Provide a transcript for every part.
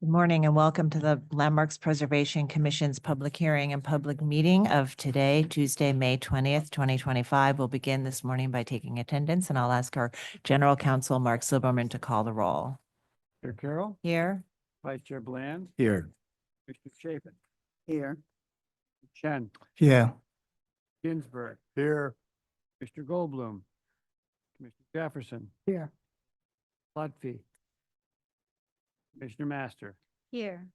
Good morning and welcome to the Landmarks Preservation Commission's public hearing and public meeting of today, Tuesday, May 20th, 2025. We'll begin this morning by taking attendance, and I'll ask our General Counsel, Mark Silberman, to call the roll. Chair Carroll, Here. Vice Chair Bland, Here. Mr. Chapin, Here. Chen, Yeah. Ginsburg, Here. Mr. Goldblum, Commissioner Jefferson, Here. Lutfi, Commissioner Master. Here.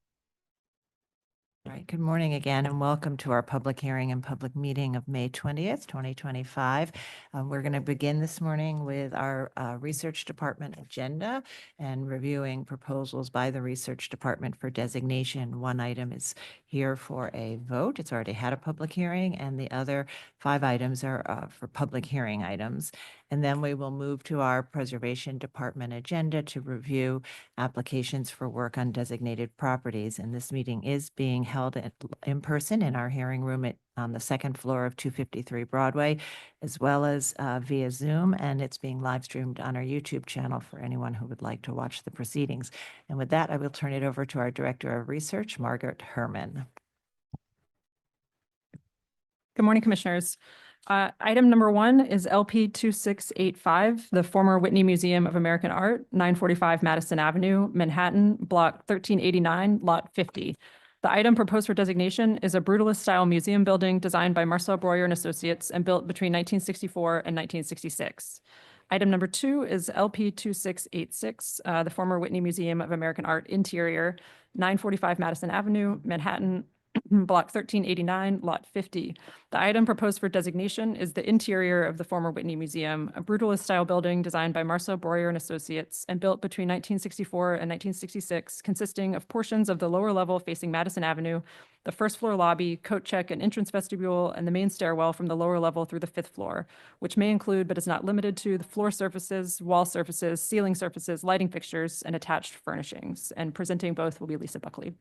All right, good morning again and welcome to our public hearing and public meeting of May 20th, 2025. We're going to begin this morning with our Research Department agenda and reviewing proposals by the Research Department for designation. One item is here for a vote. It's already had a public hearing, and the other 5 items are for public hearing items. And then we will move to our Preservation Department agenda to review applications for work on designated properties. And this meeting is being held in person in our hearing room on the second floor of 253 Broadway, as well as via Zoom, and it's being live streamed on our YouTube channel for anyone who would like to watch the proceedings. And with that, I will turn it over to our Director of Research, Margaret Herman. Good morning, Commissioners. Item number 1 is LP 2685, the former Whitney Museum of American Art, 945 Madison Avenue, Manhattan, Block 1389, Lot 50. The item proposed for designation is a brutalist-style museum building designed by Marcel Breuer and Associates and built between 1964 and 1966. Item number 2 is LP 2686, the former Whitney Museum of American Art interior, 945 Madison Avenue, Manhattan, Block 1389, Lot 50. The item proposed for designation is the interior of the former Whitney Museum, a brutalist-style building designed by Marcel Breuer and Associates and built between 1964 and 1966, consisting of portions of the lower level facing Madison Avenue, the first floor lobby, coat check and entrance vestibule, and the main stairwell from the lower level through the 5th floor, which may include but is not limited to the floor surfaces, wall surfaces, ceiling surfaces, lighting fixtures, and attached furnishings. And presenting both will be Lisa Buckley.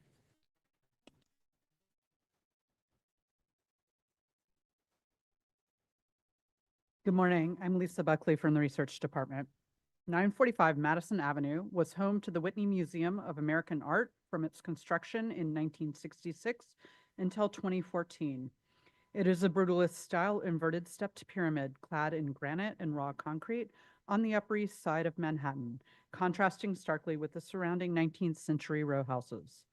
Good morning. I'm Lisa Buckley from the Research Department. 945 Madison Avenue was home to the Whitney Museum of American Art from its construction in 1966 until 2014. It is a brutalist-style inverted stepped pyramid clad in granite and raw concrete on the Upper East Side of Manhattan, contrasting starkly with the surrounding 19th century row houses.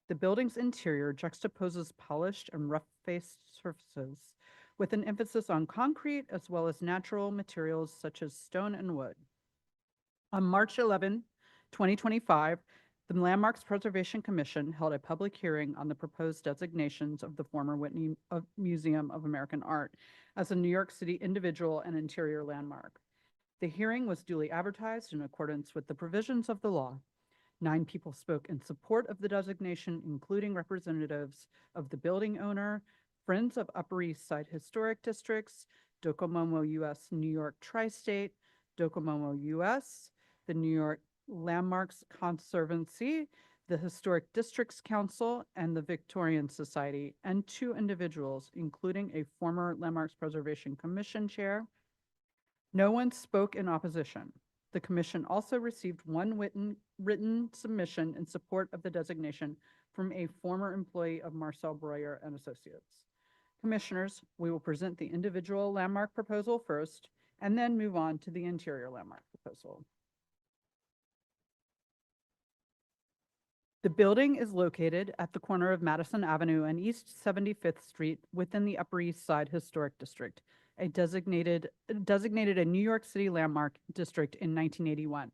The building's interior juxtaposes polished and rough-faced surfaces with an emphasis on concrete as well as natural materials such as stone and wood. On March 11, 2025, the Landmarks Preservation Commission held a public hearing on the proposed designations of the former Whitney Museum of American Art as a New York City individual and interior landmark. The hearing was duly advertised in accordance with the provisions of the law. 9 people spoke in support of the designation, including representatives of the building owner, Friends of Upper East Side Historic Districts, Docomomo US New York Tri-State, Docomomo US, the New York Landmarks Conservancy, the Historic Districts Council, and the Victorian Society, and 2 individuals, including a former Landmarks Preservation Commission chair. No one spoke in opposition. The commission also received 1 written submission in support of the designation from a former employee of Marcel Breuer and Associates. Commissioners, we will present the individual landmark proposal first, and then move on to the interior landmark proposal. The building is located at the corner of Madison Avenue and East 75th Street within the Upper East Side Historic District, designated a New York City landmark district in 1981.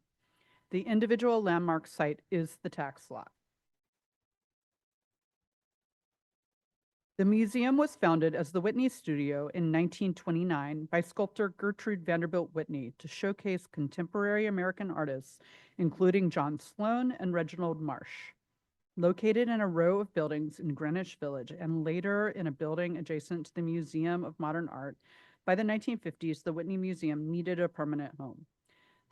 The individual landmark site is the tax lot. The museum was founded as the Whitney Studio in 1929 by sculptor Gertrude Vanderbilt Whitney to showcase contemporary American artists, including John Sloan and Reginald Marsh. Located in a row of buildings in Greenwich Village and later in a building adjacent to the Museum of Modern Art, by the 1950s, the Whitney Museum needed a permanent home.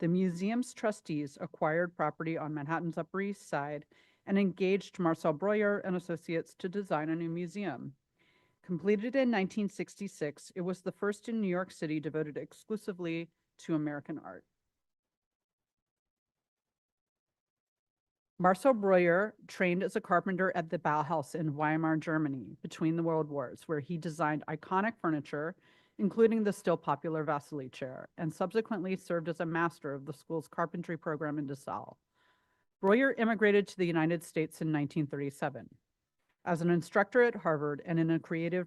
The museum's trustees acquired property on Manhattan's Upper East Side and engaged Marcel Breuer and Associates to design a new museum. Completed in 1966, it was the first in New York City devoted exclusively to American art. Marcel Breuer trained as a carpenter at the Bauhaus in Weimar, Germany, between the World Wars, where he designed iconic furniture, including the still popular Vasily chair, and subsequently served as a master of the school's carpentry program in Dessau. Breuer immigrated to the United States in 1937. As an instructor at Harvard and in a creative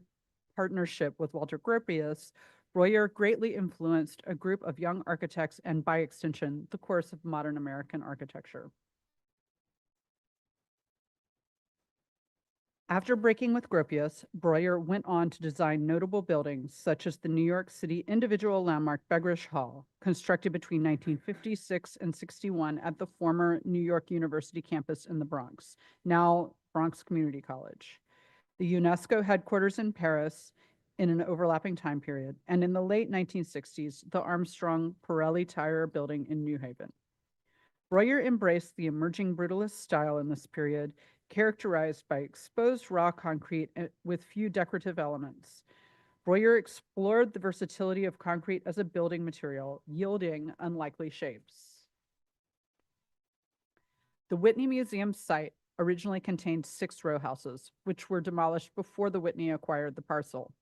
partnership with Walter Gropius, Breuer greatly influenced a group of young architects and, by extension, the course of modern American architecture. After breaking with Gropius, Breuer went on to design notable buildings such as the New York City individual landmark Begrish Hall, constructed between 1956 and 61 at the former New York University campus in the Bronx, now Bronx Community College, the UNESCO headquarters in Paris in an overlapping time period, and in the late 1960s, the Armstrong Pirelli Tire Building in New Haven. Breuer embraced the emerging brutalist style in this period, characterized by exposed raw concrete with few decorative elements. Breuer explored the versatility of concrete as a building material, yielding unlikely shapes. The Whitney Museum site originally contained 6 row houses, which were demolished before the Whitney acquired the parcel.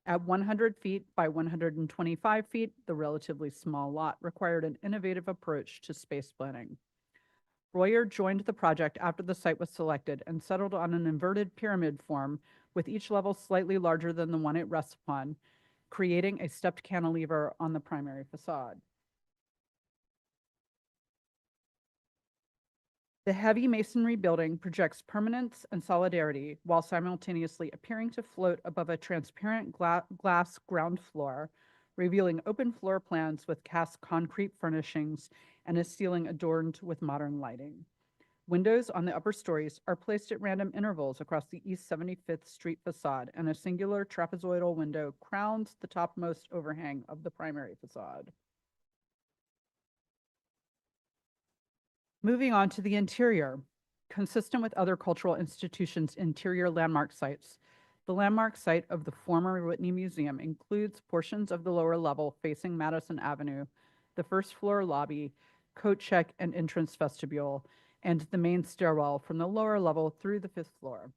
At 100 feet by 125 feet, the relatively small lot required an innovative approach to space planning. Breuer joined the project after the site was selected and settled on an inverted pyramid form with each level slightly larger than the one it rests upon, creating a stepped cantilever on the primary facade. The heavy masonry building projects permanence and solidarity while simultaneously appearing to float above a transparent glass ground floor, revealing open floor plans with cast concrete furnishings and a ceiling adorned with modern lighting. Windows on the upper stories are placed at random intervals across the East 75th Street facade, and a singular trapezoidal window crowns the topmost overhang of the primary facade. Moving on to the interior. Consistent with other cultural institutions' interior landmark sites, the landmark site of the former Whitney Museum includes portions of the lower level facing Madison Avenue, the first floor lobby, coat check and entrance vestibule, and the main stairwell from the lower level through the 5th floor.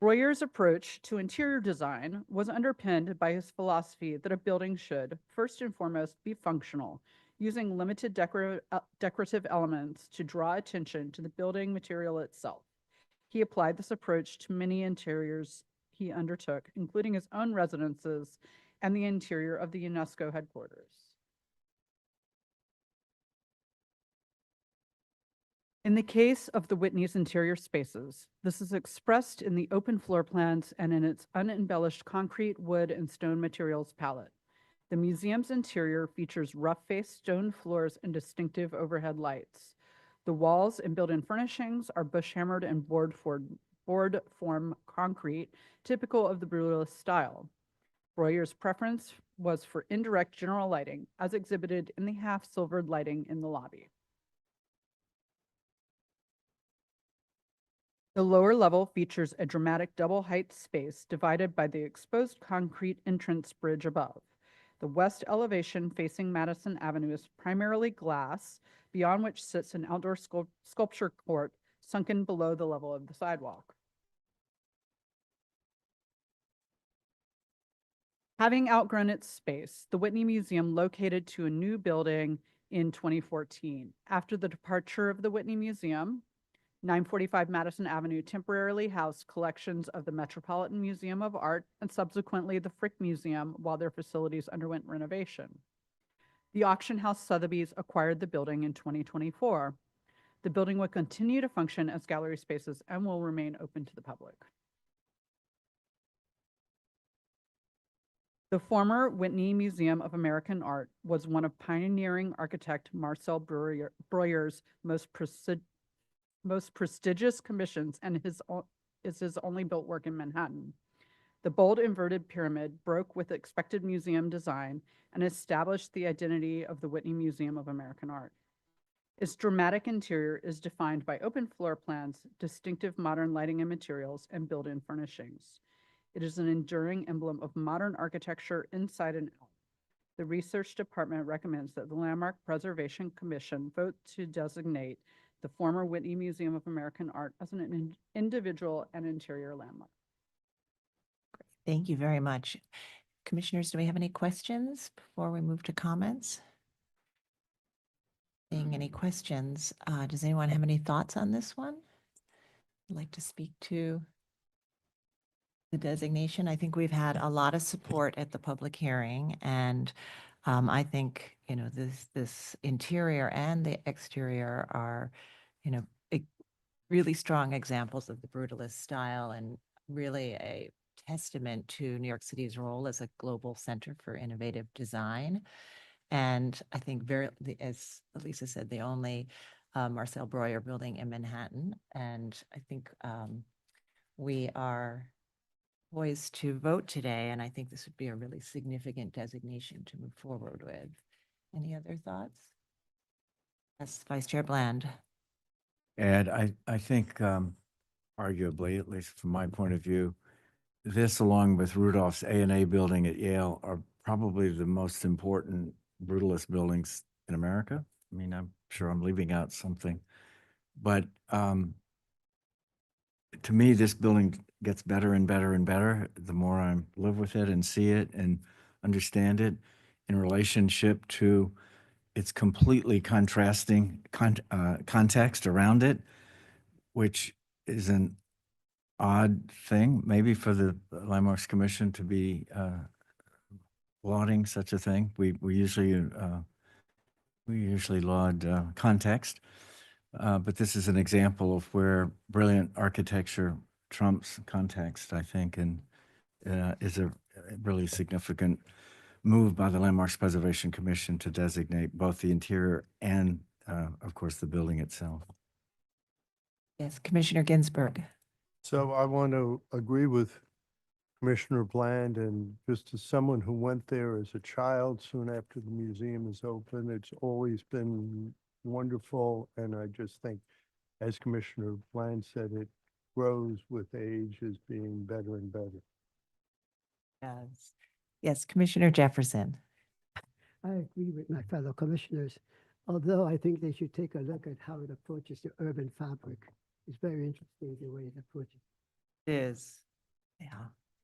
Breuer's approach to interior design was underpinned by his philosophy that a building should, first and foremost, be functional, using limited decorative elements to draw attention to the building material itself. He applied this approach to many interiors he undertook, including his own residences and the interior of the UNESCO headquarters. In the case of the Whitney's interior spaces, this is expressed in the open floor plans and in its unembellished concrete, wood, and stone materials palette. The museum's interior features rough-faced stone floors and distinctive overhead lights. The walls and built-in furnishings are bush-hammered and board-form concrete, typical of the brutalist style. Breuer's preference was for indirect general lighting, as exhibited in the half-silvered lighting in the lobby. The lower level features a dramatic double-height space divided by the exposed concrete entrance bridge above. The west elevation facing Madison Avenue is primarily glass, beyond which sits an outdoor sculpture court sunken below the level of the sidewalk. Having outgrown its space, the Whitney Museum located to a new building in 2014. After the departure of the Whitney Museum, 945 Madison Avenue temporarily housed collections of the Metropolitan Museum of Art and subsequently the Frick Museum while their facilities underwent renovation. The auction house Sotheby's acquired the building in 2024. The building will continue to function as gallery spaces and will remain open to the public. The former Whitney Museum of American Art was one of pioneering architect Marcel Breuer's most prestigious commissions and is his only built work in Manhattan. The bold inverted pyramid broke with expected museum design and established the identity of the Whitney Museum of American Art. Its dramatic interior is defined by open floor plans, distinctive modern lighting and materials, and built-in furnishings. It is an enduring emblem of modern architecture inside and out. The Research Department recommends that the Landmark Preservation Commission vote to designate the former Whitney Museum of American Art as an individual and interior landmark. Thank you very much. Commissioners, do we have any questions before we move to comments? Seeing any questions, does anyone have any thoughts on this one? I'd like to speak to the designation. I think we've had a lot of support at the public hearing, and I think, this interior and the exterior are, really strong examples of the brutalist style and really a testament to New York City's role as a global center for innovative design. And I think as Elisa said, the only Marcel Breuer building in Manhattan. And I think we are poised to vote today, and I think this would be a really significant designation to move forward with. Any other thoughts? Yes, Vice Chair Bland. And I think arguably, at least from my point of view, this along with Rudolph's A&A building at Yale are probably the most important brutalist buildings in America. I mean, I'm sure I'm leaving out something, but to me, this building gets better and better and better the more I live with it and see it and understand it in relationship to its completely contrasting context around it, which is an odd thing, maybe for the Landmarks Commission to be lauding such a thing. We usually laud context, but this is an example of where brilliant architecture trumps context, I think, and is a really significant move by the Landmarks Preservation Commission to designate both the interior and, of course, the building itself. Yes, Commissioner Ginsburg. So I want to agree with Commissioner Bland, and just as someone who went there as a child soon after the museum is open, it's always been wonderful. And I just think, as Commissioner Bland said, it grows with age as being better and better. Yes. Yes, Commissioner Jefferson. I agree with my fellow commissioners, although I think they should take a look at how it approaches the urban fabric. It's very interesting the way it approaches. It is. Yeah.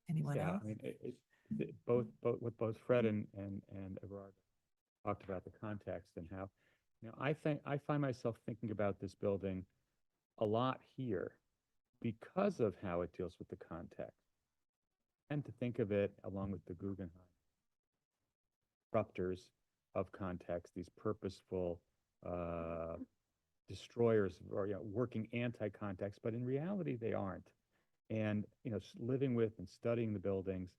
Anyone Yeah, else? I mean, both what Fred and Everard talked about the context and how, I find myself thinking about this building a lot here because of how it deals with the context. And to think of it along with the Guggenheim disruptors of context, these purposeful destroyers or working anti-context, but in reality they aren't. And living with and studying the buildings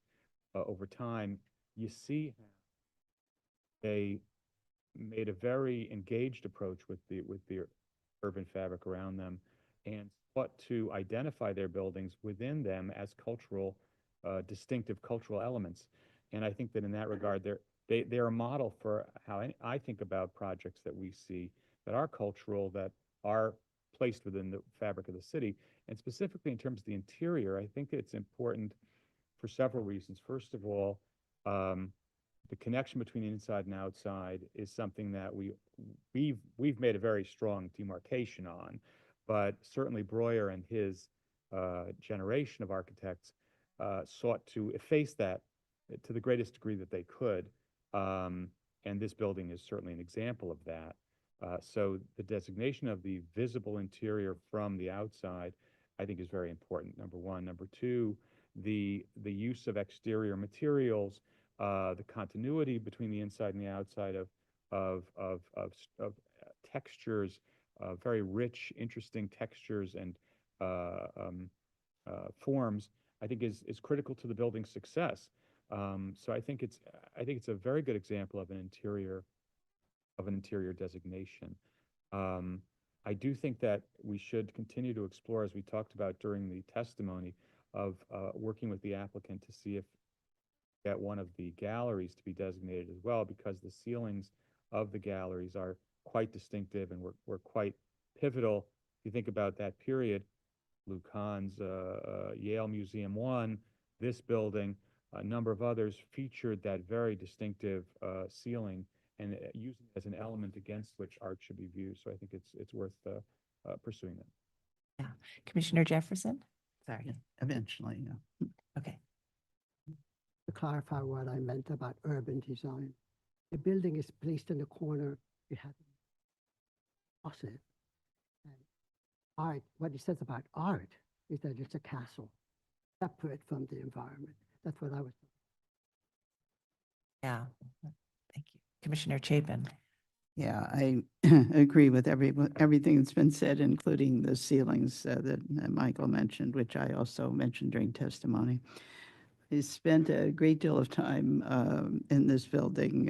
over time, you see how they made a very engaged approach with the urban fabric around them, and sought to identify their buildings within them as cultural, distinctive cultural elements. And I think that in that regard, they're a model for how I think about projects that we see that are cultural, that are placed within the fabric of the city. And specifically in terms of the interior, I think it's important for several reasons. First of all, the connection between inside and outside is something that we've made a very strong demarcation on, but certainly Breuer and his generation of architects sought to efface that to the greatest degree that they could. And this building is certainly an example of that. So the designation of the visible interior from the outside, I think, is very important, number one. Number two, the use of exterior materials, the continuity between the inside and the outside of textures, very rich, interesting textures and forms, I think is critical to the building's success. So I think it's a very good example of an interior designation. I do think that we should continue to explore, as we talked about during the testimony, of working with the applicant to see if get one of the galleries to be designated as well, because the ceilings of the galleries are quite distinctive and were quite pivotal. If you think about that period, Lou Kahn's Yale Museum 1, this building, a number of others featured that very distinctive ceiling and using it as an element against which art should be viewed. So I think it's worth pursuing that. Yeah. Commissioner Jefferson? Sorry. Eventually, yeah. Okay. To clarify what I meant about urban design. The building is placed in the corner, you have opposite. And art, what it says about art is that it's a castle, separate from the environment. That's what I was. Yeah. Thank you. Commissioner Chapin? Yeah, I agree with everything that's been said, including the ceilings that Michael mentioned, which I also mentioned during testimony. I spent a great deal of time in this building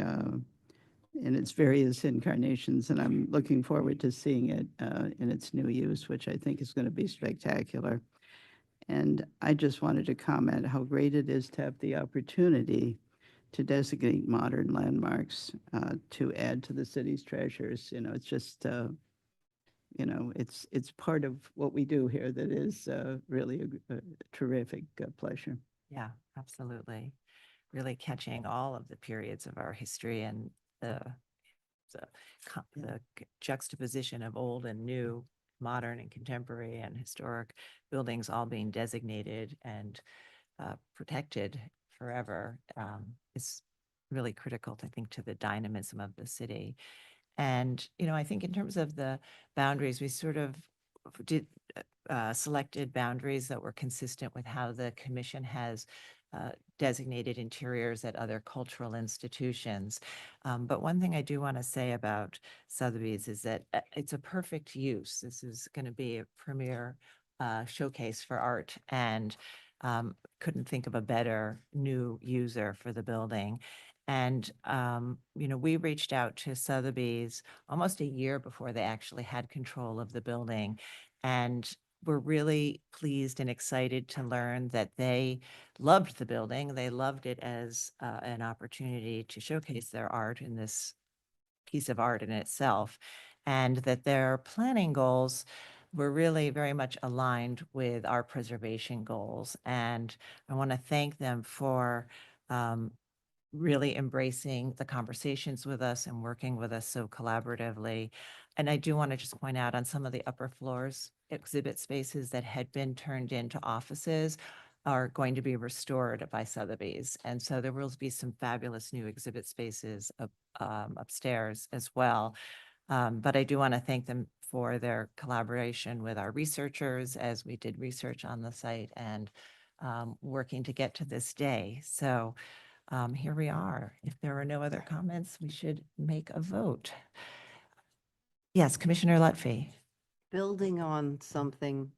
in its various incarnations, and I'm looking forward to seeing it in its new use, which I think is going to be spectacular. And I just wanted to comment how great it is to have the opportunity to designate modern landmarks to add to the city's treasures. You know, it's just, you know, it's part of what we do here that is really a terrific pleasure. Yeah, absolutely. Really catching all of the periods of our history and the juxtaposition of old and new, modern and contemporary and historic buildings all being designated and protected forever is really critical, I think, to the dynamism of the city. And, you know, I think in terms of the boundaries, we sort of did selected boundaries that were consistent with how the commission has designated interiors at other cultural institutions. But one thing I do want to say about Sotheby's is that it's a perfect use. This is going to be a premier showcase for art, and couldn't think of a better new user for the building. And, you know, we reached out to Sotheby's almost a year before they actually had control of the building. And we're really pleased and excited to learn that they loved the building. They loved it as an opportunity to showcase their art in this piece of art in itself, and that their planning goals were really very much aligned with our preservation goals. And I want to thank them for really embracing the conversations with us and working with us so collaboratively. And I do want to just point out on some of the upper floors, exhibit spaces that had been turned into offices are going to be restored by Sotheby's. And so there will be some fabulous new exhibit spaces upstairs as well. But I do want to thank them for their collaboration with our researchers as we did research on the site and working to get to this day. So here we are. If there are no other comments, we should make a vote. Yes, Commissioner Lutfi. Building on something,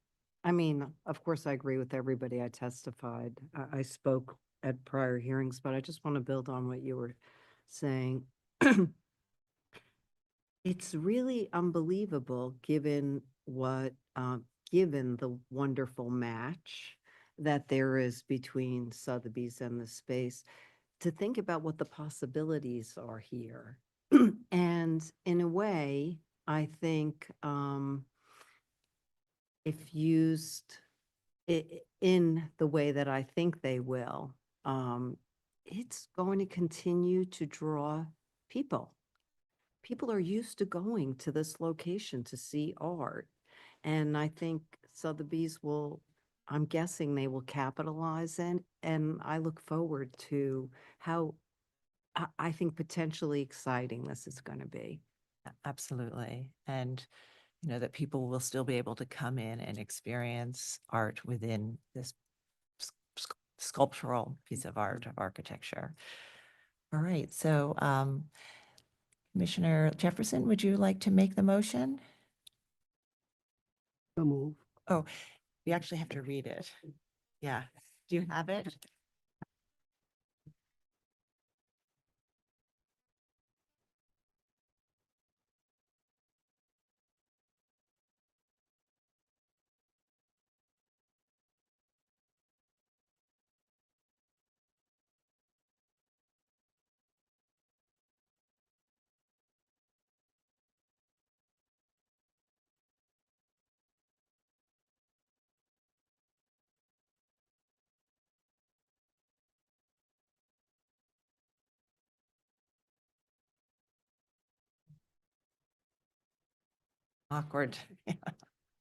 I mean, of course, I agree with everybody I testified. I spoke at prior hearings, but I just want to build on what you were saying. It's really unbelievable given given the wonderful match that there is between Sotheby's and the space, to think about what the possibilities are here. And in a way, I think if used in the way that I think they will, it's going to continue to draw people. People are used to going to this location to see art. And I think Sotheby's will, I'm guessing they will capitalize in, and I look forward to how I think potentially exciting this is going to be. Absolutely. And, you know, that people will still be able to come in and experience art within this sculptural piece of art, of architecture. All right. So Commissioner Jefferson, would you like to make the motion? So move. Oh, we actually have to read it. Yeah. Do you have it? Awkward.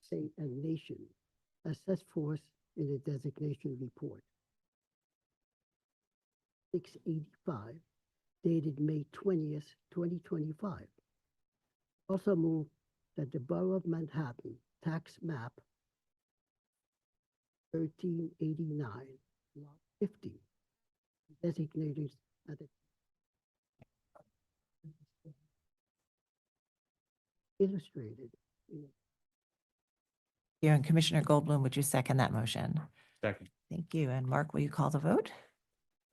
state, and nation as set forth in the designation report. 685, dated May 20th, 2025. Also move that the Borough of Manhattan tax map 1389, lot 50, designated as a illustrated in You and Commissioner Goldblum, would you second that motion? Second. Thank you. And Mark, will you call the vote?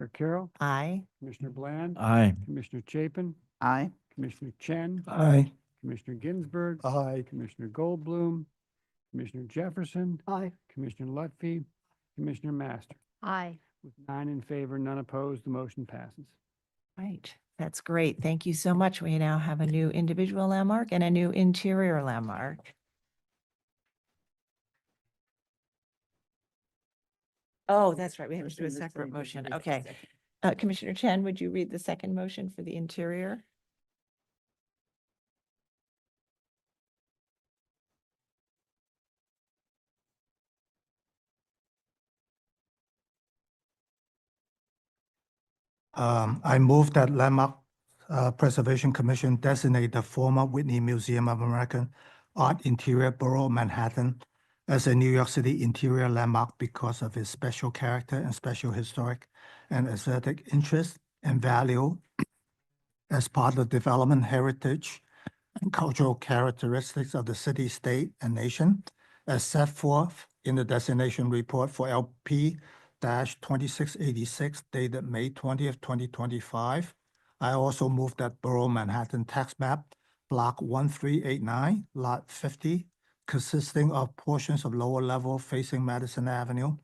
Mr. Carroll, Aye. Commissioner Bland, Aye. Commissioner Chapin, Aye. Commissioner Chen, Aye. Commissioner Ginsburg, Aye. Commissioner Goldblum, Commissioner Jefferson, aye. Commissioner Lutfi, Commissioner Master. Aye. With 9 in favor, none opposed, the motion passes. Right. That's great. Thank you so much. We now have a new individual landmark and a new interior landmark. Oh, that's right. We have to do a separate motion. Okay. Commissioner Chen, would you read the second motion for the interior? I move that Landmark Preservation Commission designate the former Whitney Museum of American Art Interior Borough of Manhattan as a New York City interior landmark because of its special character and special historic and aesthetic interest and value as part of development heritage and cultural characteristics of the city, state, and nation, as set forth in the designation report for LP 2686 dated May 20th, 2025. I also move that Borough Manhattan tax map block 1389, lot 50, consisting of portions of lower level facing Madison Avenue,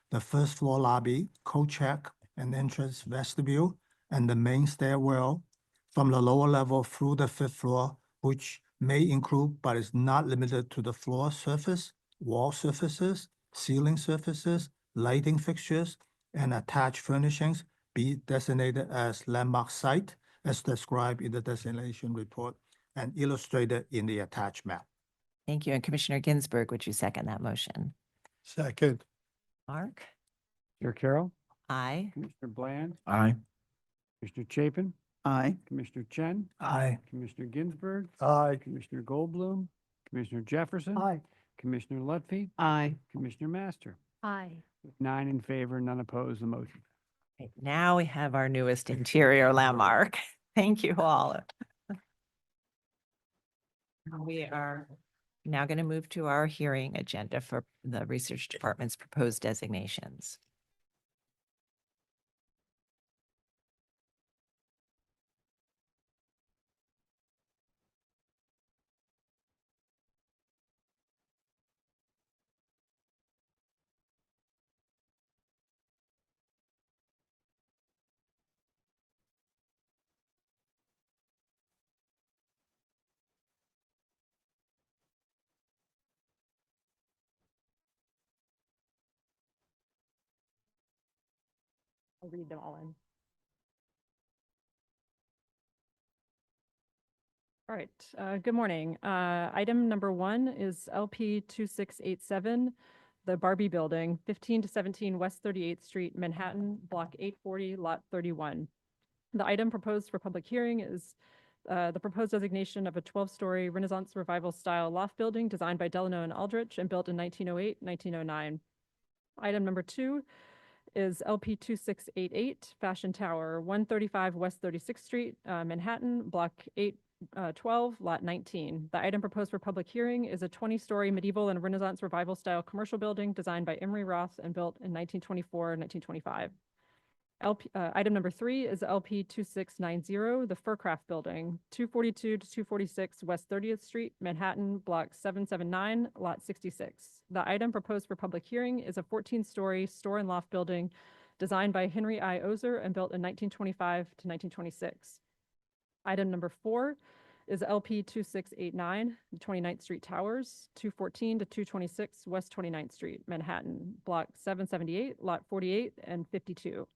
the first floor lobby, coat check and entrance vestibule, and the main stairwell from the lower level through the fifth floor, which may include but is not limited to the floor surface, wall surfaces, ceiling surfaces, lighting fixtures, and attached furnishings be designated as landmark site as described in the designation report and illustrated in the attached map. Thank you. And Commissioner Ginsburg, would you second that motion? Second. Mark? Mr. Carroll, Aye. Commissioner Bland, Aye. Commissioner Chapin, Aye. Commissioner Chen, Aye. Commissioner Ginsburg, Aye. Commissioner Goldblum, Commissioner Jefferson, Aye. Commissioner Lutfi, Aye. Commissioner Master. Aye. With 9 in favor, none opposed, the motion. Right, now we have our newest interior landmark. Thank you all. We are now going to move to our hearing agenda for the Research Department's proposed designations. I'll read them all in. All right, good morning. Item number 1 is LP 2687, the Barbey Building, 15 to 17 West 38th Street, Manhattan, Block 840, Lot 31. The item proposed for public hearing is the proposed designation of a 12-story Renaissance Revival style loft building designed by Delano and Aldrich and built in 1908, 1909. Item number 2 is LP 2688 Fashion Tower, 135 West 36th Street, Manhattan, Block 812, Lot 19. The item proposed for public hearing is a 20-story medieval and Renaissance Revival style commercial building designed by Emery Roth and built in 1924 and 1925. Item number 3 is LP 2690, the Furcraft Building, 242 to 246 West 30th Street, Manhattan, Block 779, Lot 66. The item proposed for public hearing is a 14-story store and loft building designed by Henry I. Ozer and built in 1925 to 1926. Item number 4 is LP 2689, the 29th Street Towers, 214 to 226 West 29th Street, Manhattan, Block 778, Lot 48 and 52.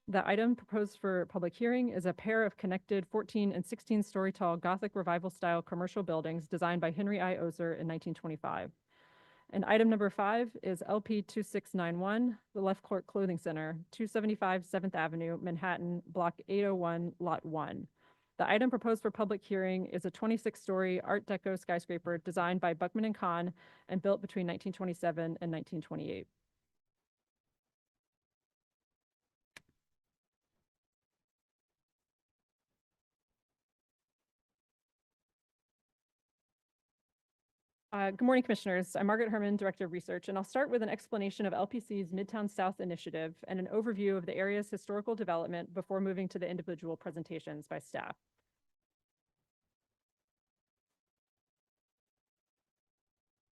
The item proposed for public hearing is a pair of connected 14 and 16-story tall Gothic Revival-style commercial buildings designed by Henry I. Ozer in 1925. And item number 5 is LP 2691, the Lefcourt Clothing Center, 275 7th Avenue, Manhattan, Block 801, Lot 1. The item proposed for public hearing is a 26-story Art Deco skyscraper designed by Buckman and Kahn and built between 1927 and 1928. Good morning, Commissioners. I'm Margaret Herman, Director of Research, and I'll start with an explanation of LPC's Midtown South Initiative and an overview of the area's historical development before moving to the individual presentations by staff.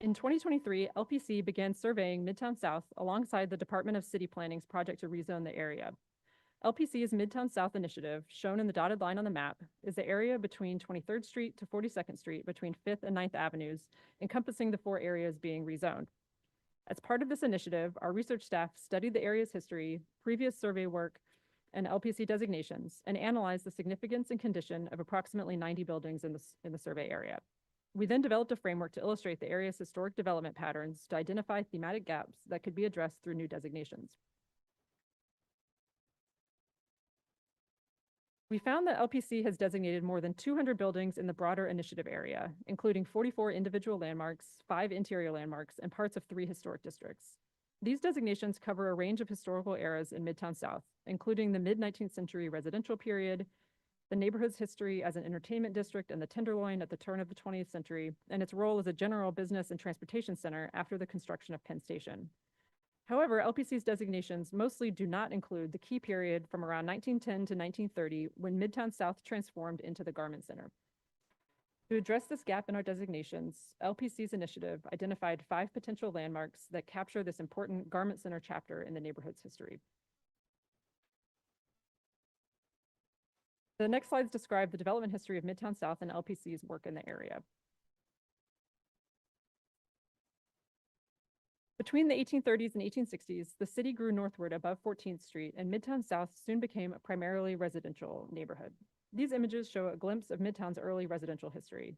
In 2023, LPC began surveying Midtown South alongside the Department of City Planning's project to rezone the area. LPC's Midtown South Initiative, shown in the dotted line on the map, is the area between 23rd Street to 42nd Street between 5th and 9th Avenues, encompassing the 4 areas being rezoned. As part of this initiative, our research staff studied the area's history, previous survey work, and LPC designations, and analyzed the significance and condition of approximately 90 buildings in the survey area. We then developed a framework to illustrate the area's historic development patterns to identify thematic gaps that could be addressed through new designations. We found that LPC has designated more than 200 buildings in the broader initiative area, including 44 individual landmarks, 5 interior landmarks, and parts of 3 historic districts. These designations cover a range of historical eras in Midtown South, including the mid-19th century residential period, the neighborhood's history as an entertainment district and the Tenderloin at the turn of the 20th century, and its role as a general business and transportation center after the construction of Penn Station. However, LPC's designations mostly do not include the key period from around 1910 to 1930 when Midtown South transformed into the Garment Center. To address this gap in our designations, LPC's initiative identified 5 potential landmarks that capture this important Garment Center chapter in the neighborhood's history. The next slides describe the development history of Midtown South and LPC's work in the area. Between the 1830s and 1860s, the city grew northward above 14th Street, and Midtown South soon became a primarily residential neighborhood. These images show a glimpse of Midtown's early residential history.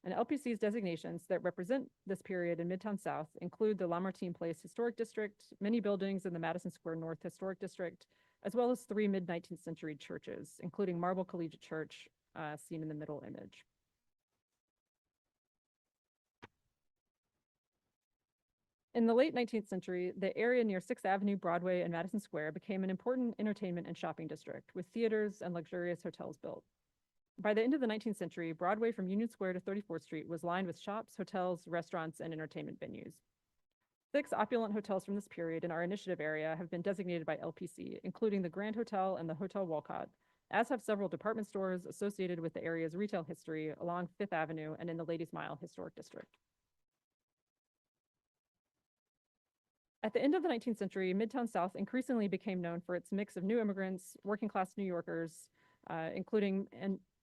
And LPC's designations that represent this period in Midtown South include the Lamartine Place Historic District, many buildings in the Madison Square North Historic District, as well as 3 mid-19th century churches, including Marble Collegiate Church, seen in the middle image. In the late 19th century, the area near 6th Avenue, Broadway, and Madison Square became an important entertainment and shopping district, with theaters and luxurious hotels built. By the end of the 19th century, Broadway from Union Square to 34th Street was lined with shops, hotels, restaurants, and entertainment venues. 6 opulent hotels from this period in our initiative area have been designated by LPC, including the Grand Hotel and the Hotel Walcott, as have several department stores associated with the area's retail history along 5th Avenue and in the Ladies Mile Historic District. At the end of the 19th century, Midtown South increasingly became known for its mix of new immigrants, working-class New Yorkers, including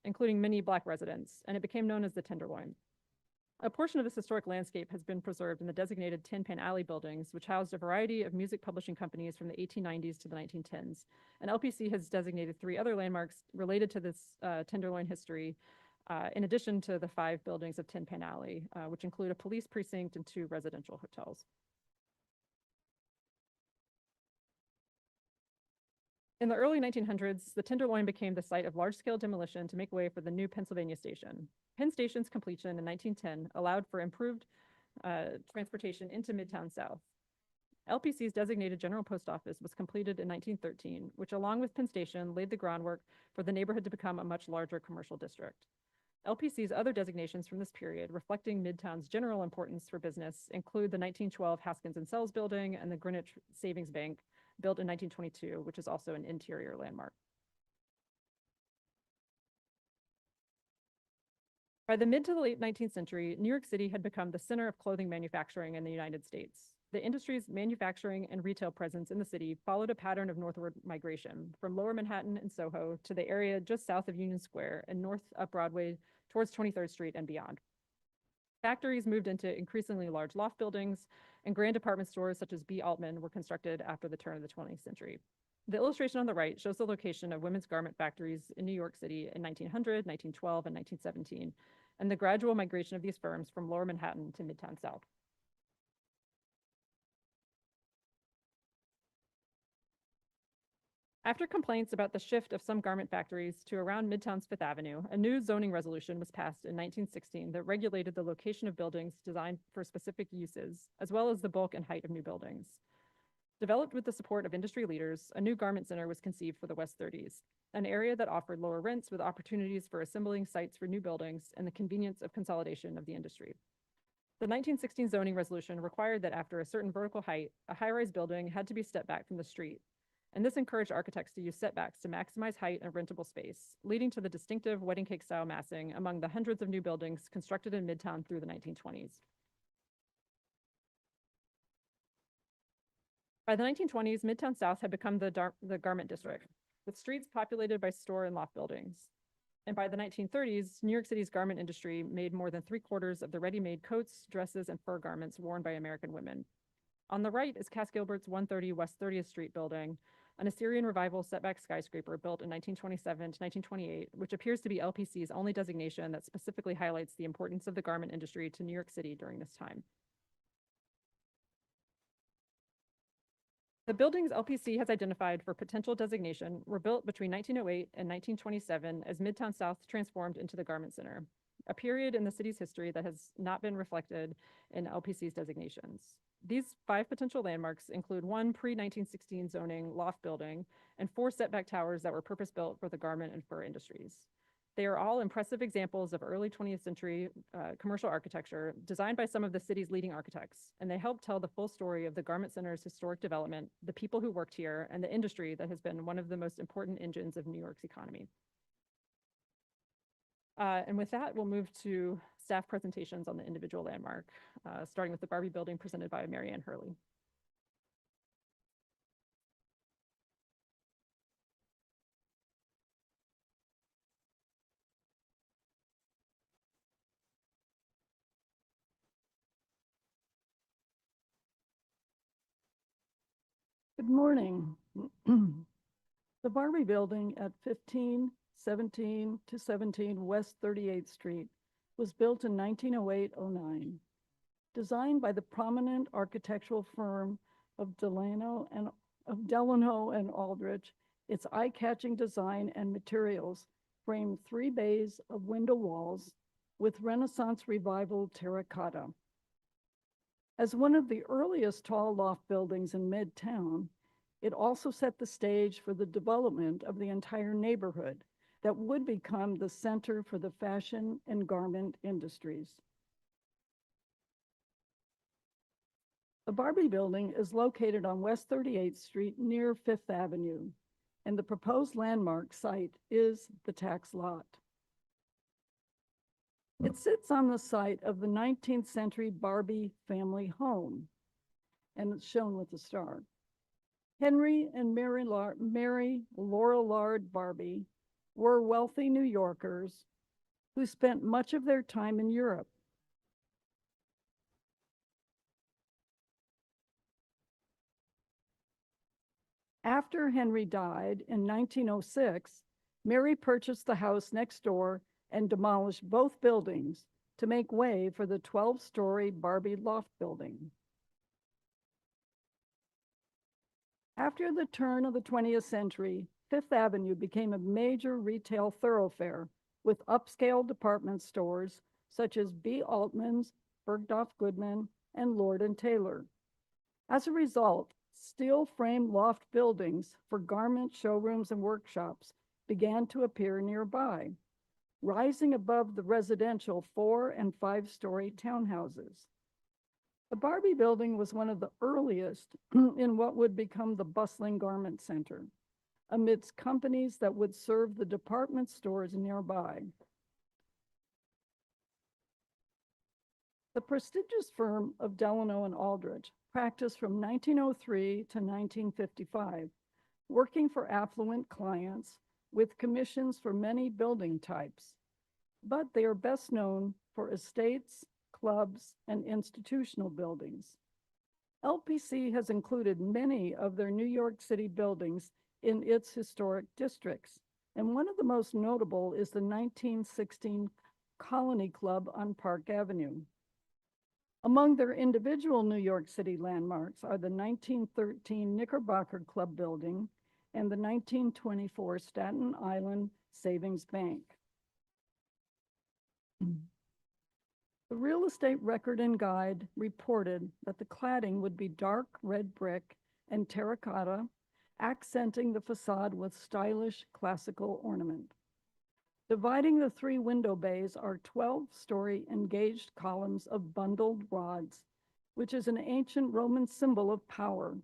many Black residents, and it became known as the Tenderloin. A portion of this historic landscape has been preserved in the designated Tin Pan Alley buildings, which housed a variety of music publishing companies from the 1890s to the 1910s. And LPC has designated 3 other landmarks related to this Tenderloin history, in addition to the 5 buildings of Tin Pan Alley, which include a police precinct and 2 residential hotels. In the early 1900s, the Tenderloin became the site of large-scale demolition to make way for the new Pennsylvania Station. Penn Station's completion in 1910 allowed for improved transportation into Midtown South. LPC's designated General Post Office was completed in 1913, which along with Penn Station laid the groundwork for the neighborhood to become a much larger commercial district. LPC's other designations from this period reflecting Midtown's general importance for business include the 1912 Haskins and Sells building and the Greenwich Savings Bank, built in 1922, which is also an interior landmark. By the mid to the late 19th century, New York City had become the center of clothing manufacturing in the United States. The industry's manufacturing and retail presence in the city followed a pattern of northward migration from lower Manhattan and Soho to the area just south of Union Square and north up Broadway towards 23rd Street and beyond. Factories moved into increasingly large loft buildings, and grand department stores such as B. Altman were constructed after the turn of the 20th century. The illustration on the right shows the location of women's garment factories in New York City in 1900, 1912, and 1917, and the gradual migration of these firms from Lower Manhattan to Midtown South. After complaints about the shift of some garment factories to around Midtown's Fifth Avenue, a new zoning resolution was passed in 1916 that regulated the location of buildings designed for specific uses, as well as the bulk and height of new buildings. Developed with the support of industry leaders, a new garment center was conceived for the West 30s, an area that offered lower rents with opportunities for assembling sites for new buildings and the convenience of consolidation of the industry. The 1916 zoning resolution required that after a certain vertical height, a high-rise building had to be stepped back from the street, and this encouraged architects to use setbacks to maximize height and rentable space, leading to the distinctive wedding cake style massing among the hundreds of new buildings constructed in Midtown through the 1920s. By the 1920s, Midtown South had become the garment district, with streets populated by store and loft buildings. And by the 1930s, New York City's garment industry made more than 3/4 of the ready-made coats, dresses, and fur garments worn by American women. On the right is Cass Gilbert's 130 West 30th Street building, an Assyrian Revival setback skyscraper built in 1927 to 1928, which appears to be LPC's only designation that specifically highlights the importance of the garment industry to New York City during this time. The buildings LPC has identified for potential designation were built between 1908 and 1927 as Midtown South transformed into the Garment Center, a period in the city's history that has not been reflected in LPC's designations. These 5 potential landmarks include 1 pre-1916 zoning loft building and 4 setback towers that were purpose-built for the garment and fur industries. They are all impressive examples of early 20th century commercial architecture designed by some of the city's leading architects, and they help tell the full story of the Garment Center's historic development, the people who worked here, and the industry that has been one of the most important engines of New York's economy. And with that, we'll move to staff presentations on the individual landmark, starting with the Barbey Building presented by Mary Ann Hurley. Good morning. The Barbey Building at 1517 to 17 West 38th Street was built in 1908-09. Designed by the prominent architectural firm of Delano and Aldrich, its eye-catching design and materials framed 3 bays of window walls with Renaissance Revival terracotta. As one of the earliest tall loft buildings in Midtown, it also set the stage for the development of the entire neighborhood that would become the center for the fashion and garment industries. The Barbey Building is located on West 38th Street near Fifth Avenue, and the proposed landmark site is the tax lot. It sits on the site of the 19th century Barbey family home, and it's shown with a star. Henry and Mary Lorillard Barbey were wealthy New Yorkers who spent much of their time in Europe. After Henry died in 1906, Mary purchased the house next door and demolished both buildings to make way for the 12-story Barbey loft building. After the turn of the 20th century, Fifth Avenue became a major retail thoroughfare with upscale department stores such as B. Altman's, Bergdorf Goodman, and Lord & Taylor. As a result, steel frame loft buildings for garment showrooms and workshops began to appear nearby, rising above the residential 4- and 5-story townhouses. The Barbey Building was one of the earliest in what would become the bustling garment center, amidst companies that would serve the department stores nearby. The prestigious firm of Delano and Aldrich practiced from 1903 to 1955, working for affluent clients with commissions for many building types, but they are best known for estates, clubs, and institutional buildings. LPC has included many of their New York City buildings in its historic districts. And one of the most notable is the 1916 Colony Club on Park Avenue. Among their individual New York City landmarks are the 1913 Knickerbocker Club building and the 1924 Staten Island Savings Bank. The Real Estate Record and Guide reported that the cladding would be dark red brick and terracotta, accenting the facade with stylish classical ornament. Dividing the 3 window bays are 12-story engaged columns of bundled rods, which is an ancient Roman symbol of power.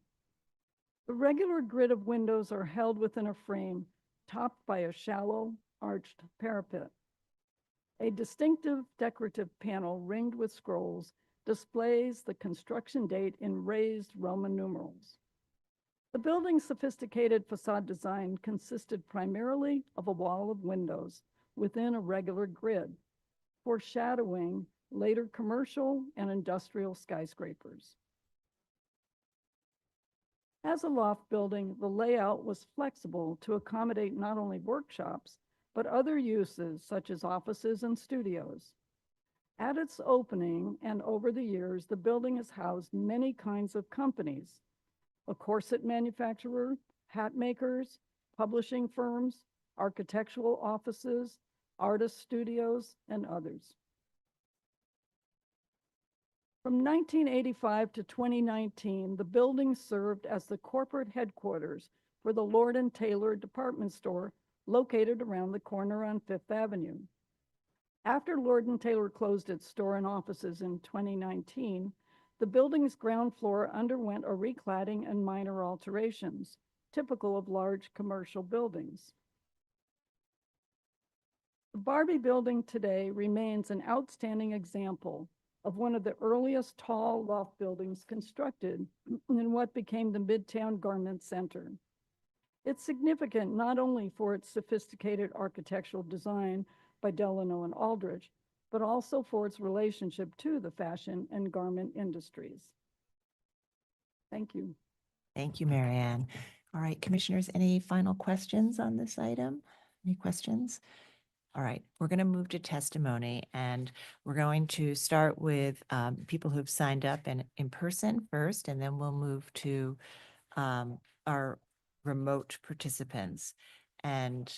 The regular grid of windows are held within a frame topped by a shallow, arched parapet. A distinctive decorative panel ringed with scrolls displays the construction date in raised Roman numerals. The building's sophisticated facade design consisted primarily of a wall of windows within a regular grid, foreshadowing later commercial and industrial skyscrapers. As a loft building, the layout was flexible to accommodate not only workshops, but other uses such as offices and studios. At its opening and over the years, the building has housed many kinds of companies: a corset manufacturer, hat makers, publishing firms, architectural offices, artist studios, and others. From 1985 to 2019, the building served as the corporate headquarters for the Lord & Taylor department store located around the corner on Fifth Avenue. After Lord & Taylor closed its store and offices in 2019, the building's ground floor underwent a recladding and minor alterations, typical of large commercial buildings. The Barbey Building today remains an outstanding example of one of the earliest tall loft buildings constructed in what became the Midtown Garment Center. It's significant not only for its sophisticated architectural design by Delano and Aldrich, but also for its relationship to the fashion and garment industries. Thank you. Thank you, Mary Ann. All right, commissioners, any final questions on this item? Any questions? All right, we're going to move to testimony, and we're going to start with people who've signed up in person first, and then we'll move to our remote participants. And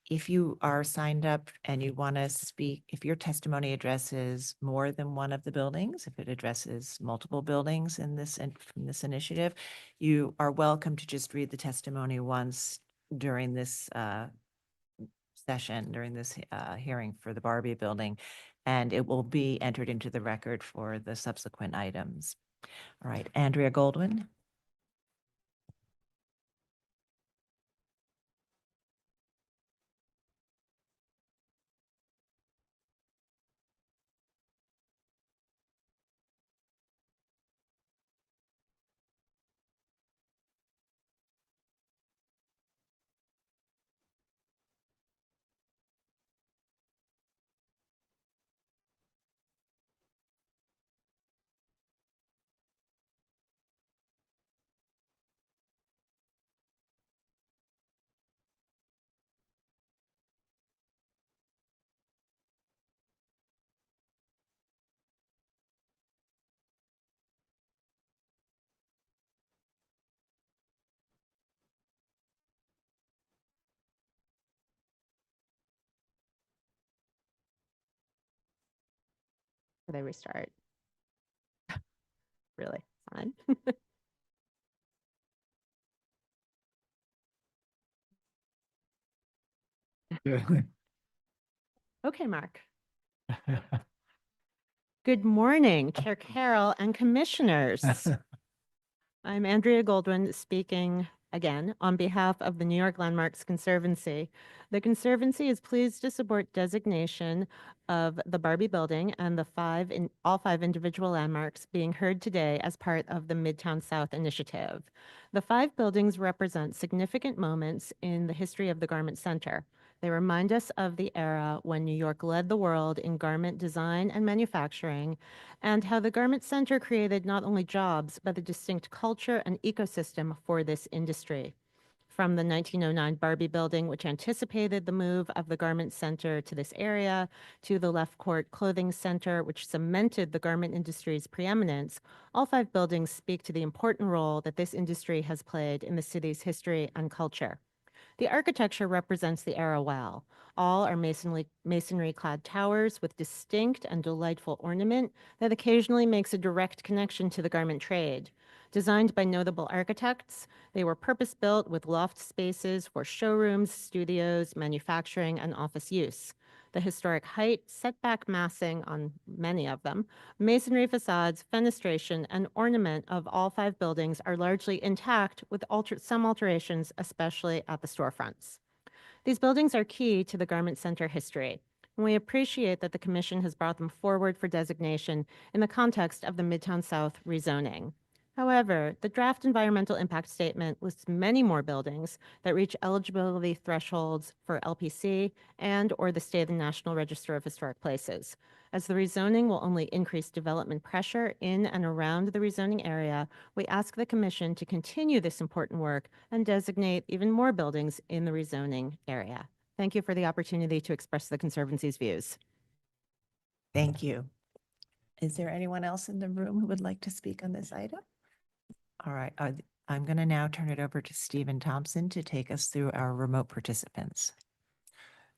if you are signed up and you want to speak, if your testimony addresses more than one of the buildings, if it addresses multiple buildings in this and from this initiative, you are welcome to just read the testimony once during this session, during this hearing for the Barbey Building, and it will be entered into the record for the subsequent items. All right, Andrea Goldwyn. They restart. Really fun. Okay, Mark. Good morning, Chair Carroll and commissioners. I'm Andrea Goldwyn speaking again on behalf of the New York Landmarks Conservancy. The Conservancy is pleased to support designation of the Barbey Building and all five individual landmarks being heard today as part of the Midtown South Initiative. The 5 buildings represent significant moments in the history of the Garment Center. They remind us of the era when New York led the world in garment design and manufacturing, and how the Garment Center created not only jobs, but a distinct culture and ecosystem for this industry. from the 1909 Barbey Building, which anticipated the move of the garment center to this area, to the Lefcourt Clothing Center, which cemented the garment industry's preeminence, all 5 buildings speak to the important role that this industry has played in the city's history and culture. The architecture represents the era well. All are masonry-clad towers with distinct and delightful ornament that occasionally makes a direct connection to the garment trade. Designed by notable architects, they were purpose-built with loft spaces for showrooms, studios, manufacturing, and office use. The historic height, setback massing on many of them, masonry facades, fenestration, and ornament of all 5 buildings are largely intact with some alterations, especially at the storefronts. These buildings are key to the garment center history, and we appreciate that the Commission has brought them forward for designation in the context of the Midtown South rezoning. However, the draft environmental impact statement lists many more buildings that reach eligibility thresholds for LPC and/or the State of the National Register of Historic Places. As the rezoning will only increase development pressure in and around the rezoning area, we ask the Commission to continue this important work and designate even more buildings in the rezoning area. Thank you for the opportunity to express the Conservancy's views. Thank you. Is there anyone else in the room who would like to speak on this item? All right, I'm going to now turn it over to Stephen Thompson to take us through our remote participants.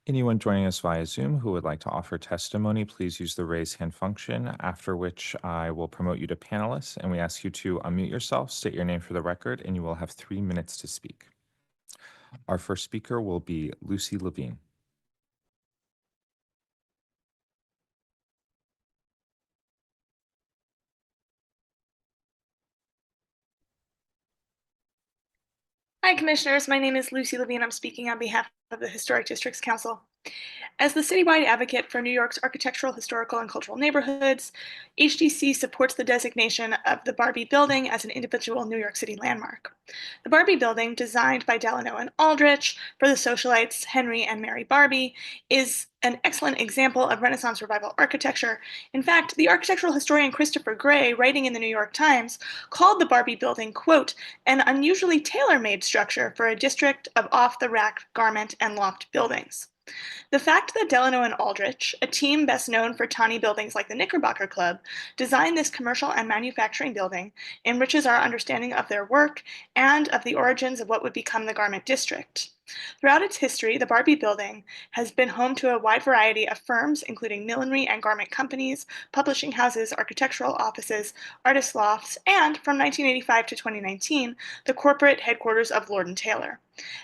Anyone joining us via Zoom who would like to offer testimony, please use the raise hand function, after which I will promote you to panelists, and we ask you to unmute yourself, state your name for the record, and you will have 3 minutes to speak. Our first speaker will be Lucy Levine. Hi, Commissioners. My name is Lucy Levine. I'm speaking on behalf of the Historic Districts Council. As the citywide advocate for New York's architectural, historical, and cultural neighborhoods, HDC supports the designation of the Barbey Building as an individual New York City landmark. The Barbey Building, designed by Delano and Aldrich for the socialites Henry and Mary Barbey, is an excellent example of Renaissance Revival architecture. In fact, the architectural historian Christopher Gray, writing in the New York Times, called the Barbey Building, quote, an unusually tailor-made structure for a district of off-the-rack garment and loft buildings. The fact that Delano and Aldrich, a team best known for tawny buildings like the Knickerbocker Club, designed this commercial and manufacturing building enriches our understanding of their work and of the origins of what would become the garment district. Throughout its history, the Barbey Building has been home to a wide variety of firms, including millinery and garment companies, publishing houses, architectural offices, artist lofts, and, from 1985 to 2019, the corporate headquarters of Lord & Taylor.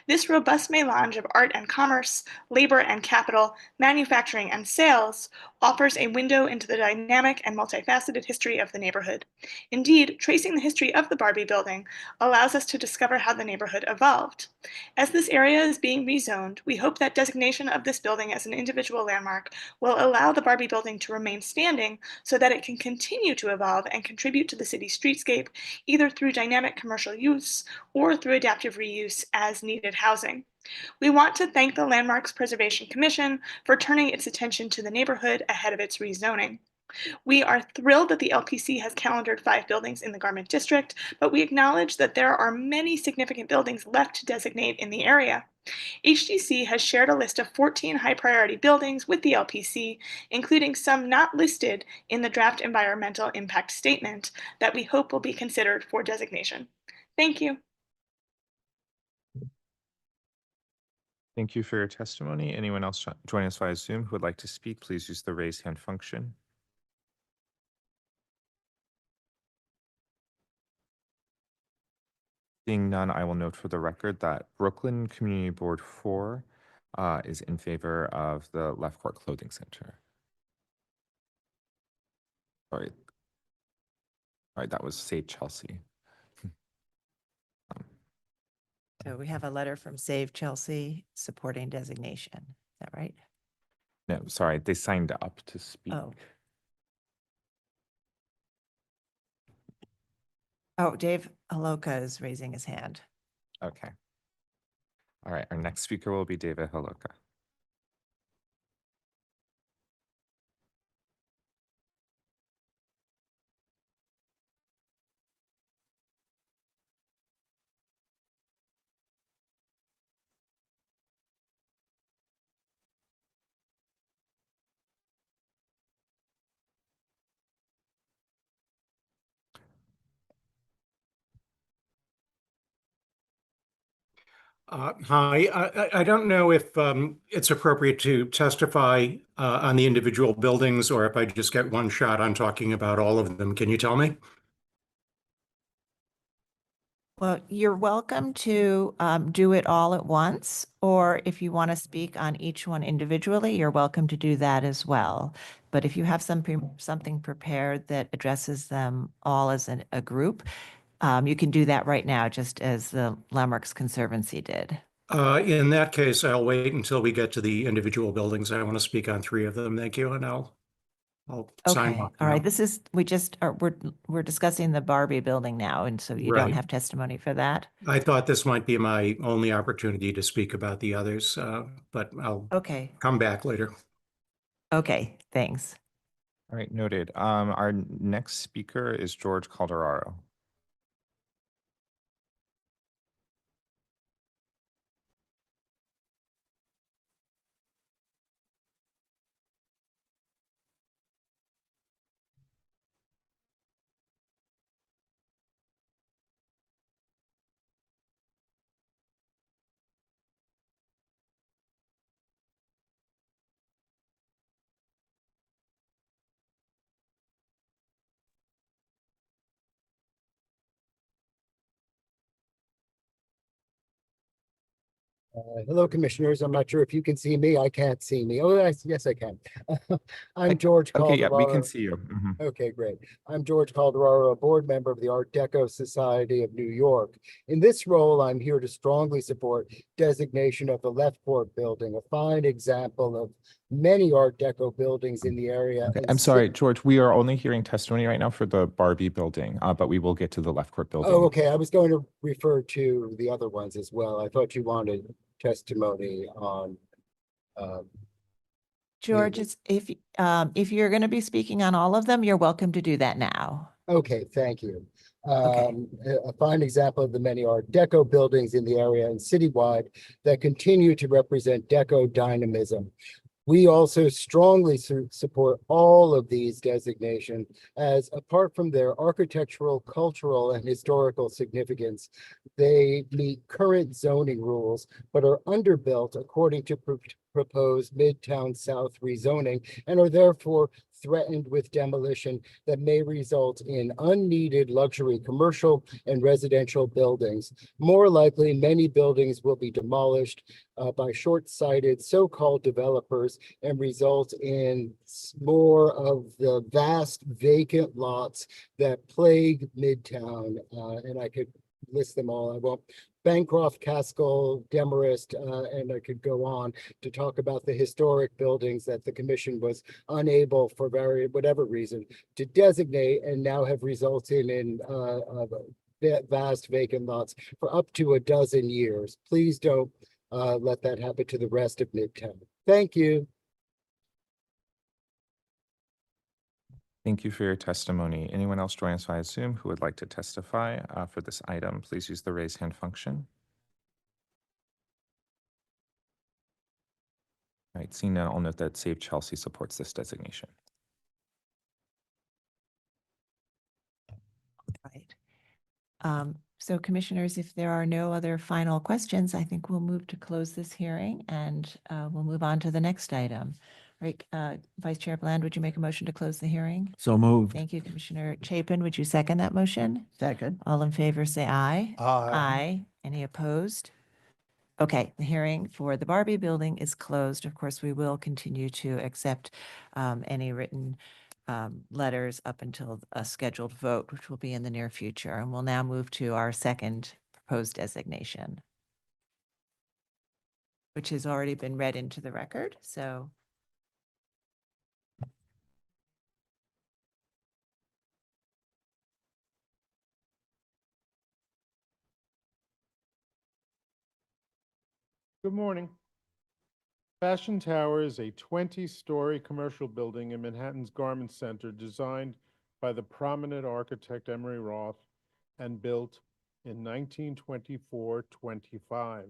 This robust melange of art and commerce, labor and capital, manufacturing and sales offers a window into the dynamic and multifaceted history of the neighborhood. Indeed, tracing the history of the Barbey Building allows us to discover how the neighborhood evolved. As this area is being rezoned, we hope that designation of this building as an individual landmark will allow the Barbey Building to remain standing so that it can continue to evolve and contribute to the city's streetscape, either through dynamic commercial use or through adaptive reuse as needed housing. We want to thank the Landmarks Preservation Commission for turning its attention to the neighborhood ahead of its rezoning. We are thrilled that the LPC has calendared 5 buildings in the Garment District, but we acknowledge that there are many significant buildings left to designate in the area. HDC has shared a list of 14 high-priority buildings with the LPC, including some not listed in the draft environmental impact statement that we hope will be considered for designation. Thank you. Thank you for your testimony. Anyone else joining us via Zoom who would like to speak, please use the raise hand function. Seeing none, I will note for the record that Brooklyn Community Board 4 is in favor of the Lefcourt Clothing Center. Sorry. All right, that was Save Chelsea. So we have a letter from Save Chelsea supporting designation. Is that right? No, sorry, they signed up to speak. Oh, Dave Holoka is raising his hand. Okay. All right, our next speaker will be David Holoka. Hi, I don't know if it's appropriate to testify on the individual buildings or if I just get one shot on talking about all of them. Can you tell me? Well, you're welcome to do it all at once, or if you want to speak on each one individually, you're welcome to do that as well. But if you have something prepared that addresses them all as a group, you can do that right now, just as the Landmarks Conservancy did. In that case, I'll wait until we get to the individual buildings. I want to speak on three of them. Thank you, and I'll sign Okay, off all right. now. This is, we just are, we're discussing the Barbie building now, and so you don't Right. have testimony for that. I thought this might be my only opportunity to speak about the others, but I'll Okay, come back later. okay, thanks. All right, noted. Our next speaker is George Calderaro. Hello, Commissioners. I'm not sure if you can see me. I can't see me. Oh, yes, I can. I'm George Okay, yeah, we can Calderaro. see you. Mhm. Okay, great. I'm George Calderaro, a board member of the Art Deco Society of New York. In this role, I'm here to strongly support designation of the Lefcourt building, a fine example of many Art Deco buildings in the area. Okay, and I'm sorry, George, we are only hearing testimony right now for the Barbie building, but we will get to the Lefcourt building. Oh, okay. I was going to refer to the other ones as well. I thought you wanted testimony on George, if you're going to be speaking on all of them, you're welcome to do that now. Okay, thank you. Okay. A fine example of the many Art Deco buildings in the area and citywide that continue to represent Deco dynamism. We also strongly support all of these designations as, apart from their architectural, cultural, and historical significance, they meet current zoning rules, but are underbuilt according to proposed Midtown South rezoning and are therefore threatened with demolition that may result in unneeded luxury commercial and residential buildings. More likely, many buildings will be demolished by short-sighted so-called developers and result in more of the vast vacant lots that plague Midtown. And I could list them all. I won't. Bancroft, Castle, Demarest, and I could go on to talk about the historic buildings that the commission was unable, for whatever reason, to designate and now have resulted in vast vacant lots for up to a dozen years. Please don't let that happen to the rest of Midtown. Thank you. Thank you for your testimony. Anyone else joining us via Zoom who would like to testify for this item, please use the raise hand function. All right, seeing none, I'll note that Save Chelsea supports this designation. Right. So commissioners, if there are no other final questions, I think we'll move to close this hearing and we'll move on to the next item. Right, Vice Chair Bland, would you make a motion to close the hearing? So moved. Thank you, Commissioner Chapin. Would you second that motion? Second. All in favor, say aye. Aye. Aye. Any opposed? Okay, the hearing for the Barbie building is closed. Of course, we will continue to accept any written letters up until a scheduled vote, which will be in the near future. And we'll now move to our second proposed designation, which has already been read into the record. So good morning. Fashion Tower is a 20-story commercial building in Manhattan's Garment Center designed by the prominent architect Emery Roth and built in 1924-25.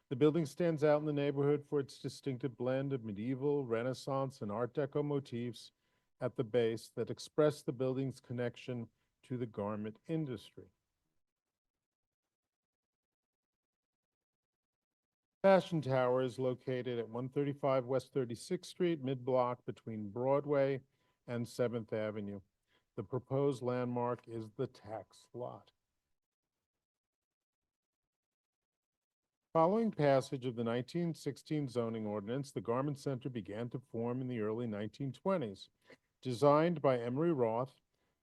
The building stands out in the neighborhood for its distinctive blend of medieval, Renaissance, and Art Deco motifs at the base that express the building's connection to the garment industry. Fashion Tower is located at 135 West 36th Street, mid-block between Broadway and 7th Avenue. The proposed landmark is the tax lot. Following passage of the 1916 zoning ordinance, the Garment Center began to form in the early 1920s. Designed by Emery Roth,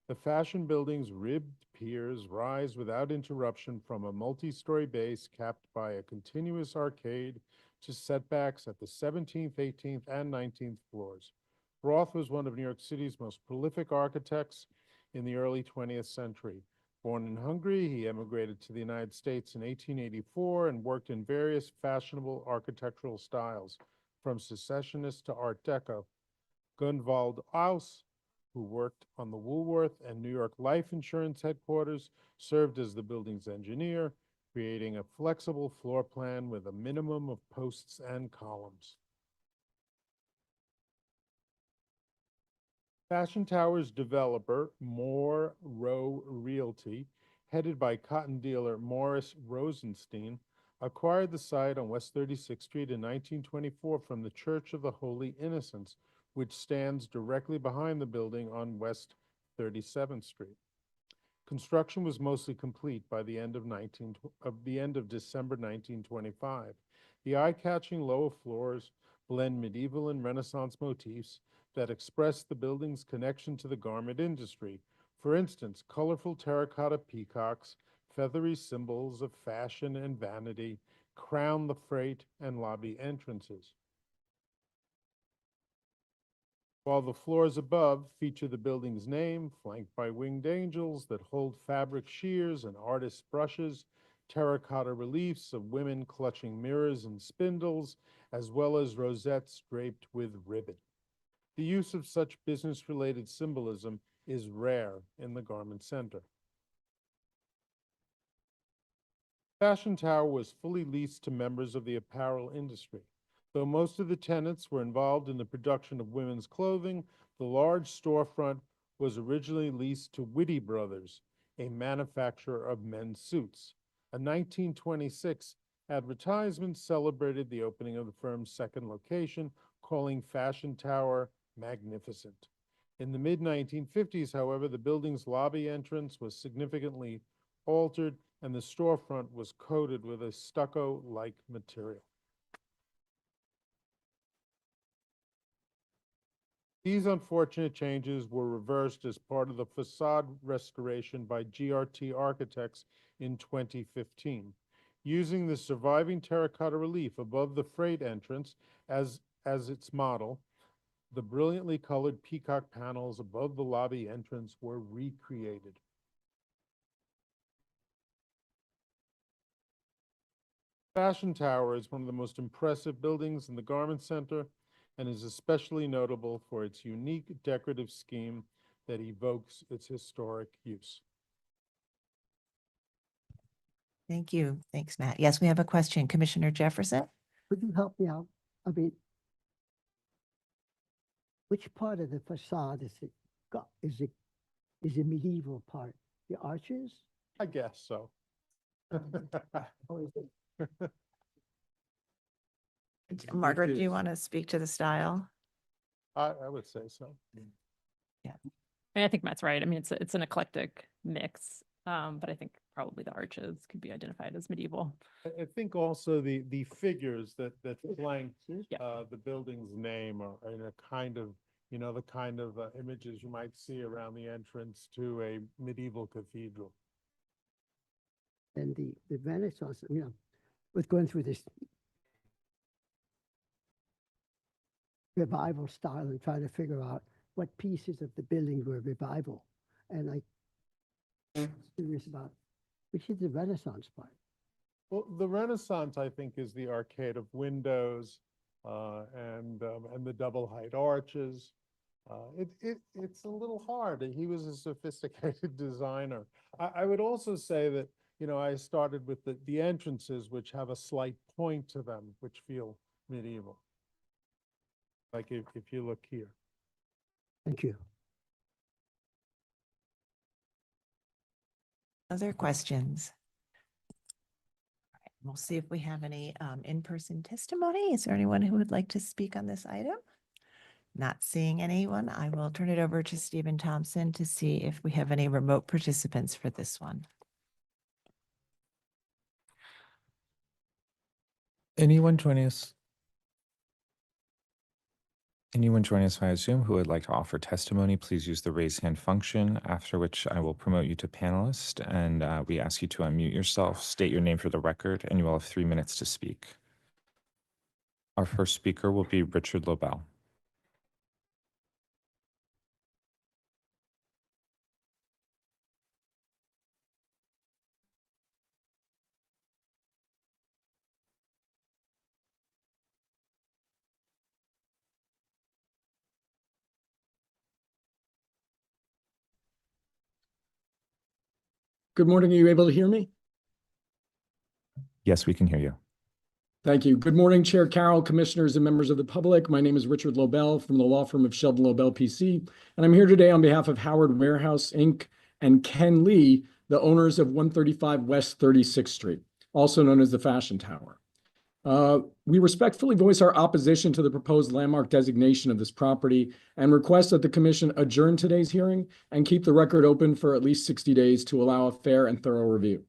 the fashion building's ribbed piers rise without interruption from a multi-story base capped by a continuous arcade to setbacks at the 17th, 18th, and 19th floors. Roth was one of New York City's most prolific architects in the early 20th century. Born in Hungary, he emigrated to the United States in 1884 and worked in various fashionable architectural styles, from Secessionist to Art Deco. Gunvald Aus, who worked on the Woolworth and New York Life Insurance headquarters, served as the building's engineer, creating a flexible floor plan with a minimum of posts and columns. Fashion Tower's developer, Moore Row Realty, headed by cotton dealer Morris Rosenstein, acquired the site on West 36th Street in 1924 from the Church of the Holy Innocents, which stands directly behind the building on West 37th Street. Construction was mostly complete by the end of December 1925. The eye-catching lower floors blend medieval and Renaissance motifs that express the building's connection to the garment industry. For instance, colorful terracotta peacocks, feathery symbols of fashion and vanity, crown the freight and lobby entrances. While the floors above feature the building's name, flanked by winged angels that hold fabric shears and artist brushes, terracotta reliefs of women clutching mirrors and spindles, as well as rosettes draped with ribbon. The use of such business-related symbolism is rare in the Garment Center. Fashion Tower was fully leased to members of the apparel industry. Though most of the tenants were involved in the production of women's clothing, the large storefront was originally leased to Whitney Brothers, a manufacturer of men's suits. A 1926 advertisement celebrated the opening of the firm's second location, calling Fashion Tower magnificent. In the mid-1950s, however, the building's lobby entrance was significantly altered and the storefront was coated with a stucco-like material. These unfortunate changes were reversed as part of the facade restoration by GRT Architects in 2015. Using the surviving terracotta relief above the freight entrance as its model, the brilliantly colored peacock panels above the lobby entrance were recreated. Fashion Tower is one of the most impressive buildings in the Garment Center and is especially notable for its unique decorative scheme that evokes its historic use. Thank you. Thanks, Matt. Yes, we have a question. Commissioner Jefferson? Could you help me out? I mean, which part of the facade is it got? Is it medieval part? The arches? I guess so. Or is it? Margaret, do you want to speak to the style? I would say so. I mean, I think Matt's right. I mean, it's an eclectic mix, but I think probably the arches could be identified as medieval. I think also the figures that flank the building's name are in a kind of, the kind of images you might see around the entrance to a medieval cathedral. And the Renaissance, with going through this revival style and trying to figure out what pieces of the building were revival. And I'm curious about which is the Renaissance part. Well, the Renaissance, I think, is the arcade of windows and the double height arches. It's a little hard. He was a sophisticated designer. I would also say that, I started with the entrances, which have a slight point to them, which feel medieval. Like if you look here. Thank you. Other questions? We'll see if we have any in-person testimony. Is there anyone who would like to speak on this item? Not seeing anyone, I will turn it over to Stephen Thompson to see if we have any remote participants for this one. Anyone joining us? Anyone joining us via Zoom who would like to offer testimony, please use the raise hand function, after which I will promote you to panelist, and we ask you to unmute yourself, state your name for the record, and you will have 3 minutes to speak. Our first speaker will be Richard Lobel. Good morning. Are you able to hear me? Yes, we can hear you. Thank you. Good morning, Chair Carroll, commissioners, and members of the public. My name is Richard Lobel from the law firm of Sheldon Lobel PC, and I'm here today on behalf of Howard Warehouse, Inc. and Ken Lee, the owners of 135 West 36th Street, also known as the Fashion Tower. We respectfully voice our opposition to the proposed landmark designation of this property and request that the commission adjourn today's hearing and keep the record open for at least 60 days to allow a fair and thorough review.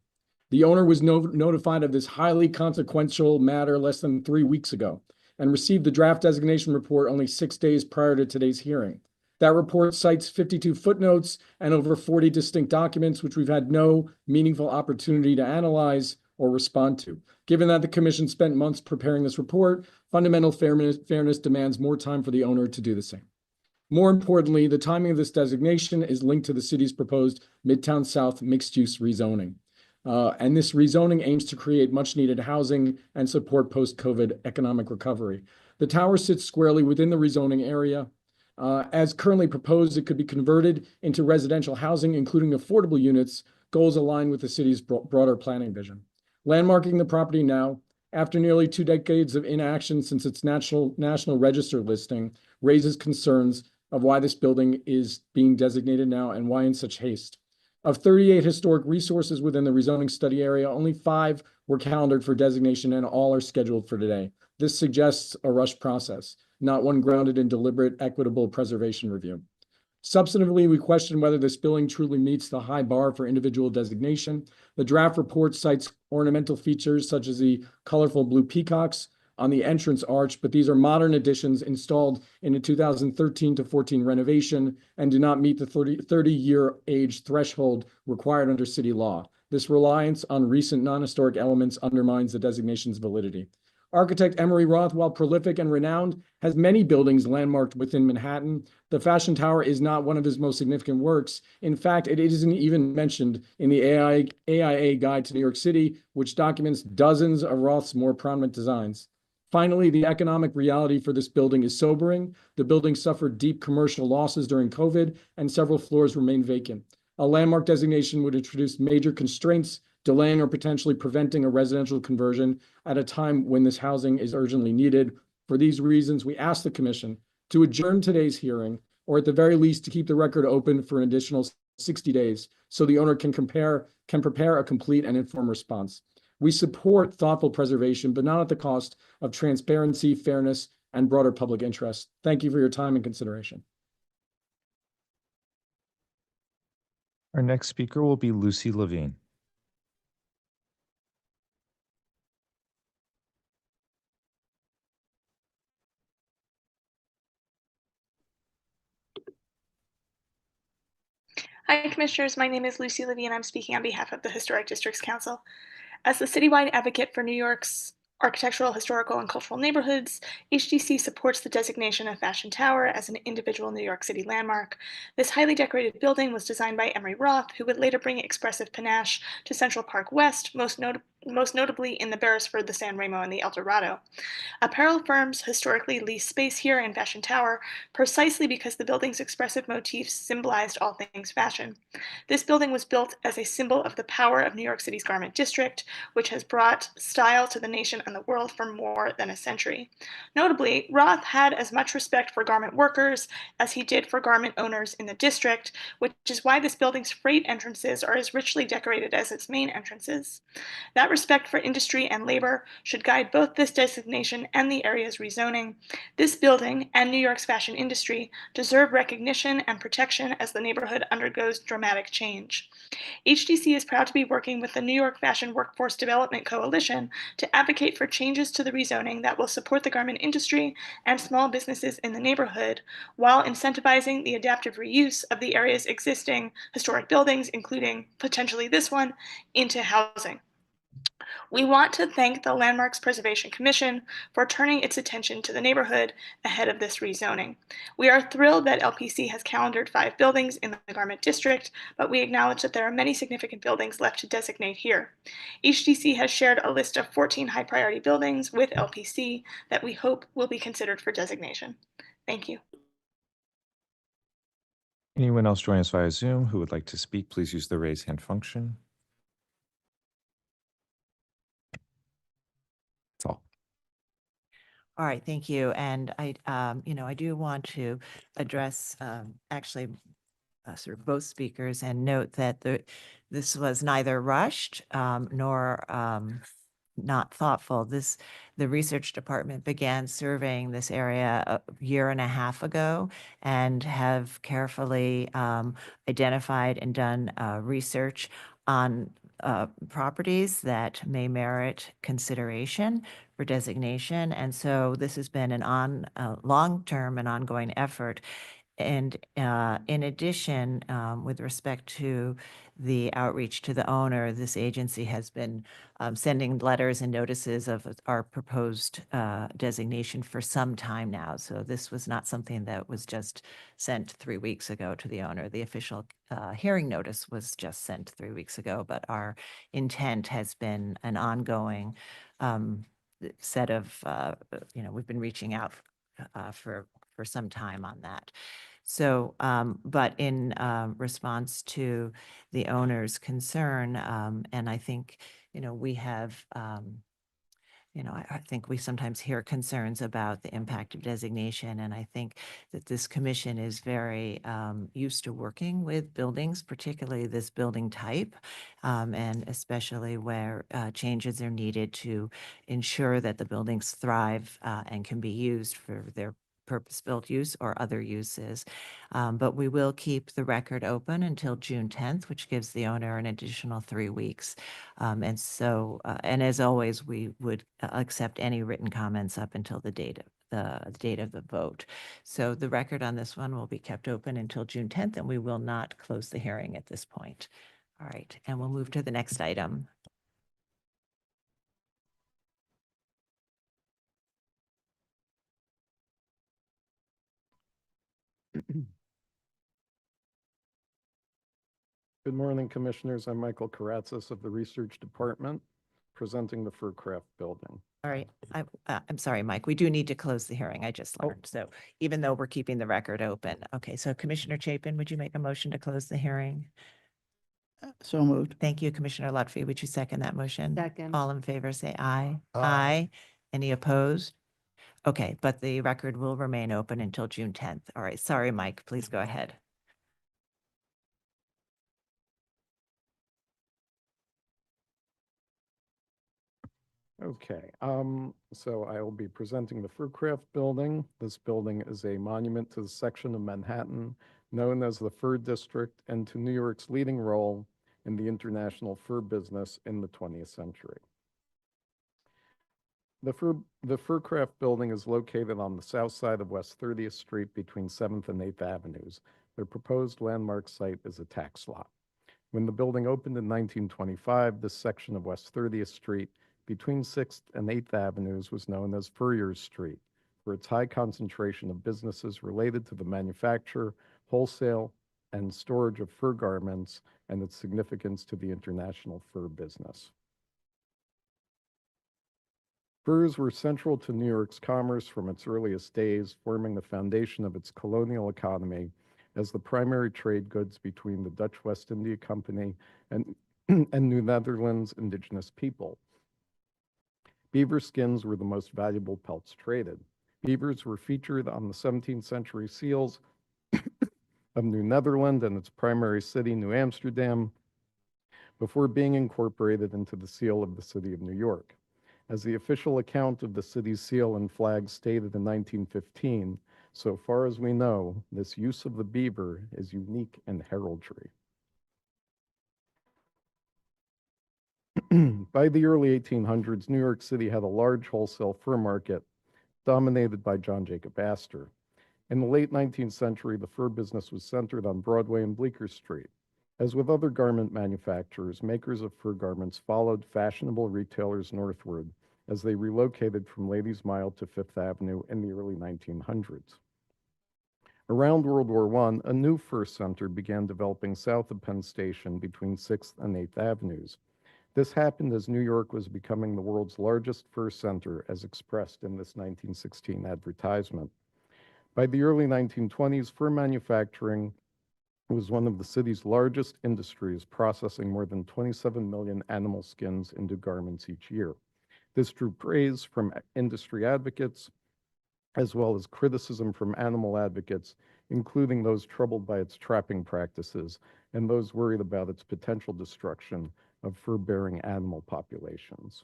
The owner was notified of this highly consequential matter less than 3 weeks ago and received the draft designation report only 6 days prior to today's hearing. That report cites 52 footnotes and over 40 distinct documents, which we've had no meaningful opportunity to analyze or respond to. Given that the commission spent months preparing this report, fundamental fairness demands more time for the owner to do the same. More importantly, the timing of this designation is linked to the city's proposed Midtown South mixed-use rezoning. And this rezoning aims to create much-needed housing and support post-COVID economic recovery. The tower sits squarely within the rezoning area. As currently proposed, it could be converted into residential housing, including affordable units, goals aligned with the city's broader planning vision. Landmarking the property now, after nearly 2 decades of inaction since its national register listing, raises concerns of why this building is being designated now and why in such haste. Of 38 historic resources within the rezoning study area, only 5 were calendared for designation and all are scheduled for today. This suggests a rushed process, not one grounded in deliberate, equitable preservation review. Substantively, we question whether this building truly meets the high bar for individual designation. The draft report cites ornamental features such as the colorful blue peacocks on the entrance arch, but these are modern additions installed in a 2013 to 14 renovation and do not meet the 30-year age threshold required under city law. This reliance on recent non-historic elements undermines the designation's validity. Architect Emery Roth, while prolific and renowned, has many buildings landmarked within Manhattan. The Fashion Tower is not one of his most significant works. In fact, it isn't even mentioned in the AIA Guide to New York City, which documents dozens of Roth's more prominent designs. Finally, the economic reality for this building is sobering. The building suffered deep commercial losses during COVID, and several floors remain vacant. A landmark designation would introduce major constraints, delaying or potentially preventing a residential conversion at a time when this housing is urgently needed. For these reasons, we ask the Commission to adjourn today's hearing, or at the very least to keep the record open for an additional 60 days so the owner can prepare a complete and informed response. We support thoughtful preservation, but not at the cost of transparency, fairness, and broader public interest. Thank you for your time and consideration. Our next speaker will be Lucy Levine. Hi, Commissioners. My name is Lucy Levine. I'm speaking on behalf of the Historic Districts Council. As the citywide advocate for New York's architectural, historical, and cultural neighborhoods, HDC supports the designation of Fashion Tower as an individual New York City landmark. This highly decorated building was designed by Emery Roth, who would later bring expressive panache to Central Park West, most notably in the Beresford, the San Remo, and the El Dorado. Apparel firms historically leased space here in Fashion Tower precisely because the building's expressive motifs symbolized all things fashion. This building was built as a symbol of the power of New York City's garment district, which has brought style to the nation and the world for more than a century. Notably, Roth had as much respect for garment workers as he did for garment owners in the district, which is why this building's freight entrances are as richly decorated as its main entrances. That respect for industry and labor should guide both this designation and the area's rezoning, this building and New York's fashion industry deserve recognition and protection as the neighborhood undergoes dramatic change. HDC is proud to be working with the New York Fashion Workforce Development Coalition to advocate for changes to the rezoning that will support the garment industry and small businesses in the neighborhood, while incentivizing the adaptive reuse of the area's existing historic buildings, including potentially this one, into housing. We want to thank the Landmarks Preservation Commission for turning its attention to the neighborhood ahead of this rezoning. We are thrilled that LPC has calendared 5 buildings in the Garment District, but we acknowledge that there are many significant buildings left to designate here. HDC has shared a list of 14 high-priority buildings with LPC that we hope will be considered for designation. Thank you. Anyone else joining us via Zoom who would like to speak, please use the raise hand function. That's all. All right, thank you. And I do want to address sort of both speakers and note that this was neither rushed nor not thoughtful. The research department began surveying this area a year and a half ago and have carefully identified and done research on properties that may merit consideration for designation. And so this has been an long-term and ongoing effort. And in addition, with respect to the outreach to the owner, this agency has been sending letters and notices of our proposed designation for some time now. So this was not something that was just sent 3 weeks ago to the owner. The official hearing notice was just sent 3 weeks ago, but our intent has been an ongoing set of, we've been reaching out for some time on that. So, but in response to the owner's concern, and I think, we have, I think we sometimes hear concerns about the impact of designation, and I think that this commission is very used to working with buildings, particularly this building type, and especially where changes are needed to ensure that the buildings thrive and can be used for their purpose-built use or other uses. But we will keep the record open until June 10th, which gives the owner an additional 3 weeks. And so, and as always, we would accept any written comments up until the date of the vote. So the record on this one will be kept open until June 10th, and we will not close the hearing at this point. All right, and we'll move to the next item. Good morning, Commissioners. I'm Michael Karatzis of the Research Department, presenting the Furcraft Building. All right, I'm sorry, Mike, we do need to close the hearing, I just learned. So even though we're keeping the record open. Okay, so Commissioner Chapin, would you make a motion to close the hearing? So moved. Thank you, Commissioner Lutfi. Would you second that motion? Second. All in favor, say aye. Aye. Any opposed? Okay, but the record will remain open until June 10th. All right, sorry, Mike, please go ahead. Okay, so I will be presenting the Furcraft Building. This building is a monument to the section of Manhattan known as the Fur District and to New York's leading role in the international fur business in the 20th century. The Furcraft Building is located on the south side of West 30th Street between 7th and 8th Avenues. Their proposed landmark site is a tax lot. When the building opened in 1925, this section of West 30th Street between 6th and 8th Avenues was known as Furrier's Street for its high concentration of businesses related to the manufacture, wholesale, and storage of fur garments and its significance to the international fur business. Furs were central to New York's commerce from its earliest days, forming the foundation of its colonial economy as the primary trade goods between the Dutch West India Company and New Netherlands indigenous people. Beaver skins were the most valuable pelts traded. Beavers were featured on the 17th century seals of New Netherland and its primary city, New Amsterdam, before being incorporated into the seal of the City of New York. As the official account of the city's seal and flag stated in 1915, so far as we know, this use of the beaver is unique in heraldry. By the early 1800s, New York City had a large wholesale fur market dominated by John Jacob Astor. In the late 19th century, the fur business was centered on Broadway and Bleecker Street. As with other garment manufacturers, makers of fur garments followed fashionable retailers northward as they relocated from Ladies' Mile to Fifth Avenue in the early 1900s. Around World War I, a new fur center began developing south of Penn Station between 6th and 8th Avenues. This happened as New York was becoming the world's largest fur center, as expressed in this 1916 advertisement. By the early 1920s, fur manufacturing was one of the city's largest industries, processing more than 27 million animal skins into garments each year. This drew praise from industry advocates, as well as criticism from animal advocates, including those troubled by its trapping practices and those worried about its potential destruction of fur-bearing animal populations.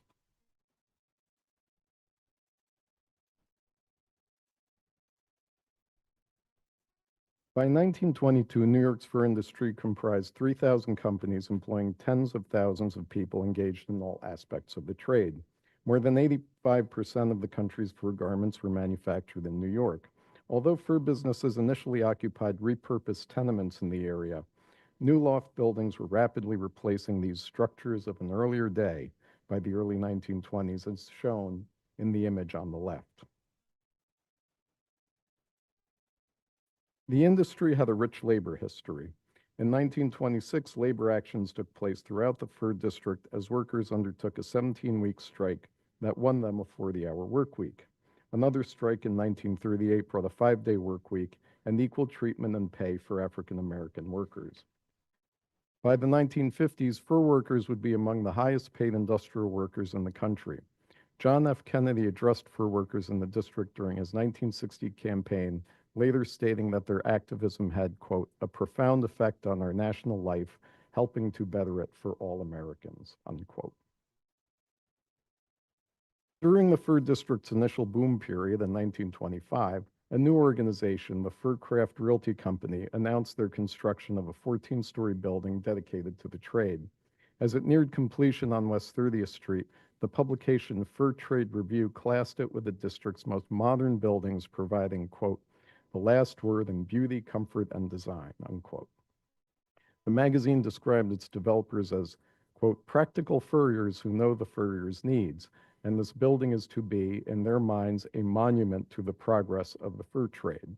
By 1922, New York's fur industry comprised 3,000 companies employing tens of thousands of people engaged in all aspects of the trade. More than 85% of the country's fur garments were manufactured in New York. Although fur businesses initially occupied repurposed tenements in the area, new loft buildings were rapidly replacing these structures of an earlier day by the early 1920s, as shown in the image on the left. The industry had a rich labor history. In 1926, labor actions took place throughout the fur district as workers undertook a 17-week strike that won them a 40-hour work week. Another strike in 1938 brought a 5-day work week and equal treatment and pay for African American workers. By the 1950s, fur workers would be among the highest paid industrial workers in the country. John F. Kennedy addressed fur workers in the district during his 1960 campaign, later stating that their activism had, quote, a profound effect on our national life, helping to better it for all Americans, unquote. During the fur district's initial boom period in 1925, a new organization, the Furcraft Realty Company, announced their construction of a 14-story building dedicated to the trade. As it neared completion on West 30th Street, the publication Fur Trade Review classed it with the district's most modern buildings, providing, quote, the last word in beauty, comfort, and design, unquote. The magazine described its developers as, quote, practical furriers who know the furrier's needs, and this building is to be, in their minds, a monument to the progress of the fur trade.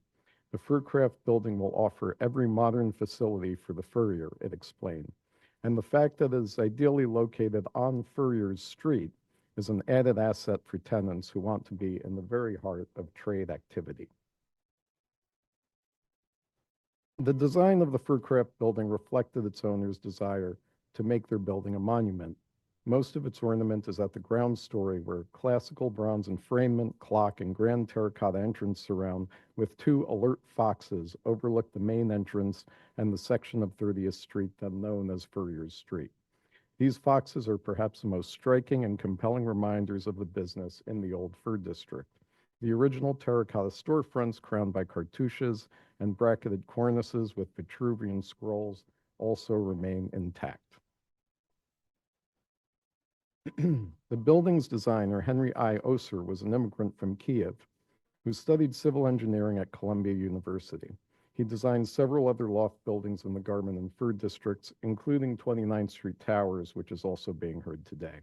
The Furcraft Building will offer every modern facility for the furrier, it explained. And the fact that it is ideally located on Furrier's Street is an added asset for tenants who want to be in the very heart of trade activity. The design of the Furcraft Building reflected its owner's desire to make their building a monument. Most of its ornament is at the ground story, where classical bronze enframement, clock, and grand terracotta entrance surround with 2 alert foxes overlook the main entrance and the section of 30th Street then known as Furrier's Street. These foxes are perhaps the most striking and compelling reminders of the business in the old fur district. The original terracotta storefronts crowned by cartouches and bracketed cornices with Vitruvian scrolls also remain intact. The building's designer, Henry I. Oser, was an immigrant from Kiev who studied civil engineering at Columbia University. He designed several other loft buildings in the garment and fur districts, including 29th Street Towers, which is also being heard today.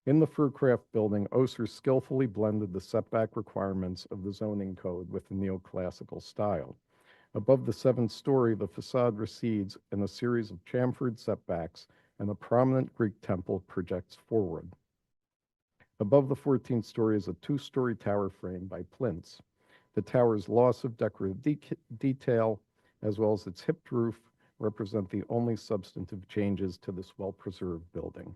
In the Furcraft Building, Oser skillfully blended the setback requirements of the zoning code with the neoclassical style. Above the 7th story, the facade recedes in a series of chamfered setbacks, and a prominent Greek temple projects forward. Above the 14th story is a 2-story tower framed by plinths. The tower's loss of decorative detail, as well as its hipped roof, represent the only substantive changes to this well-preserved building.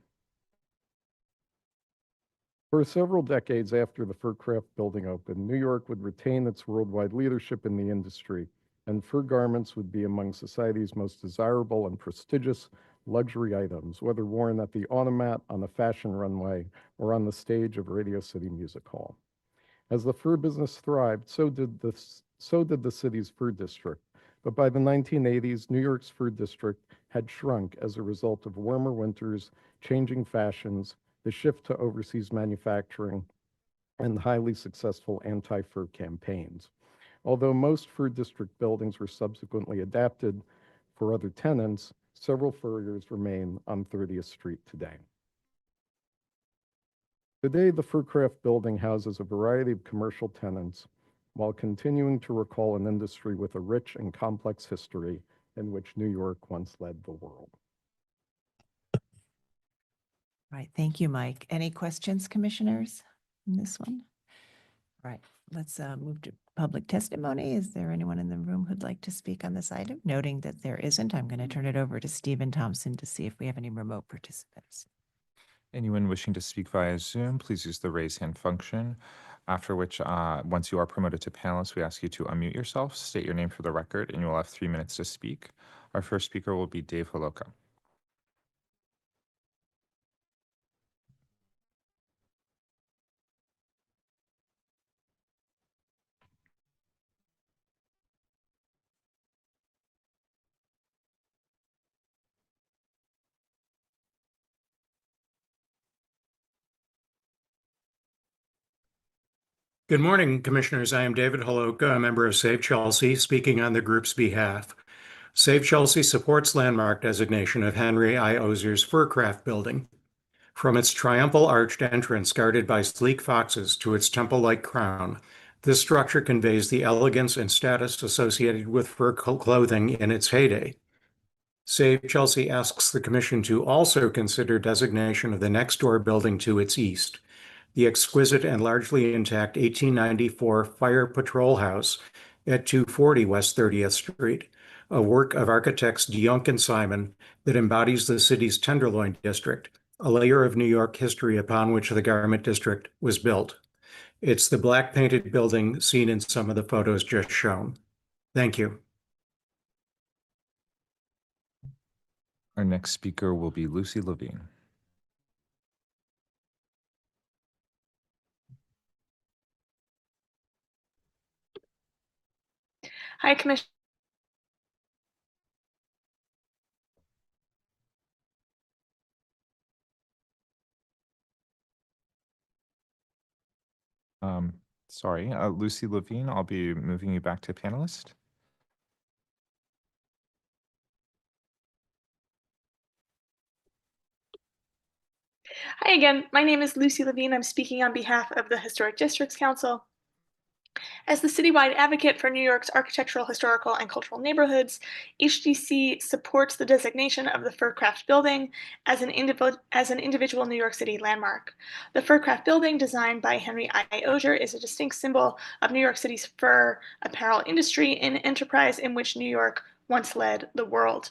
For several decades after the Furcraft Building opened, New York would retain its worldwide leadership in the industry, and fur garments would be among society's most desirable and prestigious luxury items, whether worn at the automat, on the fashion runway, or on the stage of Radio City Music Hall. As the fur business thrived, so did the city's fur district. But by the 1980s, New York's fur district had shrunk as a result of warmer winters, changing fashions, the shift to overseas manufacturing, and highly successful anti-fur campaigns. Although most fur district buildings were subsequently adapted for other tenants, several furriers remain on 30th Street today. Today, the Furcraft Building houses a variety of commercial tenants while continuing to recall an industry with a rich and complex history in which New York once led the world. All right, thank you, Mike. Any questions, commissioners, in this one? All right, let's move to public testimony. Is there anyone in the room who'd like to speak on this item? Noting that there isn't, I'm going to turn it over to Stephen Thompson to see if we have any remote participants. Anyone wishing to speak via Zoom, please use the raise hand function. After which, once you are promoted to panelist, we ask you to unmute yourself, state your name for the record, and you will have 3 minutes to speak. Our first speaker will be Dave Holoka. Good morning, Commissioners. I am David Holoka, a member of Save Chelsea, speaking on the group's behalf. Save Chelsea supports landmark designation of Henry I. Ozer's Furcraft Building. From its triumphal arched entrance guarded by sleek foxes to its temple-like crown, this structure conveys the elegance and status associated with fur clothing in its heyday. Save Chelsea asks the Commission to also consider designation of the next-door building to its east, the exquisite and largely intact 1894 Fire Patrol House at 240 West 30th Street, a work of architects DeYoung and Simon that embodies the city's Tenderloin District, a layer of New York history upon which the Garment District was built. It's the black painted building seen in some of the photos just shown. Thank you. Our next speaker will be Lucy Levine. Hi, Commissioner. Sorry, Lucy Levine, I'll be moving you back to panelist. Hi again. My name is Lucy Levine. I'm speaking on behalf of the Historic Districts Council. As the citywide advocate for New York's architectural, historical, and cultural neighborhoods, HDC supports the designation of the Furcraft Building as an individual New York City landmark. The Furcraft Building, designed by Henry I. Ozier, is a distinct symbol of New York City's fur apparel industry, an enterprise in which New York once led the world.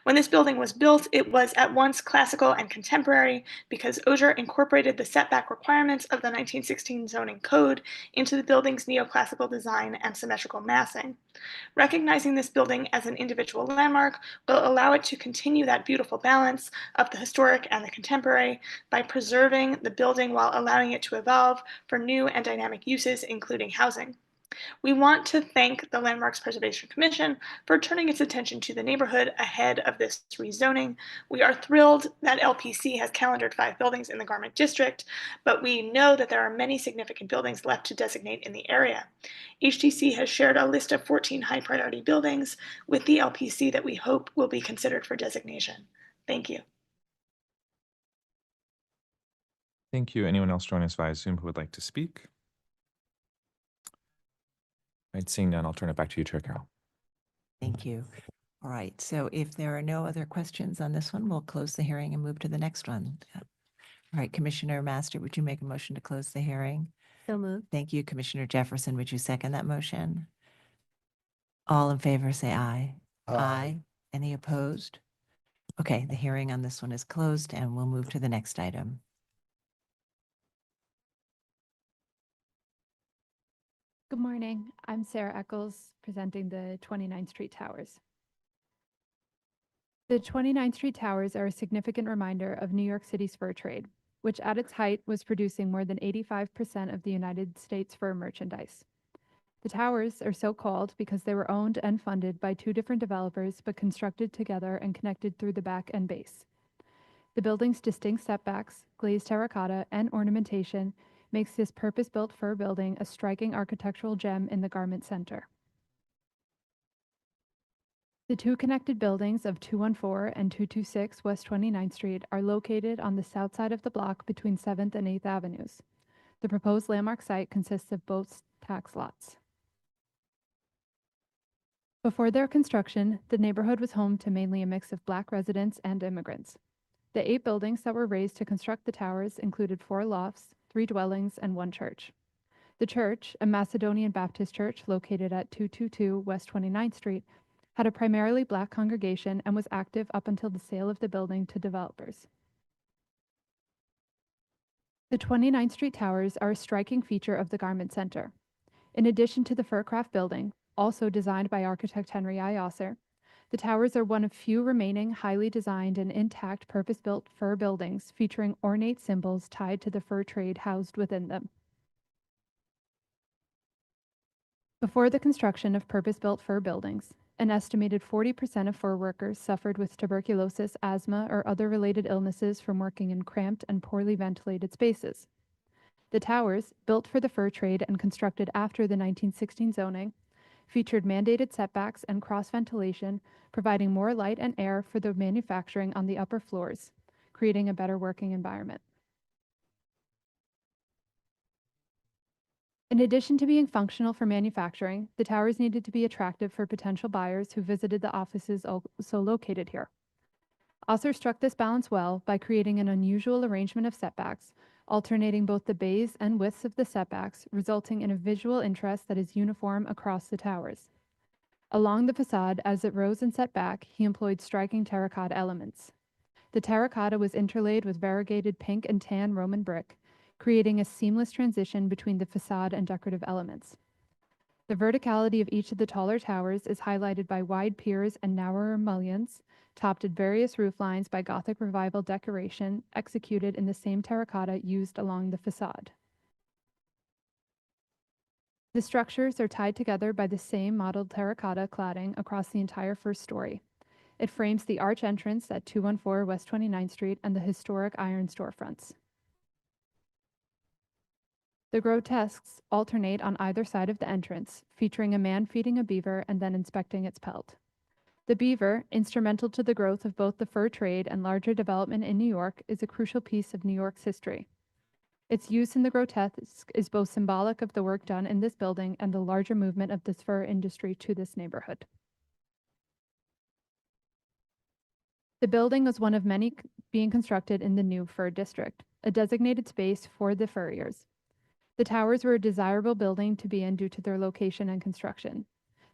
When this building was built, it was at once classical and contemporary because Ozier incorporated the setback requirements of the 1916 zoning code into the building's neoclassical design and symmetrical massing. Recognizing this building as an individual landmark will allow it to continue that beautiful balance of the historic and the contemporary by preserving the building while allowing it to evolve for new and dynamic uses, including housing. We want to thank the Landmarks Preservation Commission for turning its attention to the neighborhood ahead of this rezoning. We are thrilled that LPC has calendared 5 buildings in the Garment District, but we know that there are many significant buildings left to designate in the area. HTC has shared a list of 14 high-priority buildings with the LPC that we hope will be considered for designation. Thank you. Thank you. Anyone else joining us via Zoom who would like to speak? All right, seeing none, I'll turn it back to you, Chair Carroll. Thank you. All right, so if there are no other questions on this one, we'll close the hearing and move to the next one. All right, Commissioner Master, would you make a motion to close the hearing? So moved. Thank you. Commissioner Jefferson, would you second that motion? All in favor, say aye. Aye. Any opposed? Okay, the hearing on this one is closed and we'll move to the next item. Good morning. I'm Sarah Eccles, presenting the 29th Street Towers. The 29th Street Towers are a significant reminder of New York City's fur trade, which at its height was producing more than 85% of the United States fur merchandise. The towers are so called because they were owned and funded by two different developers but constructed together and connected through the back and base. The building's distinct setbacks, glazed terracotta, and ornamentation makes this purpose-built fur building a striking architectural gem in the garment center. The two connected buildings of 214 and 226 West 29th Street are located on the south side of the block between 7th and 8th Avenues. The proposed landmark site consists of both tax lots. Before their construction, the neighborhood was home to mainly a mix of Black residents and immigrants. The 8 buildings that were raised to construct the towers included 4 lofts, 3 dwellings, and 1 church. The church, a Macedonian Baptist church located at 222 West 29th Street, had a primarily Black congregation and was active up until the sale of the building to developers. The 29th Street Towers are a striking feature of the Garment Center. In addition to the Furcraft Building, also designed by architect Henry I. Osser, the towers are one of few remaining highly designed and intact purpose-built fur buildings featuring ornate symbols tied to the fur trade housed within them. Before the construction of purpose-built fur buildings, an estimated 40% of fur workers suffered with tuberculosis, asthma, or other related illnesses from working in cramped and poorly ventilated spaces. The towers, built for the fur trade and constructed after the 1916 zoning, featured mandated setbacks and cross-ventilation, providing more light and air for the manufacturing on the upper floors, creating a better working environment. In addition to being functional for manufacturing, the towers needed to be attractive for potential buyers who visited the offices also located here. Osser struck this balance well by creating an unusual arrangement of setbacks, alternating both the bays and widths of the setbacks, resulting in a visual interest that is uniform across the towers. Along the facade, as it rose and set back, he employed striking terracotta elements. The terracotta was interlaid with variegated pink and tan Roman brick, creating a seamless transition between the facade and decorative elements. The verticality of each of the taller towers is highlighted by wide piers and narrower mullions, topped at various roof lines by Gothic Revival decoration executed in the same terracotta used along the facade. The structures are tied together by the same modeled terracotta cladding across the entire first story. It frames the arch entrance at 214 West 29th Street and the historic iron storefronts. The grotesques alternate on either side of the entrance, featuring a man feeding a beaver and then inspecting its pelt. The beaver, instrumental to the growth of both the fur trade and larger development in New York, is a crucial piece of New York's history. Its use in the grotesque is both symbolic of the work done in this building and the larger movement of the fur industry to this neighborhood. The building was one of many being constructed in the new fur district, a designated space for the furriers. The towers were a desirable building to be in due to their location and construction.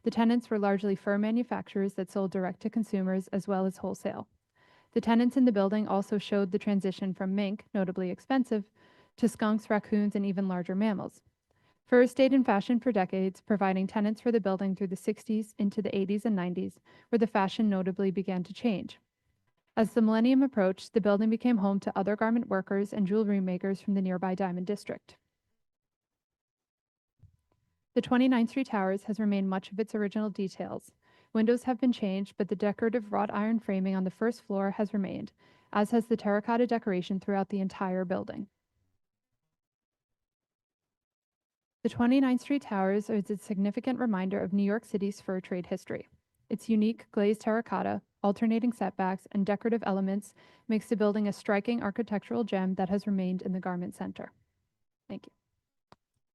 The tenants were largely fur manufacturers that sold direct to consumers as well as wholesale. The tenants in the building also showed the transition from mink, notably expensive, to skunks, raccoons, and even larger mammals. Fur stayed in fashion for decades, providing tenants for the building through the 60s into the 80s and 90s, where the fashion notably began to change. As the millennium approached, the building became home to other garment workers and jewelry makers from the nearby Diamond District. The 29th Street Towers has remained much of its original details. Windows have been changed, but the decorative wrought iron framing on the first floor has remained, as has the terracotta decoration throughout the entire building. The 29th Street Towers is a significant reminder of New York City's fur trade history. Its unique glazed terracotta, alternating setbacks, and decorative elements makes the building a striking architectural gem that has remained in the Garment Center. Thank you.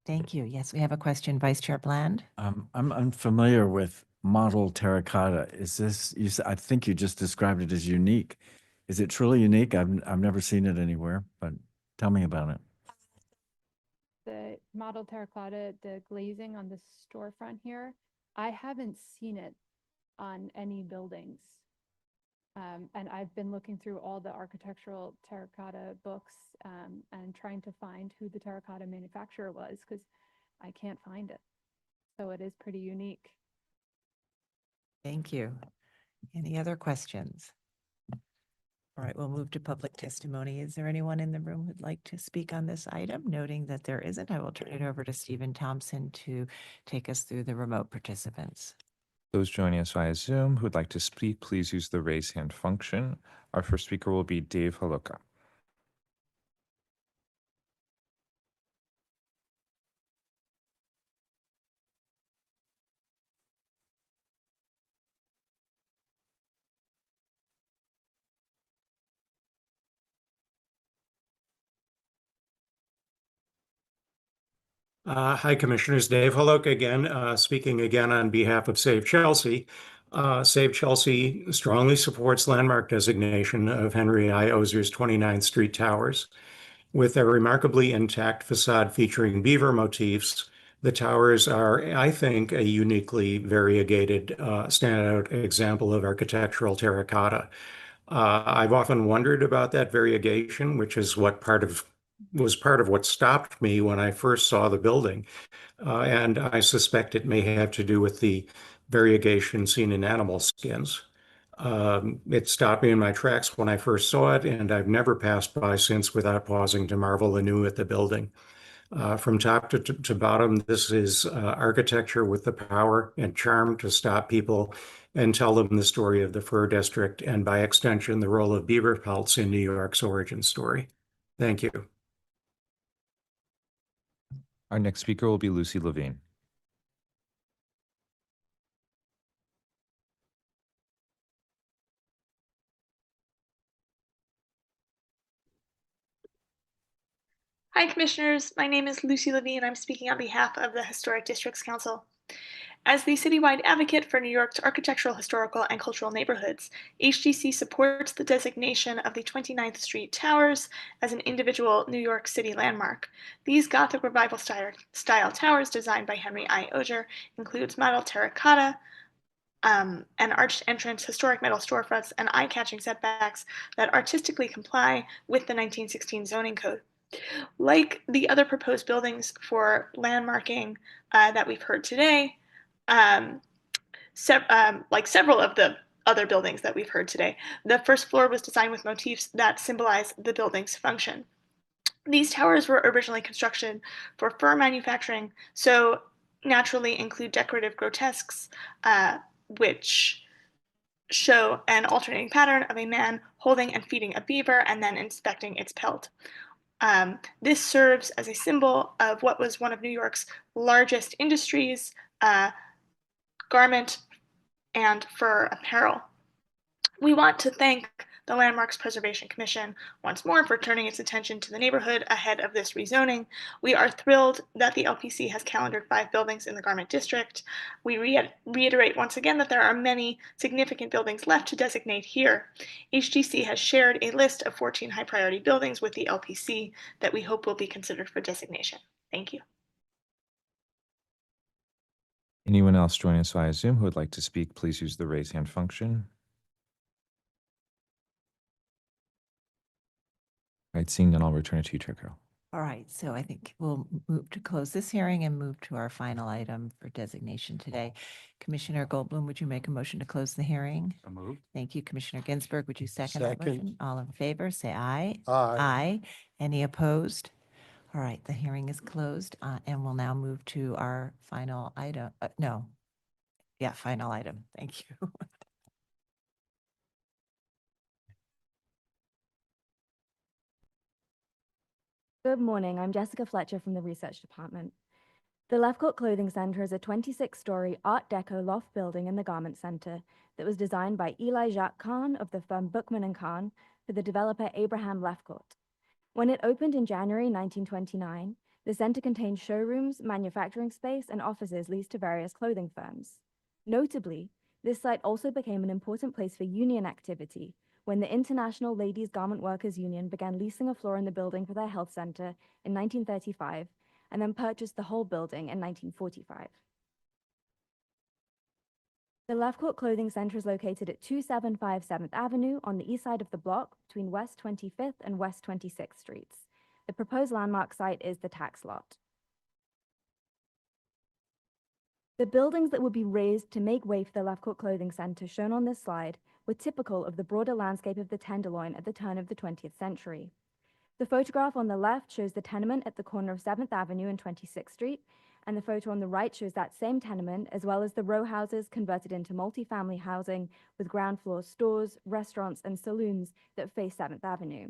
Thank you. Yes, we have a question, Vice Chair Bland. I'm unfamiliar with model terracotta. Is this, I think you just described it as unique. Is it truly unique? I've never seen it anywhere, but tell me about it. The model terracotta, the glazing on the storefront here, I haven't seen it on any buildings. And I've been looking through all the architectural terracotta books and trying to find who the terracotta manufacturer was because I can't find it. So it is pretty unique. Thank you. Any other questions? All right, we'll move to public testimony. Is there anyone in the room who'd like to speak on this item? Noting that there isn't, I will turn it over to Stephen Thompson to take us through the remote participants. Those joining us via Zoom who would like to speak, please use the raise hand function. Our first speaker will be Dave Holoka. Hi, Commissioners. Dave Hullock again, speaking again on behalf of Save Chelsea. Save Chelsea strongly supports landmark designation of Henry I. Ozer's 29th Street Towers. With a remarkably intact facade featuring beaver motifs, the towers are, I think, a uniquely variegated, standout example of architectural terracotta. I've often wondered about that variegation, which is was part of what stopped me when I first saw the building. And I suspect it may have to do with the variegation seen in animal skins. It stopped me in my tracks when I first saw it, and I've never passed by since without pausing to marvel anew at the building. From top to bottom, this is architecture with the power and charm to stop people and tell them the story of the Fur District and, by extension, the role of beaver pelts in New York's origin story. Thank you. Our next speaker will be Lucy Levine. Hi, Commissioners. My name is Lucy Levine. I'm speaking on behalf of the Historic Districts Council. As the citywide advocate for New York's architectural, historical, and cultural neighborhoods, HDC supports the designation of the 29th Street Towers as an individual New York City landmark. These Gothic Revival style towers designed by Henry I. Oger includes model terracotta, an arched entrance, historic metal storefronts, and eye-catching setbacks that artistically comply with the 1916 zoning code. Like the other proposed buildings for landmarking that we've heard today, like several of the other buildings that we've heard today, the first floor was designed with motifs that symbolize the building's function. These towers were originally constructed for fur manufacturing, so naturally include decorative grotesques, which show an alternating pattern of a man holding and feeding a beaver and then inspecting its pelt. This serves as a symbol of what was one of New York's largest industries, garment and fur apparel. We want to thank the Landmarks Preservation Commission once more for turning its attention to the neighborhood ahead of this rezoning. We are thrilled that the LPC has calendared 5 buildings in the Garment District. We reiterate once again that there are many significant buildings left to designate here. HDC has shared a list of 14 high priority buildings with the LPC that we hope will be considered for designation. Thank you. Anyone else joining us via Zoom who would like to speak, please use the raise hand function. All right, seeing none, I'll return it to you, Chair Carroll. All right, so I think we'll move to close this hearing and move to our final item for designation today. Commissioner Goldblum, would you make a motion to close the hearing? So moved. Thank you. Commissioner Ginsburg, would you second that Second. motion? All in favor, say aye. Aye. Aye. Any opposed? All right, the hearing is closed, and we'll now move to our final item. Final item. Thank you. Good morning. I'm Jessica Fletcher from the Research Department. The Lefcourt Clothing Center is a 26-story Art Deco loft building in the Garment Center that was designed by Eli Jacques Kahn of the firm Bookman & Kahn for the developer Abraham Lefcourt. When it opened in January 1929, the center contained showrooms, manufacturing space, and offices leased to various clothing firms. Notably, this site also became an important place for union activity when the International Ladies Garment Workers Union began leasing a floor in the building for their health center in 1935 and then purchased the whole building in 1945. The Lefcourt Clothing Center is located at 2757 7th Avenue on the east side of the block between West 25th and West 26th Streets. The proposed landmark site is the tax lot. The buildings that would be raised to make way for the Lefcourt Clothing Center shown on this slide were typical of the broader landscape of the Tenderloin at the turn of the 20th century. The photograph on the left shows the tenement at the corner of 7th Avenue and 26th Street, and the photo on the right shows that same tenement, as well as the row houses converted into multifamily housing with ground floor stores, restaurants, and saloons that face 7th Avenue.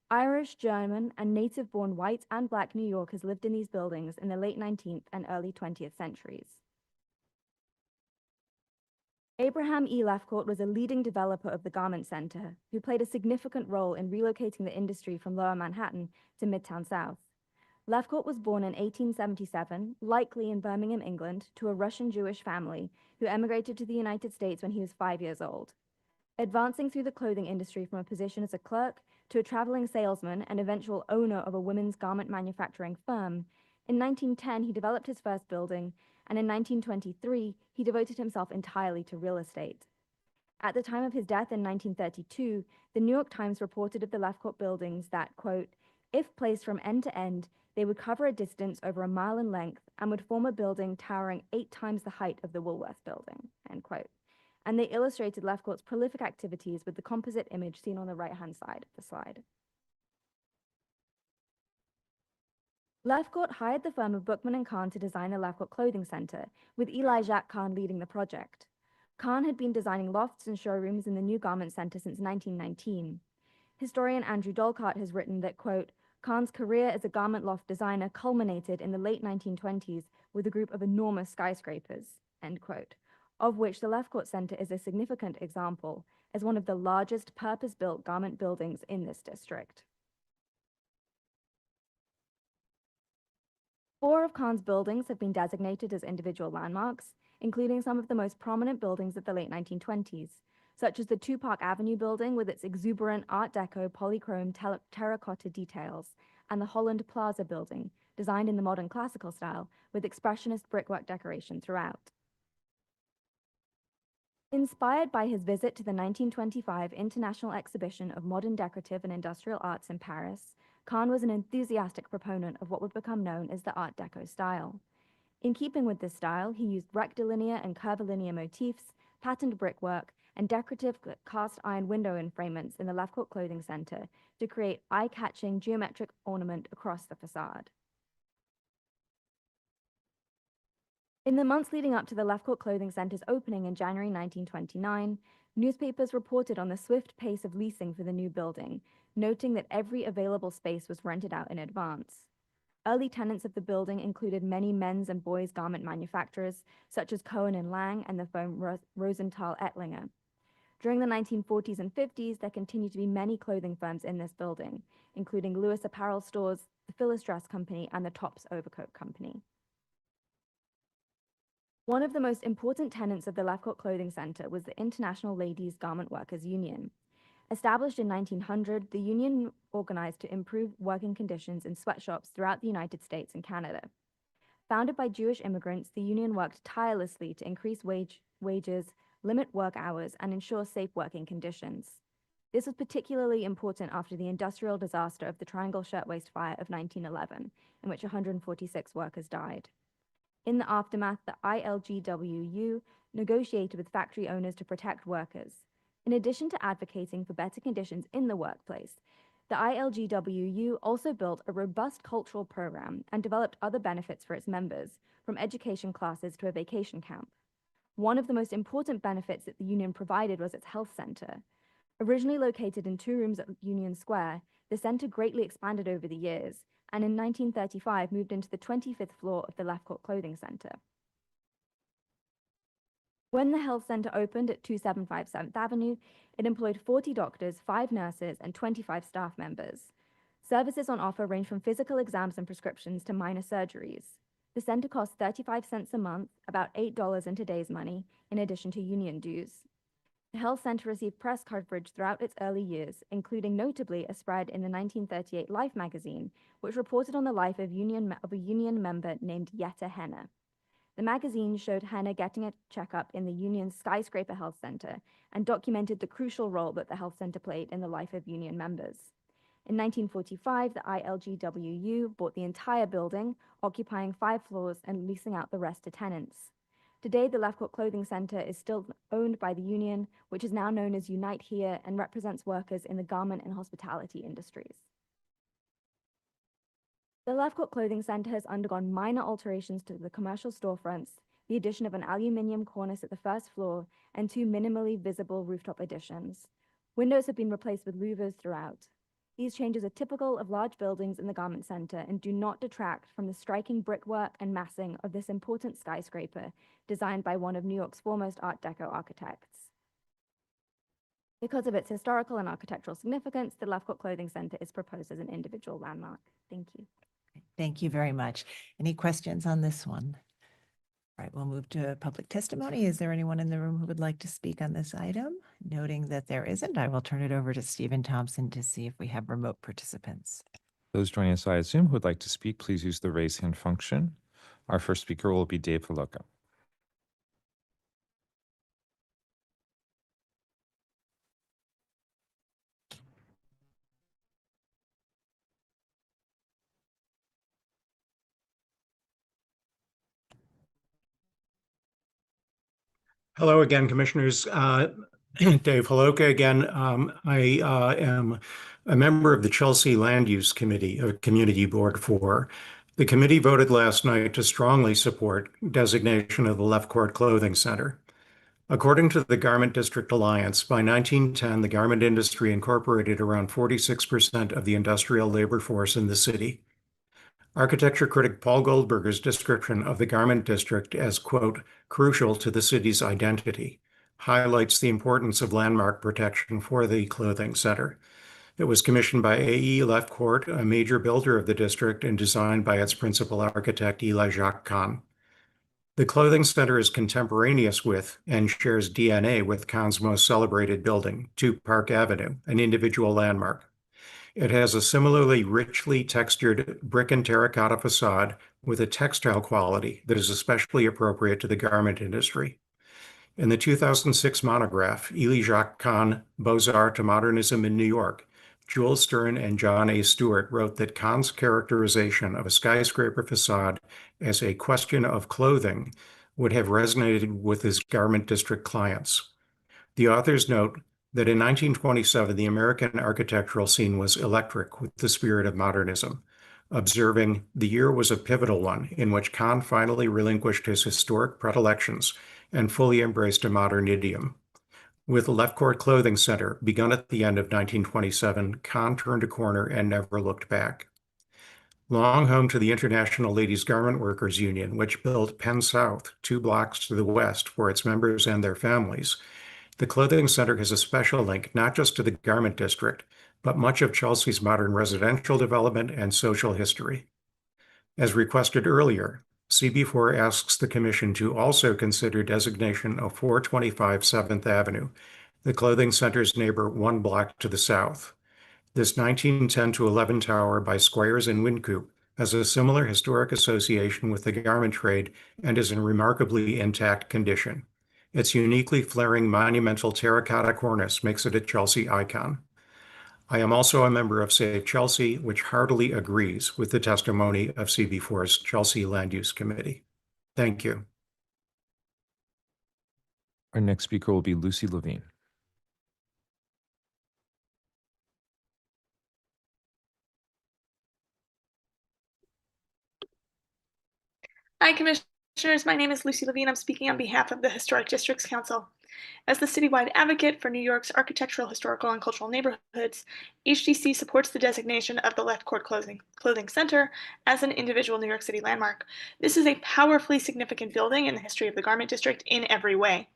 Irish, German, and native-born white and black New Yorkers lived in these buildings in the late 19th and early 20th centuries. Abraham E. Lefcourt was a leading developer of the Garment Center, who played a significant role in relocating the industry from Lower Manhattan to Midtown South. Lefcourt was born in 1877, likely in Birmingham, England, to a Russian Jewish family who emigrated to the United States when he was 5 years old. Advancing through the clothing industry from a position as a clerk to a traveling salesman and eventual owner of a women's garment manufacturing firm, in 1910 he developed his first building, and in 1923 he devoted himself entirely to real estate. At the time of his death in 1932, the New York Times reported of the Lefcourt buildings that, quote, if placed from end to end, they would cover a distance over 1 mile in length and would form a building towering 8 times the height of the Woolworth building, end quote. And they illustrated Lefcourt's prolific activities with the composite image seen on the right-hand side of the slide. Lefcourt hired the firm of Bookman & Kahn to design the Lefcourt Clothing Center, with Eli Jacques Kahn leading the project. Kahn had been designing lofts and showrooms in the new garment center since 1919. Historian Andrew Dolcart has written that, quote, Kahn's career as a garment loft designer culminated in the late 1920s with a group of enormous skyscrapers, end quote, of which the Lefcourt Center is a significant example as one of the largest purpose-built garment buildings in this district. 4 of Kahn's buildings have been designated as individual landmarks, including some of the most prominent buildings of the late 1920s, such as the 2 Park Avenue building with its exuberant Art Deco polychrome terracotta details, and the Holland Plaza building, designed in the modern classical style with expressionist brickwork decoration throughout. Inspired by his visit to the 1925 International Exhibition of Modern Decorative and Industrial Arts in Paris, Kahn was an enthusiastic proponent of what would become known as the Art Deco style. In keeping with this style, he used rectilinear and curvilinear motifs, patterned brickwork, and decorative cast iron window enfranements in the Lefcourt Clothing Center to create eye-catching geometric ornament across the facade. In the months leading up to the Lefcourt Clothing Center's opening in January 1929, newspapers reported on the swift pace of leasing for the new building, noting that every available space was rented out in advance. Early tenants of the building included many men's and boys' garment manufacturers, such as Cohen and Lang and the firm Rosenthal Ettlinger. During the 1940s and 50s, there continued to be many clothing firms in this building, including Lewis Apparel Stores, the Phyllis Dress Company, and the Tops Overcoat Company. One of the most important tenants of the Lefcourt Clothing Center was the International Ladies Garment Workers Union. Established in 1900, the union organized to improve working conditions in sweatshops throughout the United States and Canada. Founded by Jewish immigrants, the union worked tirelessly to increase wages, limit work hours, and ensure safe working conditions. This was particularly important after the industrial disaster of the Triangle Shirtwaist Fire of 1911, in which 146 workers died. In the aftermath, the ILGWU negotiated with factory owners to protect workers. In addition to advocating for better conditions in the workplace, the ILGWU also built a robust cultural program and developed other benefits for its members, from education classes to a vacation camp. One of the most important benefits that the union provided was its health center. Originally located in 2 rooms at Union Square, the center greatly expanded over the years, and in 1935 moved into the 25th floor of the Lefcourt Clothing Center. When the health center opened at 275 7th Avenue, it employed 40 doctors, 5 nurses, and 25 staff members. Services on offer range from physical exams and prescriptions to minor surgeries. The center cost 35 cents a month, about $8 in today's money, in addition to union dues. The health center received press coverage throughout its early years, including notably a spread in the 1938 Life magazine, which reported on the life of a union member named Yetta Henner. The magazine showed Henner getting a checkup in the union's skyscraper health center and documented the crucial role that the health center played in the life of union members. In 1945, the ILGWU bought the entire building, occupying 5 floors and leasing out the rest to tenants. Today, the Lefcourt Clothing Center is still owned by the union, which is now known as Unite Here and represents workers in the garment and hospitality industries. The Lefcourt Clothing Center has undergone minor alterations to the commercial storefronts, the addition of an aluminum cornice at the first floor, and 2 minimally visible rooftop additions. Windows have been replaced with louvers throughout. These changes are typical of large buildings in the garment center and do not detract from the striking brickwork and massing of this important skyscraper designed by one of New York's foremost Art Deco architects. Because of its historical and architectural significance, the Lefcourt Clothing Center is proposed as an individual landmark. Thank you. Thank you very much. Any questions on this one? All right, we'll move to public testimony. Is there anyone in the room who would like to speak on this item? Noting that there isn't, I will turn it over to Stephen Thompson to see if we have remote participants. Those joining us via Zoom who would like to speak, please use the raise hand function. Our first speaker will be Dave Holoka. Hello again, Commissioners. Dave Holoka again. I am a member of the Chelsea Land Use Committee, Community Board 4. The committee voted last night to strongly support designation of the Lefcourt Clothing Center. According to the Garment District Alliance, by 1910, the garment industry incorporated around 46% of the industrial labor force in the city. Architecture critic Paul Goldberger's description of the garment district as, quote, crucial to the city's identity, highlights the importance of landmark protection for the clothing center. It was commissioned by A.E. Lefcourt, a major builder of the district, and designed by its principal architect, Eli Kahn. The clothing center is contemporaneous with and shares DNA with Kahn's most celebrated building, 2 Park Avenue, an individual landmark. It has a similarly richly textured brick and terracotta facade with a textile quality that is especially appropriate to the garment industry. In the 2006 monograph, Eli Kahn, Beaux-Arts to Modernism in New York, Jules Stern and John A. Stewart wrote that Kahn's characterization of a skyscraper facade as a question of clothing would have resonated with his garment district clients. The authors note that in 1927, the American architectural scene was electric with the spirit of modernism, observing the year was a pivotal one in which Kahn finally relinquished his historic predilections and fully embraced a modern idiom. With Lefcourt Clothing Center, begun at the end of 1927, Kahn turned a corner and never looked back. Long home to the International Ladies Garment Workers Union, which built Penn South, 2 blocks to the west, for its members and their families, the clothing center has a special link not just to the garment district, but much of Chelsea's modern residential development and social history. As requested earlier, CB4 asks the Commission to also consider designation of 425 7th Avenue, the clothing center's neighbor 1 block to the south. This 1910-11 tower by Squires and Wynkoop has a similar historic association with the garment trade and is in remarkably intact condition. Its uniquely flaring monumental terracotta cornice makes it a Chelsea icon. I am also a member of Save Chelsea, which heartily agrees with the testimony of CB4's Chelsea Land Use Committee. Thank you. Our next speaker will be Lucy Levine. Hi, Commissioners. My name is Lucy Levine. I'm speaking on behalf of the Historic Districts Council. As the citywide advocate for New York's architectural, historical, and cultural neighborhoods, HDC supports the designation of the Lefcourt Clothing Center as an individual New York City landmark. This is a powerfully significant building in the history of the garment district in every way.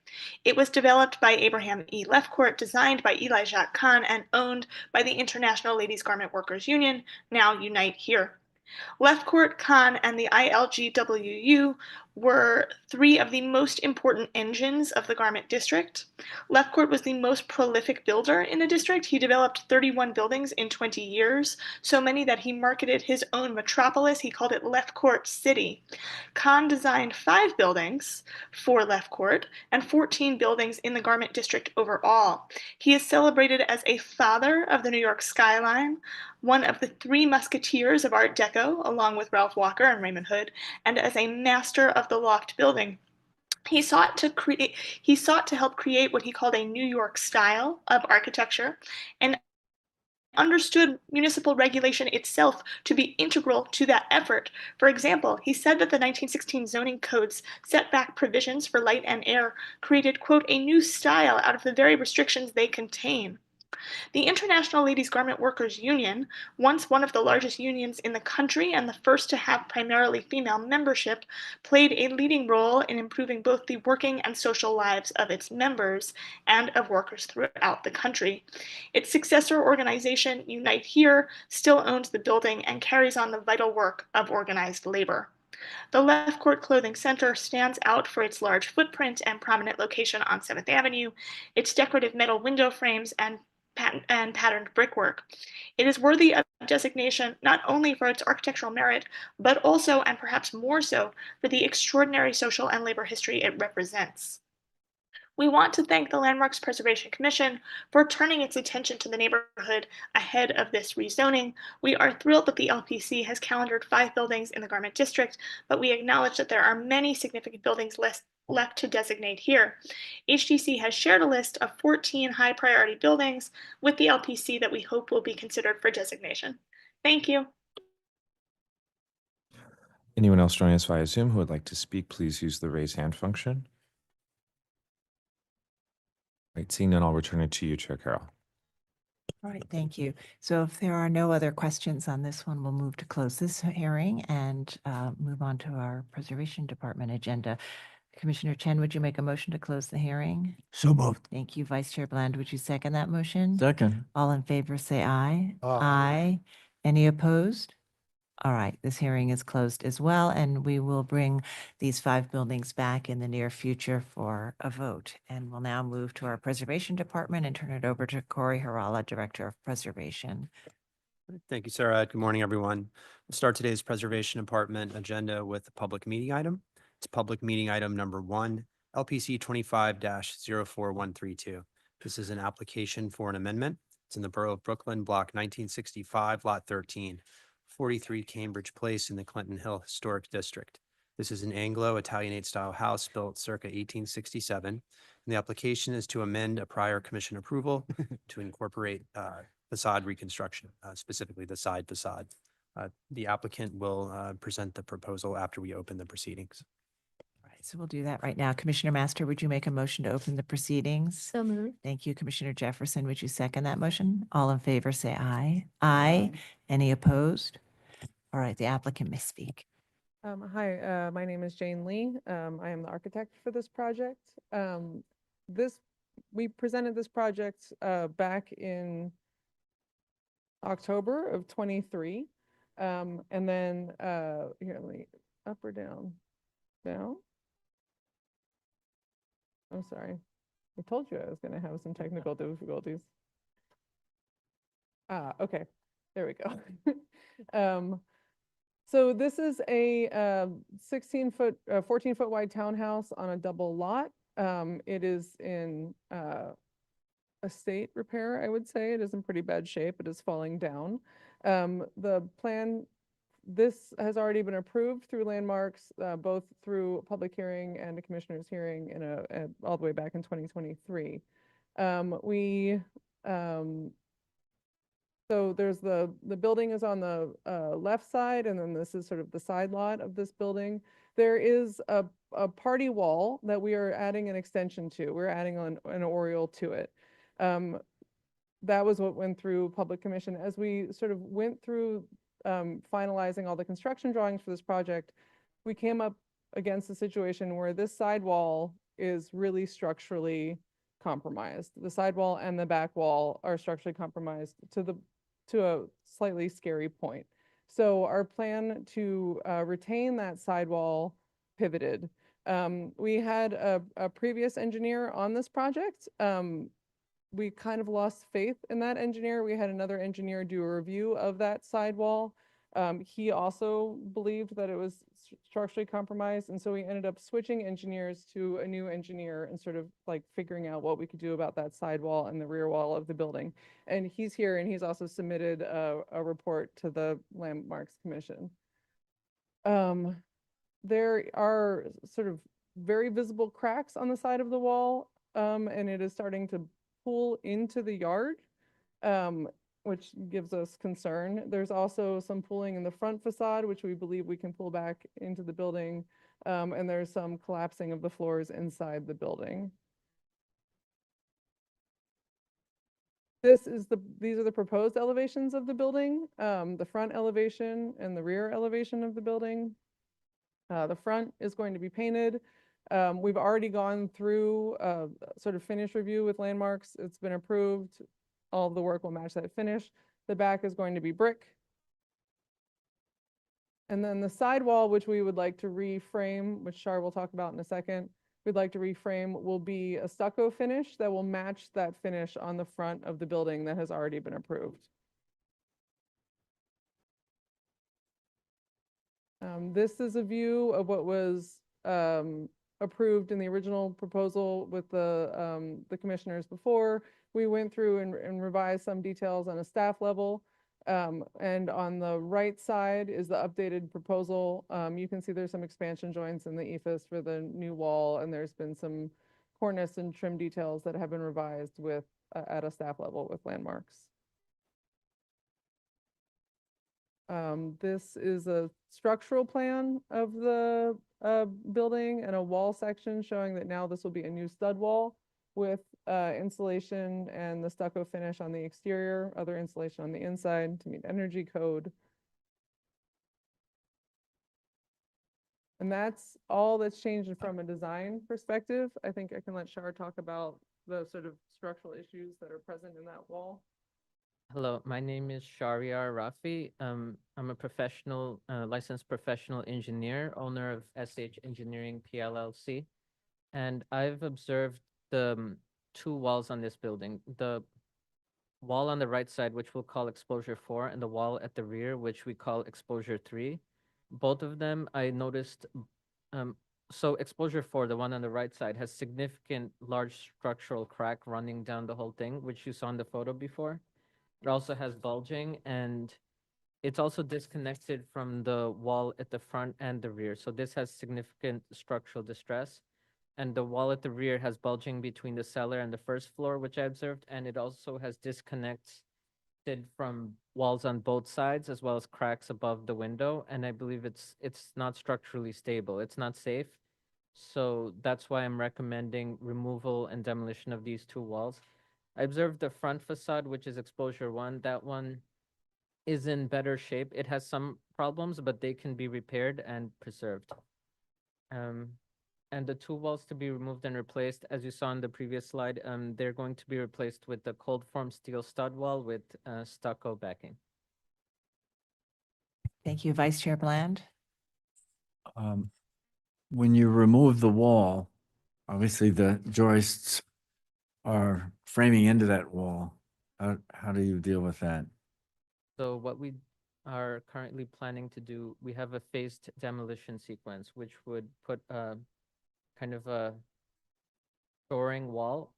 It was developed by Abraham E. Lefcourt, designed by Eli Kahn, and owned by the International Ladies Garment Workers Union, now Unite Here. Lefcourt, Kahn, and the ILGWU were 3 of the most important engines of the garment district. Lefcourt was the most prolific builder in the district. He developed 31 buildings in 20 years, so many that he marketed his own metropolis. He called it Lefcourt City. Kahn designed 5 buildings for Lefcourt and 14 buildings in the garment district overall. He is celebrated as a father of the New York skyline, one of the 3 musketeers of Art Deco, along with Ralph Walker and Raymond Hood, and as a master of the loft building. He sought to help create what he called a New York style of architecture and understood municipal regulation itself to be integral to that effort. For example, he said that the 1916 zoning code's setback provisions for light and air created, quote, a new style out of the very restrictions they contain. The International Ladies Garment Workers Union, once one of the largest unions in the country and the first to have primarily female membership, played a leading role in improving both the working and social lives of its members and of workers throughout the country. Its successor organization, Unite Here, still owns the building and carries on the vital work of organized labor. The Lefcourt Clothing Center stands out for its large footprint and prominent location on 7th Avenue, its decorative metal window frames and patterned brickwork. It is worthy of designation not only for its architectural merit, but also, and perhaps more so, for the extraordinary social and labor history it represents. We want to thank the Landmarks Preservation Commission for turning its attention to the neighborhood ahead of this rezoning. We are thrilled that the LPC has calendared 5 buildings in the Garment District, but we acknowledge that there are many significant buildings left to designate here. HDC has shared a list of 14 high priority buildings with the LPC that we hope will be considered for designation. Thank you. Anyone else joining us via Zoom who would like to speak, please use the raise hand function. Right, seeing none, I'll return it to you, Chair Carroll. All right, thank you. So if there are no other questions on this one, we'll move to close this hearing and move on to our Preservation Department agenda. Commissioner Chen, would you make a motion to close the hearing? So moved. Thank you. Vice Chair Bland, would you second that motion? Second. All in favor, say aye. Aye. Aye. Any opposed? All right, this hearing is closed as well, and we will bring these 5 buildings back in the near future for a vote. And we'll now move to our Preservation Department and turn it over to Corey Harala, Director of Preservation. Thank you, Sarah. Good morning, everyone. We'll start today's Preservation Department agenda with a public meeting item. It's public meeting item number 1, LPC 25-04132. This is an application for an amendment. It's in the Borough of Brooklyn, Block 1965, Lot 13. 43 Cambridge Place in the Clinton Hill Historic District. This is an Anglo-Italianate style house built circa 1867. And the application is to amend a prior commission approval to incorporate facade reconstruction, specifically the side facade. The applicant will present the proposal after we open the proceedings. All right, so we'll do that right now. Commissioner Master, would you make a motion to open the proceedings? So moved. Thank you. Commissioner Jefferson, would you second that motion? All in favor, say aye. Aye. Any opposed? All right, the applicant may speak. Hi, my name is Jane Lee. I am the architect for this project. We presented this project back in October of 23. And then, here, let me, up or down? Down? I'm sorry. I told you I was going to have some technical difficulties. Okay, there we go. So this is a 14-foot wide townhouse on a double lot. It is in estate repair, I would say. It is in pretty bad shape. It is falling down. The plan, this has already been approved through Landmarks, both through a public hearing and a commissioner's hearing all the way back in 2023. So there's the building is on the left side, and then this is sort of the side lot of this building. There is a party wall that we are adding an extension to. We're adding an oriel to it. That was what went through public commission. As we sort of went through finalizing all the construction drawings for this project, we came up against a situation where this sidewall is really structurally compromised. The sidewall and the back wall are structurally compromised to a slightly scary point. So our plan to retain that sidewall pivoted. We had a previous engineer on this project. We kind of lost faith in that engineer. We had another engineer do a review of that sidewall. He also believed that it was structurally compromised, and so we ended up switching engineers to a new engineer and sort of like figuring out what we could do about that sidewall and the rear wall of the building. And he's here, and he's also submitted a report to the Landmarks Commission. There are sort of very visible cracks on the side of the wall, and it is starting to pool into the yard, which gives us concern. There's also some pooling in the front facade, which we believe we can pull back into the building, and there's some collapsing of the floors inside the building. These are the proposed elevations of the building, the front elevation and the rear elevation of the building. The front is going to be painted. We've already gone through sort of finish review with Landmarks. It's been approved. All of the work will match that finish. The back is going to be brick. And then the sidewall, which we would like to reframe, which Shar will talk about in a second, we'd like to reframe, will be a stucco finish that will match that finish on the front of the building that has already been approved. This is a view of what was approved in the original proposal with the commissioners before. We went through and revised some details on a staff level. And on the right side is the updated proposal. You can see there's some expansion joints in the ephes for the new wall, and there's been some cornice and trim details that have been revised with at a staff level with Landmarks. This is a structural plan of the building and a wall section showing that now this will be a new stud wall with insulation and the stucco finish on the exterior, other insulation on the inside to meet energy code. And that's all that's changed from a design perspective. I think I can let Shar talk about the sort of structural issues that are present in that wall. Hello, my name is Shahriar Rafi. I'm a professional, licensed professional engineer, owner of SH Engineering PLLC. And I've observed the two walls on this building. The wall on the right side, which we'll call exposure 4, and the wall at the rear, which we call exposure 3. Both of them, I noticed, so exposure 4, the one on the right side, has significant large structural crack running down the whole thing, which you saw in the photo before. It also has bulging, and it's also disconnected from the wall at the front and the rear. So this has significant structural distress. And the wall at the rear has bulging between the cellar and the first floor, which I observed. And it also has disconnected from walls on both sides, as well as cracks above the window. And I believe it's not structurally stable. It's not safe. So that's why I'm recommending removal and demolition of these two walls. I observed the front facade, which is exposure 1. That one is in better shape. It has some problems, but they can be repaired and preserved. And the two walls to be removed and replaced, as you saw in the previous slide, they're going to be replaced with the cold form steel stud wall with stucco backing. Thank you, Vice Chair Bland. When you remove the wall, obviously the joists are framing into that wall. How do you deal with that? So what we are currently planning to do, we have a phased demolition sequence, which would put a kind of a shoring wall,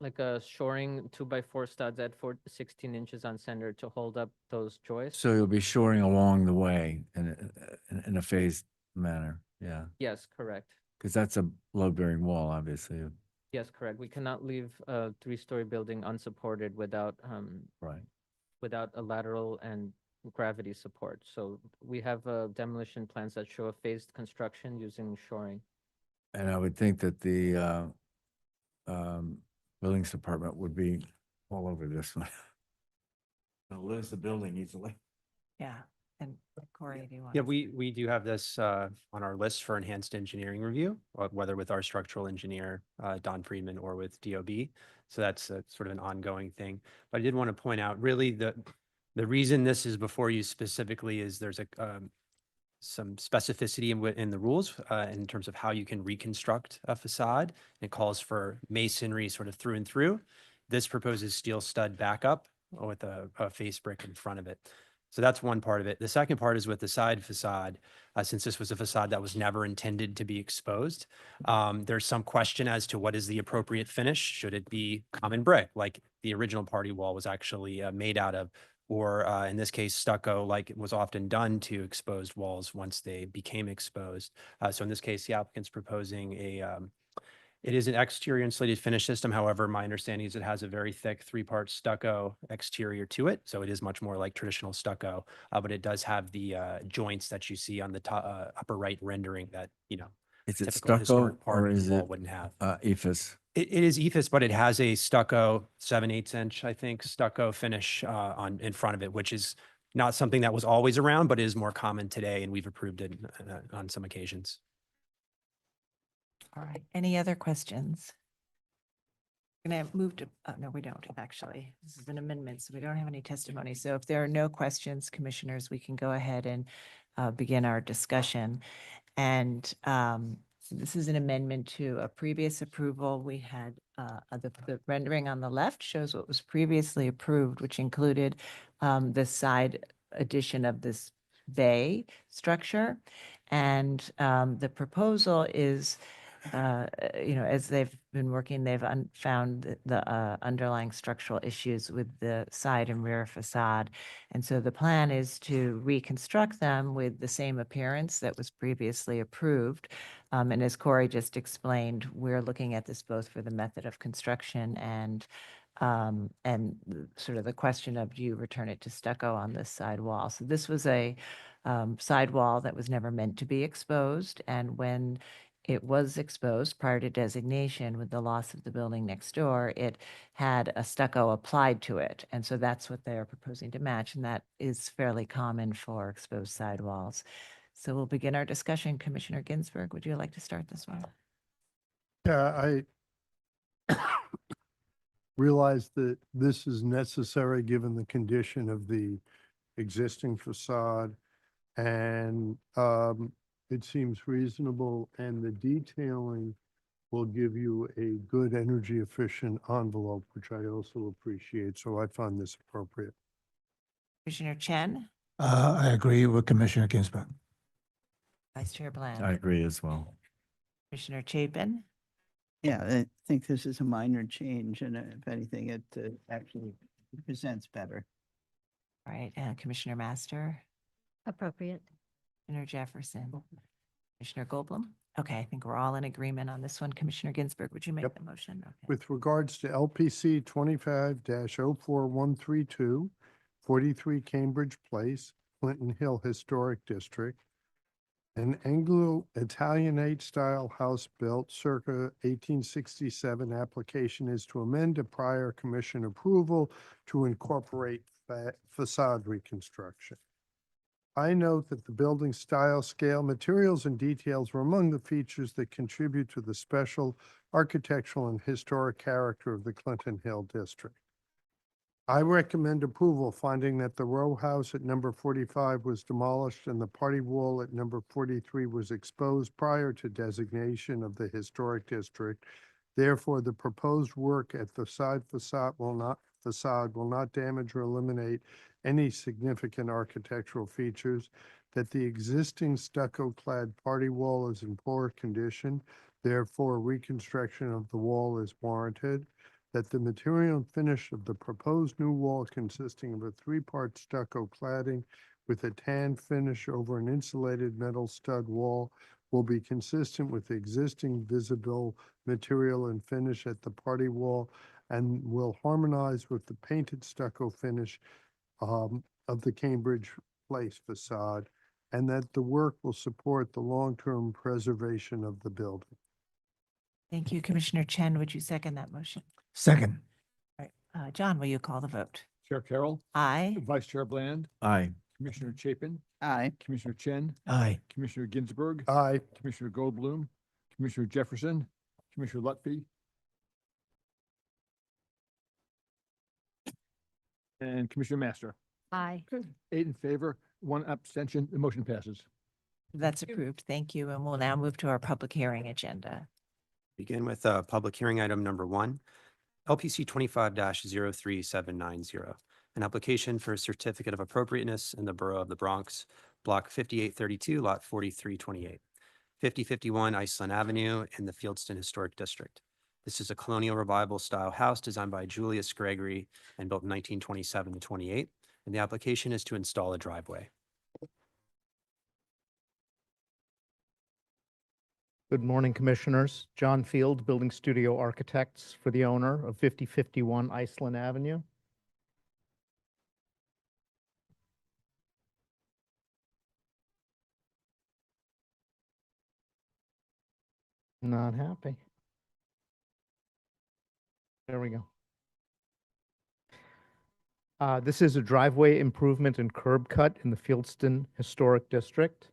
like a shoring 2x4 studs at 16 inches on center to hold up those joists. So you'll be shoring along the way in a phased manner. Yeah. Yes, correct. Because that's a load-bearing wall, obviously. Yes, correct. We cannot leave a 3-story building unsupported without Right. without a lateral and gravity support. So we have demolition plans that show a phased construction using shoring. And I would think that the buildings department would be all over this one. They'll lose the building easily. Yeah. And Corey, do you want? Yeah, we do have this on our list for enhanced engineering review, whether with our structural engineer, Don Friedman, or with DOB. So that's sort of an ongoing thing. But I did want to point out, really, the reason this is before you specifically is there's some specificity in the rules in terms of how you can reconstruct a facade. It calls for masonry sort of through and through. This proposes steel stud backup with a face brick in front of it. So that's one part of it. The second part is with the side facade. Since this was a facade that was never intended to be exposed, there's some question as to what is the appropriate finish. Should it be common brick, like the original party wall was actually made out of or in this case, stucco, like it was often done to exposed walls once they became exposed. So in this case, the applicant's proposing it is an exterior insulated finish system. However, my understanding is it has a very thick 3-part stucco exterior to it. So it is much more like traditional stucco, but it does have the joints that you see on the top, upper right rendering that, Is it typical stucco historic part or of the is wall it wouldn't have. ephes? It is ephes, but it has a stucco 7/8 inch, I think, stucco finish in front of it, which is not something that was always around, but is more common today, and we've approved it on some occasions. All right. Any other questions? Going to move to, no, we don't, actually. This is an amendment, so we don't have any testimony. So if there are no questions, commissioners, we can go ahead and begin our discussion. And this is an amendment to a previous approval. We had the rendering on the left shows what was previously approved, which included the side addition of this bay structure. And the proposal is, as they've been working, they've found the underlying structural issues with the side and rear facade. And so the plan is to reconstruct them with the same appearance that was previously approved. And as Corey just explained, we're looking at this both for the method of construction and sort of the question of, do you return it to stucco on this side wall? So this was a side wall that was never meant to be exposed. And when it was exposed prior to designation with the loss of the building next door, it had a stucco applied to it. And so that's what they're proposing to match. And that is fairly common for exposed sidewalls. So we'll begin our discussion. Commissioner Ginsburg, would you like to start this one? Yeah, I realize that this is necessary given the condition of the existing facade. And it seems reasonable, and the detailing will give you a good energy efficient envelope, which I also appreciate. So I find this appropriate. Commissioner Chen, I agree with Commissioner Ginsburg. Vice Chair Bland, I agree as well. Commissioner Chapin, Yeah, I think this is a minor change, and if anything, it actually presents better. all right, Commissioner Master, Appropriate. Commissioner Jefferson, Commissioner Goldblum. Okay, I think we're all in agreement on this one. Commissioner Ginsburg, would you make the motion? Okay. With regards to LPC 25-04132, 43 Cambridge Place, Clinton Hill Historic District, an Anglo-Italianate style house built circa 1867 application is to amend a prior commission approval to incorporate facade reconstruction. I note that the building style, scale, materials, and details were among the features that contribute to the special architectural and historic character of the Clinton Hill District. I recommend approval, finding that the row house at number 45 was demolished and the party wall at number 43 was exposed prior to designation of the historic district. Therefore, the proposed work at the side facade will not damage or eliminate any significant architectural features, that the existing stucco-clad party wall is in poor condition, therefore reconstruction of the wall is warranted, that the material and finish of the proposed new wall consisting of a 3-part stucco cladding with a tan finish over an insulated metal stud wall will be consistent with the existing visible material and finish at the party wall and will harmonize with the painted stucco finish of the Cambridge Place facade, and that the work will support the long-term preservation of the building. Thank you. Commissioner Chen, would you second that motion? Second. All right. John, will you call the vote? Chair Carroll, Aye. Vice Chair Bland, Aye. Commissioner Chapin, Aye. Commissioner Chen, Aye. Commissioner Ginsburg, Aye. Commissioner Goldblum, Commissioner Jefferson, Commissioner Lutfi, and Commissioner Master. Aye. 8 in favor, 1 abstention. The motion passes. That's approved. Thank you. And we'll now move to our public hearing agenda. Begin with public hearing item number 1, LPC 25-03790, an application for a certificate of appropriateness in the Borough of the Bronx, Block 5832, Lot 4328, 5051 Iselin Avenue in the Fieldston Historic District. This is a colonial revival style house designed by Julius Gregory and built in 1927 to 28. and the application is to install a driveway. Good morning, Commissioners. John Field, Building Studio Architects for the owner of 5051 Iselin Avenue. Not happy. There we go. This is a driveway improvement and curb cut in the Fieldston Historic District.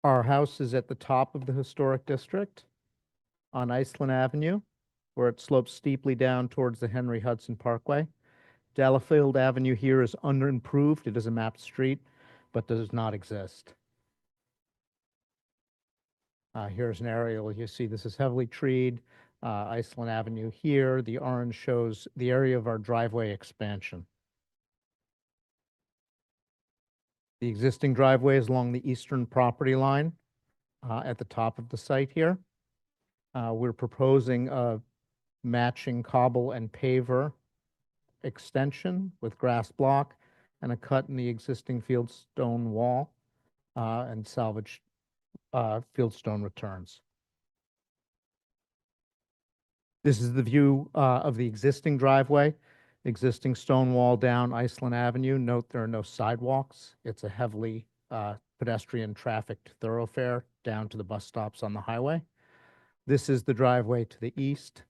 Our house is at the top of the historic district on Iselin Avenue, where it slopes steeply down towards the Henry Hudson Parkway. Delafield Avenue here is unimproved. It is a mapped street, but does not exist. Here's an aerial. You see this is heavily treed. Iselin Avenue here. The orange shows the area of our driveway expansion. The existing driveway is along the eastern property line at the top of the site here. We're proposing a matching cobble and paver extension with grass block and a cut in the existing fieldstone wall and salvage fieldstone returns. This is the view of the existing driveway, existing stone wall down Iselin Avenue. Note there are no sidewalks. It's a heavily pedestrian trafficked thoroughfare down to the bus stops on the highway. This is the driveway to the east.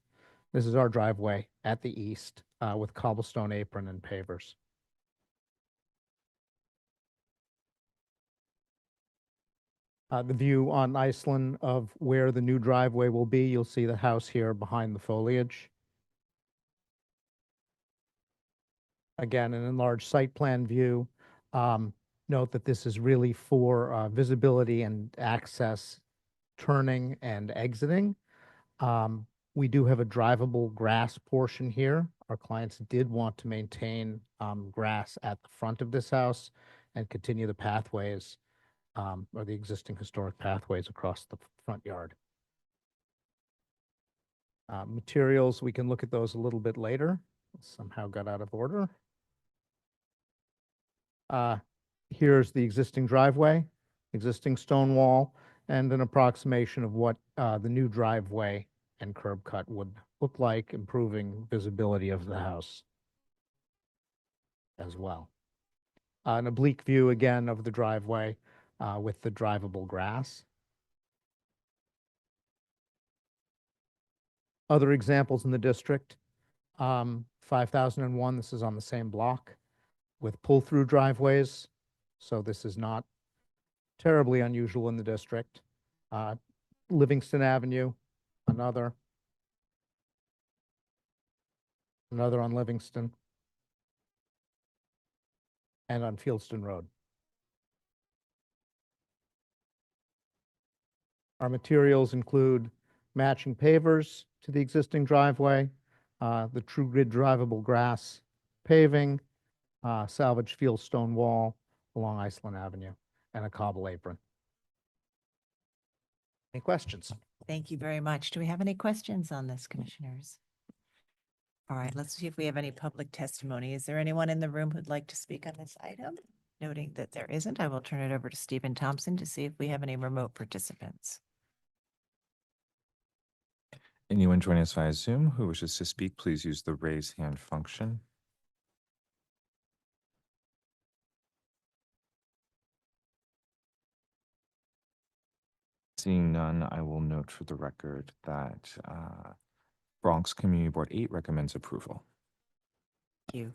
This is our driveway at the east with cobblestone apron and pavers. The view on Iselin of where the new driveway will be, you'll see the house here behind the foliage. Again, an enlarged site plan view. Note that this is really for visibility and access, turning and exiting. We do have a drivable grass portion here. Our clients did want to maintain grass at the front of this house and continue the pathways or the existing historic pathways across the front yard. Materials, we can look at those a little bit later. Somehow got out of order. Here's the existing driveway, existing stone wall, and an approximation of what the new driveway and curb cut would look like, improving visibility of the house as well. An oblique view again of the driveway with the drivable grass. Other examples in the district, 5001, this is on the same block with pull-through driveways. So this is not terribly unusual in the district. Livingston Avenue, another on Livingston, and on Fieldston Road. Our materials include matching pavers to the existing driveway, the true grid drivable grass paving, salvage fieldstone wall along Iselin Avenue, and a cobble apron. Any questions? Thank you very much. Do we have any questions on this, commissioners? All right, let's see if we have any public testimony. Is there anyone in the room who'd like to speak on this item? Noting that there isn't, I will turn it over to Stephen Thompson to see if we have any remote participants. Anyone joining us via Zoom who wishes to speak, please use the raise hand function. Seeing none, I will note for the record that Bronx Community Board 8 recommends approval. Thank you.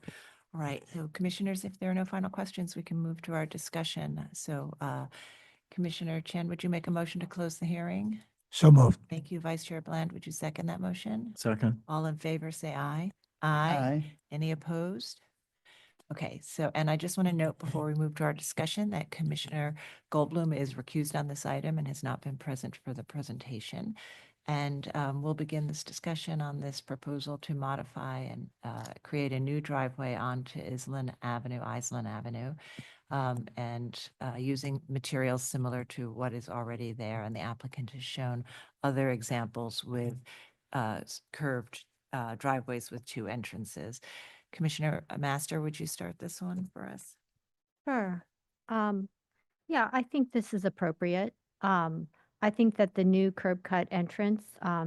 All right, so commissioners, if there are no final questions, we can move to our discussion. So Commissioner Chen, would you make a motion to close the hearing? So moved. Thank you. Vice Chair Bland, would you second that motion? Second. All in favor, say aye. Aye. Any opposed? Okay, so, and I just want to note before we move to our discussion that Commissioner Goldblum is recused on this item and has not been present for the presentation. And we'll begin this discussion on this proposal to modify and create a new driveway onto Iselin Avenue, and using materials similar to what is already there. And the applicant has shown other examples with curved driveways with two entrances. Commissioner Master, would you start this one for us? Sure. Yeah, I think this is appropriate. I think that the new curb cut entrance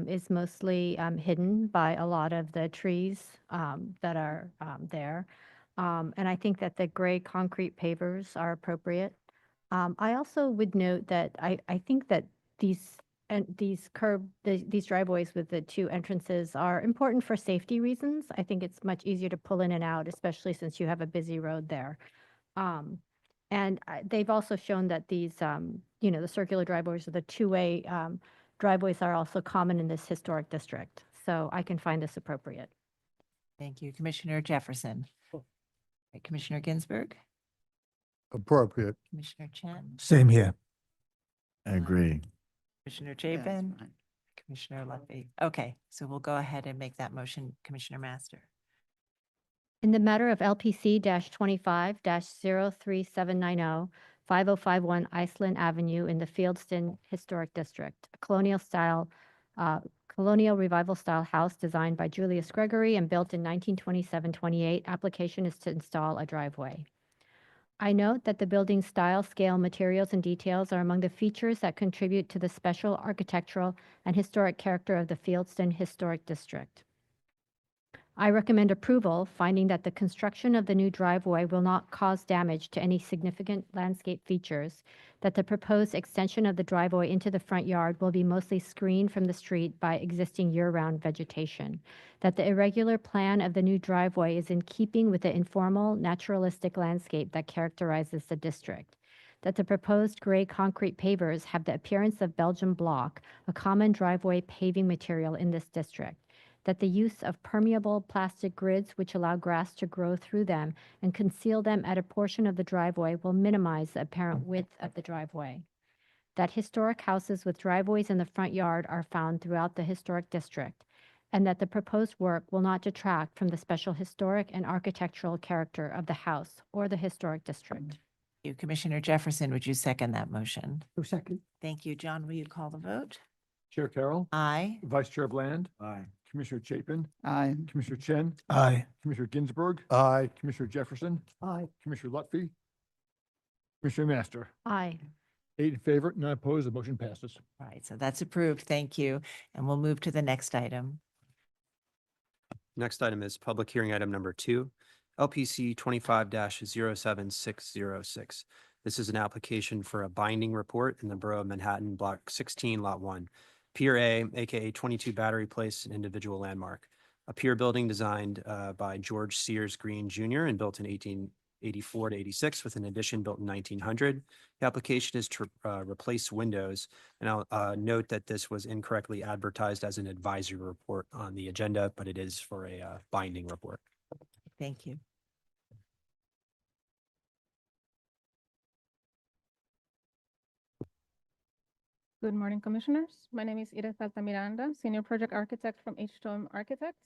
is mostly hidden by a lot of the trees that are there. And I think that the gray concrete pavers are appropriate. I also would note that I think that these these driveways with the two entrances are important for safety reasons. I think it's much easier to pull in and out, especially since you have a busy road there. And they've also shown that these, the circular driveways or the two-way driveways are also common in this historic district. So I can find this appropriate. Thank you. Commissioner Jefferson. Right, Commissioner Ginsburg, Appropriate. Commissioner Chen, Same here. I agree. Commissioner That's Chapin, fine. Commissioner Lefty. Okay, so we'll go ahead and make that motion. Commissioner Master. In the matter of LPC-25-03790, 5051 Iselin Avenue in the Fieldston Historic District, a colonial revival style house designed by Julius Gregory and built in 1927-28, application is to install a driveway. I note that the building's style, scale, materials, and details are among the features that contribute to the special architectural and historic character of the Fieldston Historic District. I recommend approval, finding that the construction of the new driveway will not cause damage to any significant landscape features, that the proposed extension of the driveway into the front yard will be mostly screened from the street by existing year-round vegetation, that the irregular plan of the new driveway is in keeping with the informal, naturalistic landscape that characterizes the district, that the proposed gray concrete pavers have the appearance of Belgian block, a common driveway paving material in this district, that the use of permeable plastic grids which allow grass to grow through them and conceal them at a portion of the driveway will minimize the apparent width of the driveway, that historic houses with driveways in the front yard are found throughout the historic district, and that the proposed work will not detract from the special historic and architectural character of the house or the historic district. You, Commissioner Jefferson, would you second that motion? Second. Thank you. John, will you call the vote? Chair Carroll. Aye. Vice Chair Bland. Aye. Commissioner Chapin. Aye. Commissioner Chen. Aye. Commissioner Ginsburg. Aye. Commissioner Jefferson. Aye. Commissioner Lutfi. Commissioner Master. Aye. 8 in favor, none opposed. The motion passes. All right, so that's approved. Thank you. And we'll move to the next item. Next item is public hearing item number 2, LPC 25-07606. This is an application for a binding report in the Borough of Manhattan, Block 16, Lot 1. Pier A, aka 22 Battery Place, an individual landmark. A pier building designed by George Sears Green Jr. and built in 1884 to 86 with an addition built in 1900. The application is to replace windows. And I'll note that this was incorrectly advertised as an advisory report on the agenda, but it is for a binding report. Thank you. Good morning, Commissioners. My name is Edith Altamiranda, Senior Project Architect from H2M Architects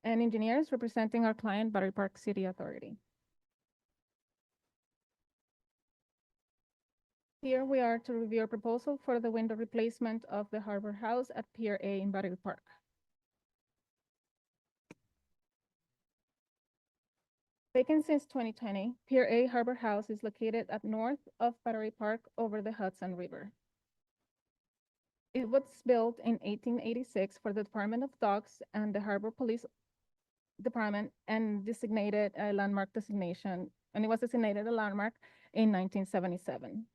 and engineers representing our client, Battery Park City Authority. Here we are to review a proposal for the window replacement of the Harbor House at Pier A in Battery Park. Vacant since 2020, Pier A Harbor House is located at north of Battery Park over the Hudson River. It was built in 1886 for the Department of Docks and the Harbor Police Department and designated a landmark designation, and it was designated a landmark in 1977.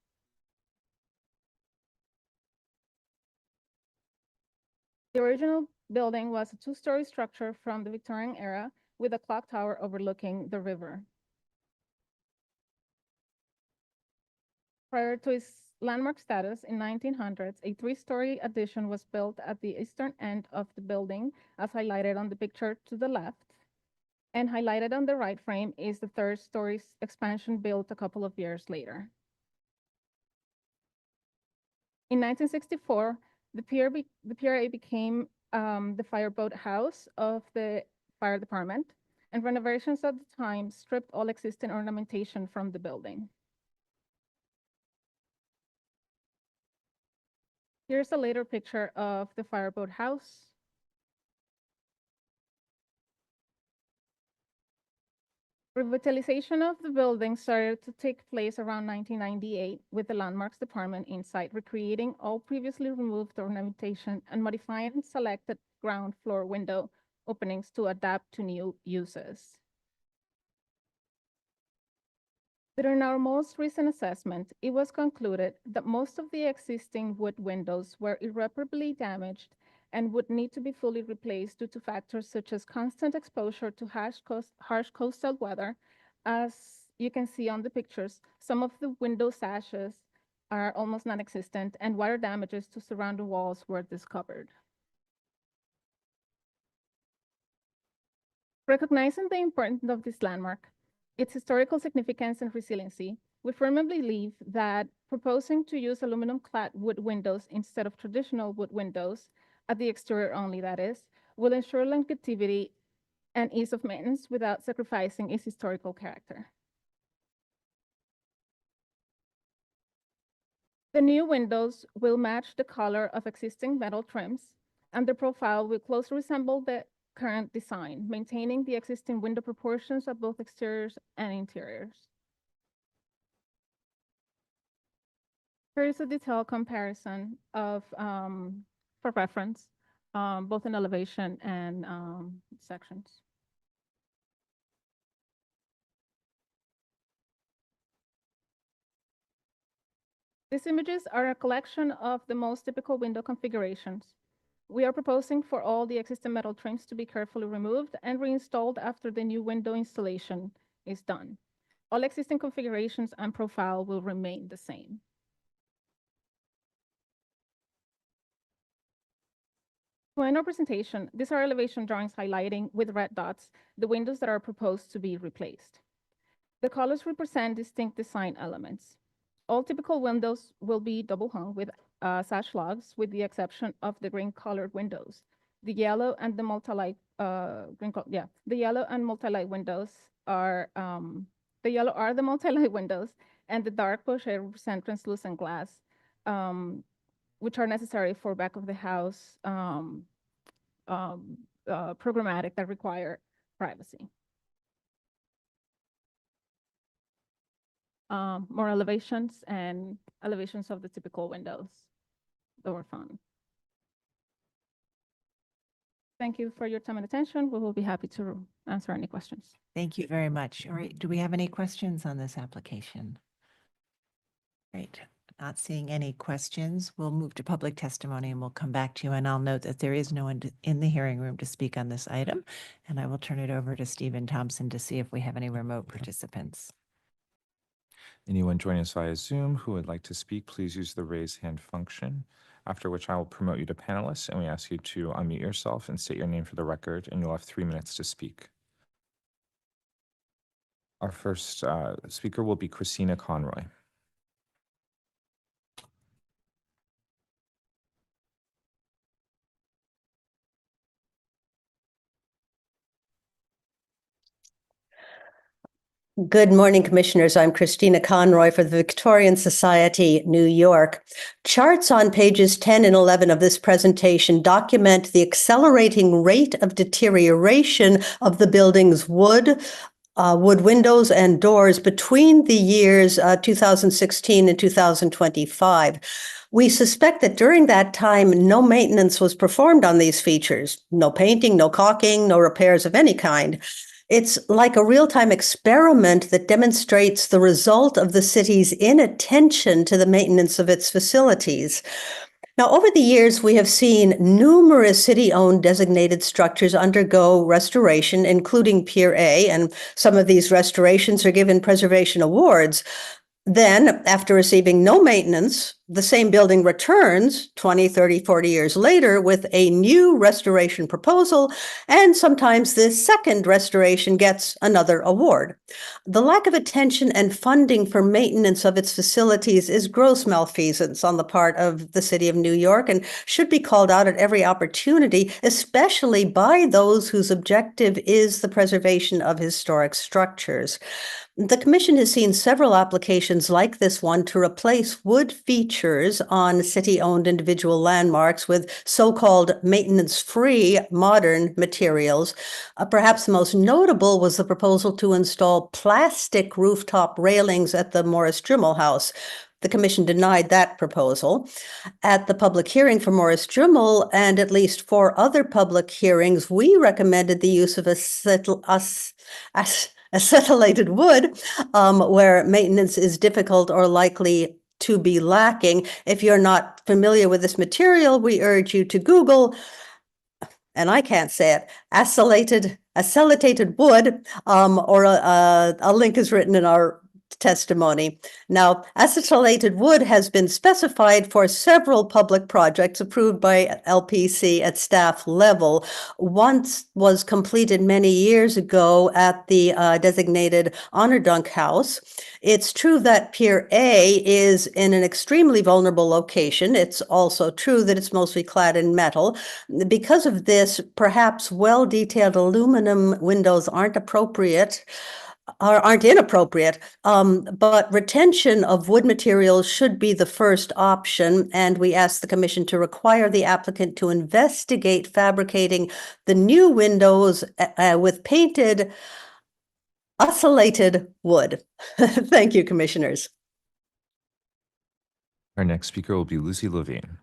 The original building was a two-story structure from the Victorian era with a clock tower overlooking the river. Prior to its landmark status in 1900s, a three-story addition was built at the eastern end of the building, as highlighted on the picture to the left. And highlighted on the right frame is the third-story expansion built a couple of years later. In 1964, the Pier A became the fireboat house of the fire department, and renovations at the time stripped all existing ornamentation from the building. Here's a later picture of the fireboat house. Revitalization of the building started to take place around 1998 with the Landmarks Department inside, recreating all previously removed ornamentation and modifying selected ground floor window openings to adapt to new uses. During our most recent assessment, it was concluded that most of the existing wood windows were irreparably damaged and would need to be fully replaced due to factors such as constant exposure to harsh coastal weather. As you can see on the pictures, some of the window sashes are almost non-existent and water damages to surrounding walls were discovered. Recognizing the importance of this landmark, its historical significance and resiliency, we firmly believe that proposing to use aluminum-clad wood windows instead of traditional wood windows, at the exterior only that is, will ensure longevity and ease of maintenance without sacrificing its historical character. The new windows will match the color of existing metal trims, and the profile will closely resemble the current design, maintaining the existing window proportions of both exteriors and interiors. Here is a detailed comparison of, for reference, both in elevation and sections. These images are a collection of the most typical window configurations. We are proposing for all the existing metal trims to be carefully removed and reinstalled after the new window installation is done. All existing configurations and profile will remain the same. To end our presentation, these are elevation drawings highlighting with red dots the windows that are proposed to be replaced. The colors represent distinct design elements. All typical windows will be double hung with sash logs, with the exception of the green-colored windows. The yellow and the multi-light the yellow and multi-light windows are the yellow are the multi-light windows, and the dark pochette represent translucent glass, which are necessary for back of the house programmatic that require privacy. More elevations and elevations of the typical windows that were found. Thank you for your time and attention. We will be happy to answer any questions. Thank you very much. All right, do we have any questions on this application? Great. Not seeing any questions. We'll move to public testimony and we'll come back to you. And I'll note that there is no one in the hearing room to speak on this item. And I will turn it over to Stephen Thompson to see if we have any remote participants. Anyone joining us via Zoom who would like to speak, please use the raise hand function, after which I will promote you to panelists, and we ask you to unmute yourself and state your name for the record, and you'll have 3 minutes to speak. Our first speaker will be Christina Conroy. Good morning, Commissioners. I'm Christina Conroy for the Victorian Society, New York. Charts on pages 10 and 11 of this presentation document the accelerating rate of deterioration of the building's wood windows and doors between the years 2016 and 2025. We suspect that during that time, no maintenance was performed on these features. No painting, no caulking, no repairs of any kind. It's like a real-time experiment that demonstrates the result of the city's inattention to the maintenance of its facilities. Now, over the years, we have seen numerous city-owned designated structures undergo restoration, including Pier A, and some of these restorations are given preservation awards. Then, after receiving no maintenance, the same building returns 20, 30, 40 years later with a new restoration proposal, and sometimes this second restoration gets another award. The lack of attention and funding for maintenance of its facilities is gross malfeasance on the part of the City of New York and should be called out at every opportunity, especially by those whose objective is the preservation of historic structures. The Commission has seen several applications like this one to replace wood features features on city-owned individual landmarks with so-called maintenance-free modern materials. Perhaps the most notable was the proposal to install plastic rooftop railings at the Morris Drimmel House. The commission denied that proposal. At the public hearing for Morris Drimmel and at least 4 other public hearings, we recommended the use of acetylated wood where maintenance is difficult or likely to be lacking. If you're not familiar with this material, we urge you to Google, and I can't say it, acetylated wood, or a link is written in our testimony. Now, acetylated wood has been specified for several public projects approved by LPC at staff level. Once was completed many years ago at the designated Honor Dunk House. It's true that Pier A is in an extremely vulnerable location. It's also true that it's mostly clad in metal. Because of this, perhaps well-detailed aluminum windows aren't inappropriate, but retention of wood materials should be the first option, and we ask the commission to require the applicant to investigate fabricating the new windows with painted acetylated wood. Thank you, commissioners. Our next speaker will be Lucy Levine.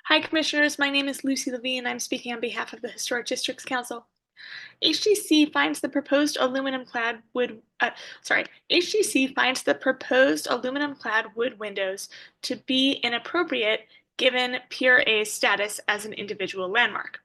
Hi, Commissioners. My name is Lucy Levine. I'm speaking on behalf of the Historic Districts Council. HDC finds the proposed aluminum-clad wood windows to be inappropriate given Pier A's status as an individual landmark.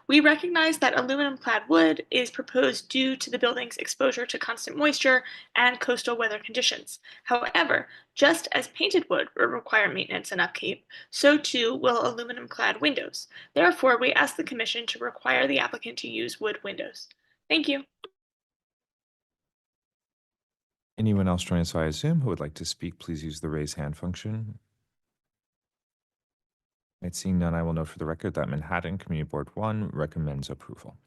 We recognize that aluminum-clad wood is proposed due to the building's exposure to constant moisture and coastal weather conditions. However, just as painted wood will require maintenance and upkeep, so too will aluminum-clad windows. Therefore, we ask the Commission to require the applicant to use wood windows. Thank you. Anyone else joining us via Zoom who would like to speak, please use the raise hand function. Right, seeing none, I will note for the record that Manhattan Community Board 1 recommends approval.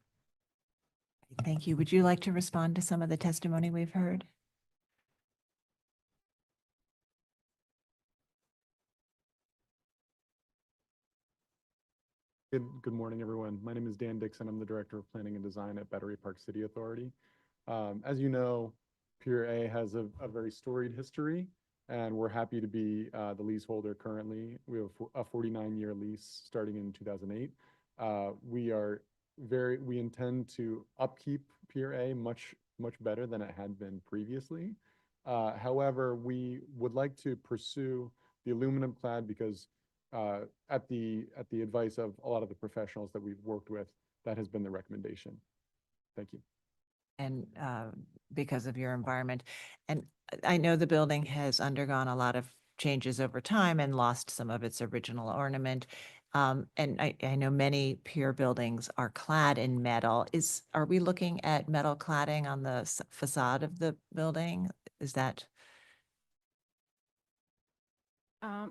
Thank you. Would you like to respond to some of the testimony we've heard? Good morning, everyone. My name is Dan Dixon. I'm the Director of Planning and Design at Battery Park City Authority. As you know, Pier A has a very storied history, and we're happy to be the leaseholder currently. We have a 49-year lease starting in 2008. We intend to upkeep Pier A much better than it had been previously. However, we would like to pursue the aluminum clad because at the advice of a lot of the professionals that we've worked with, that has been the recommendation. Thank you. And because of your environment. And I know the building has undergone a lot of changes over time and lost some of its original ornament. And I know many pier buildings are clad in metal. Are we looking at metal cladding on the facade of the building? Is that?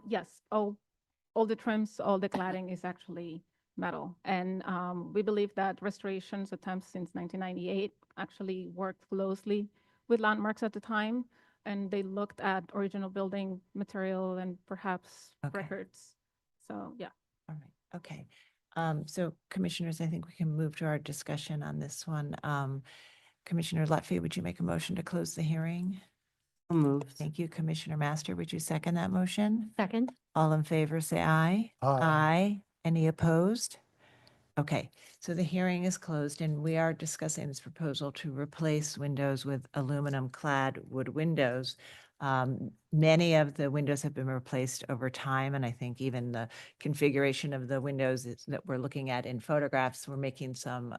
Yes, all the trims, all the cladding is actually metal. And we believe that restorations attempts since 1998 actually worked closely with landmarks at the time, and they looked at original building material and perhaps records. So, yeah. All right. Okay. So commissioners, I think we can move to our discussion on this one. Commissioner Lutfi, would you make a motion to close the hearing? Moved. Thank you. Commissioner Master, would you second that motion? Second. All in favor, say aye. Aye. Any opposed? Okay, so the hearing is closed and we are discussing this proposal to replace windows with aluminum clad wood windows. Many of the windows have been replaced over time, and I think even the configuration of the windows that we're looking at in photographs, we're making some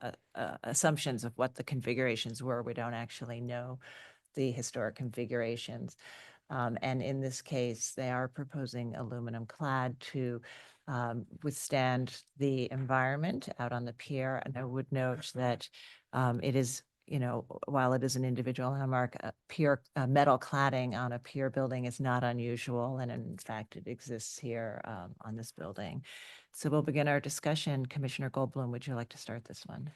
assumptions of what the configurations were. We don't actually know the historic configurations. And in this case, they are proposing aluminum clad to withstand the environment out on the pier. And I would note that it is while it is an individual landmark, metal cladding on a pier building is not unusual. And in fact, it exists here on this building. So we'll begin our discussion. Commissioner Goldblum, would you like to start this one?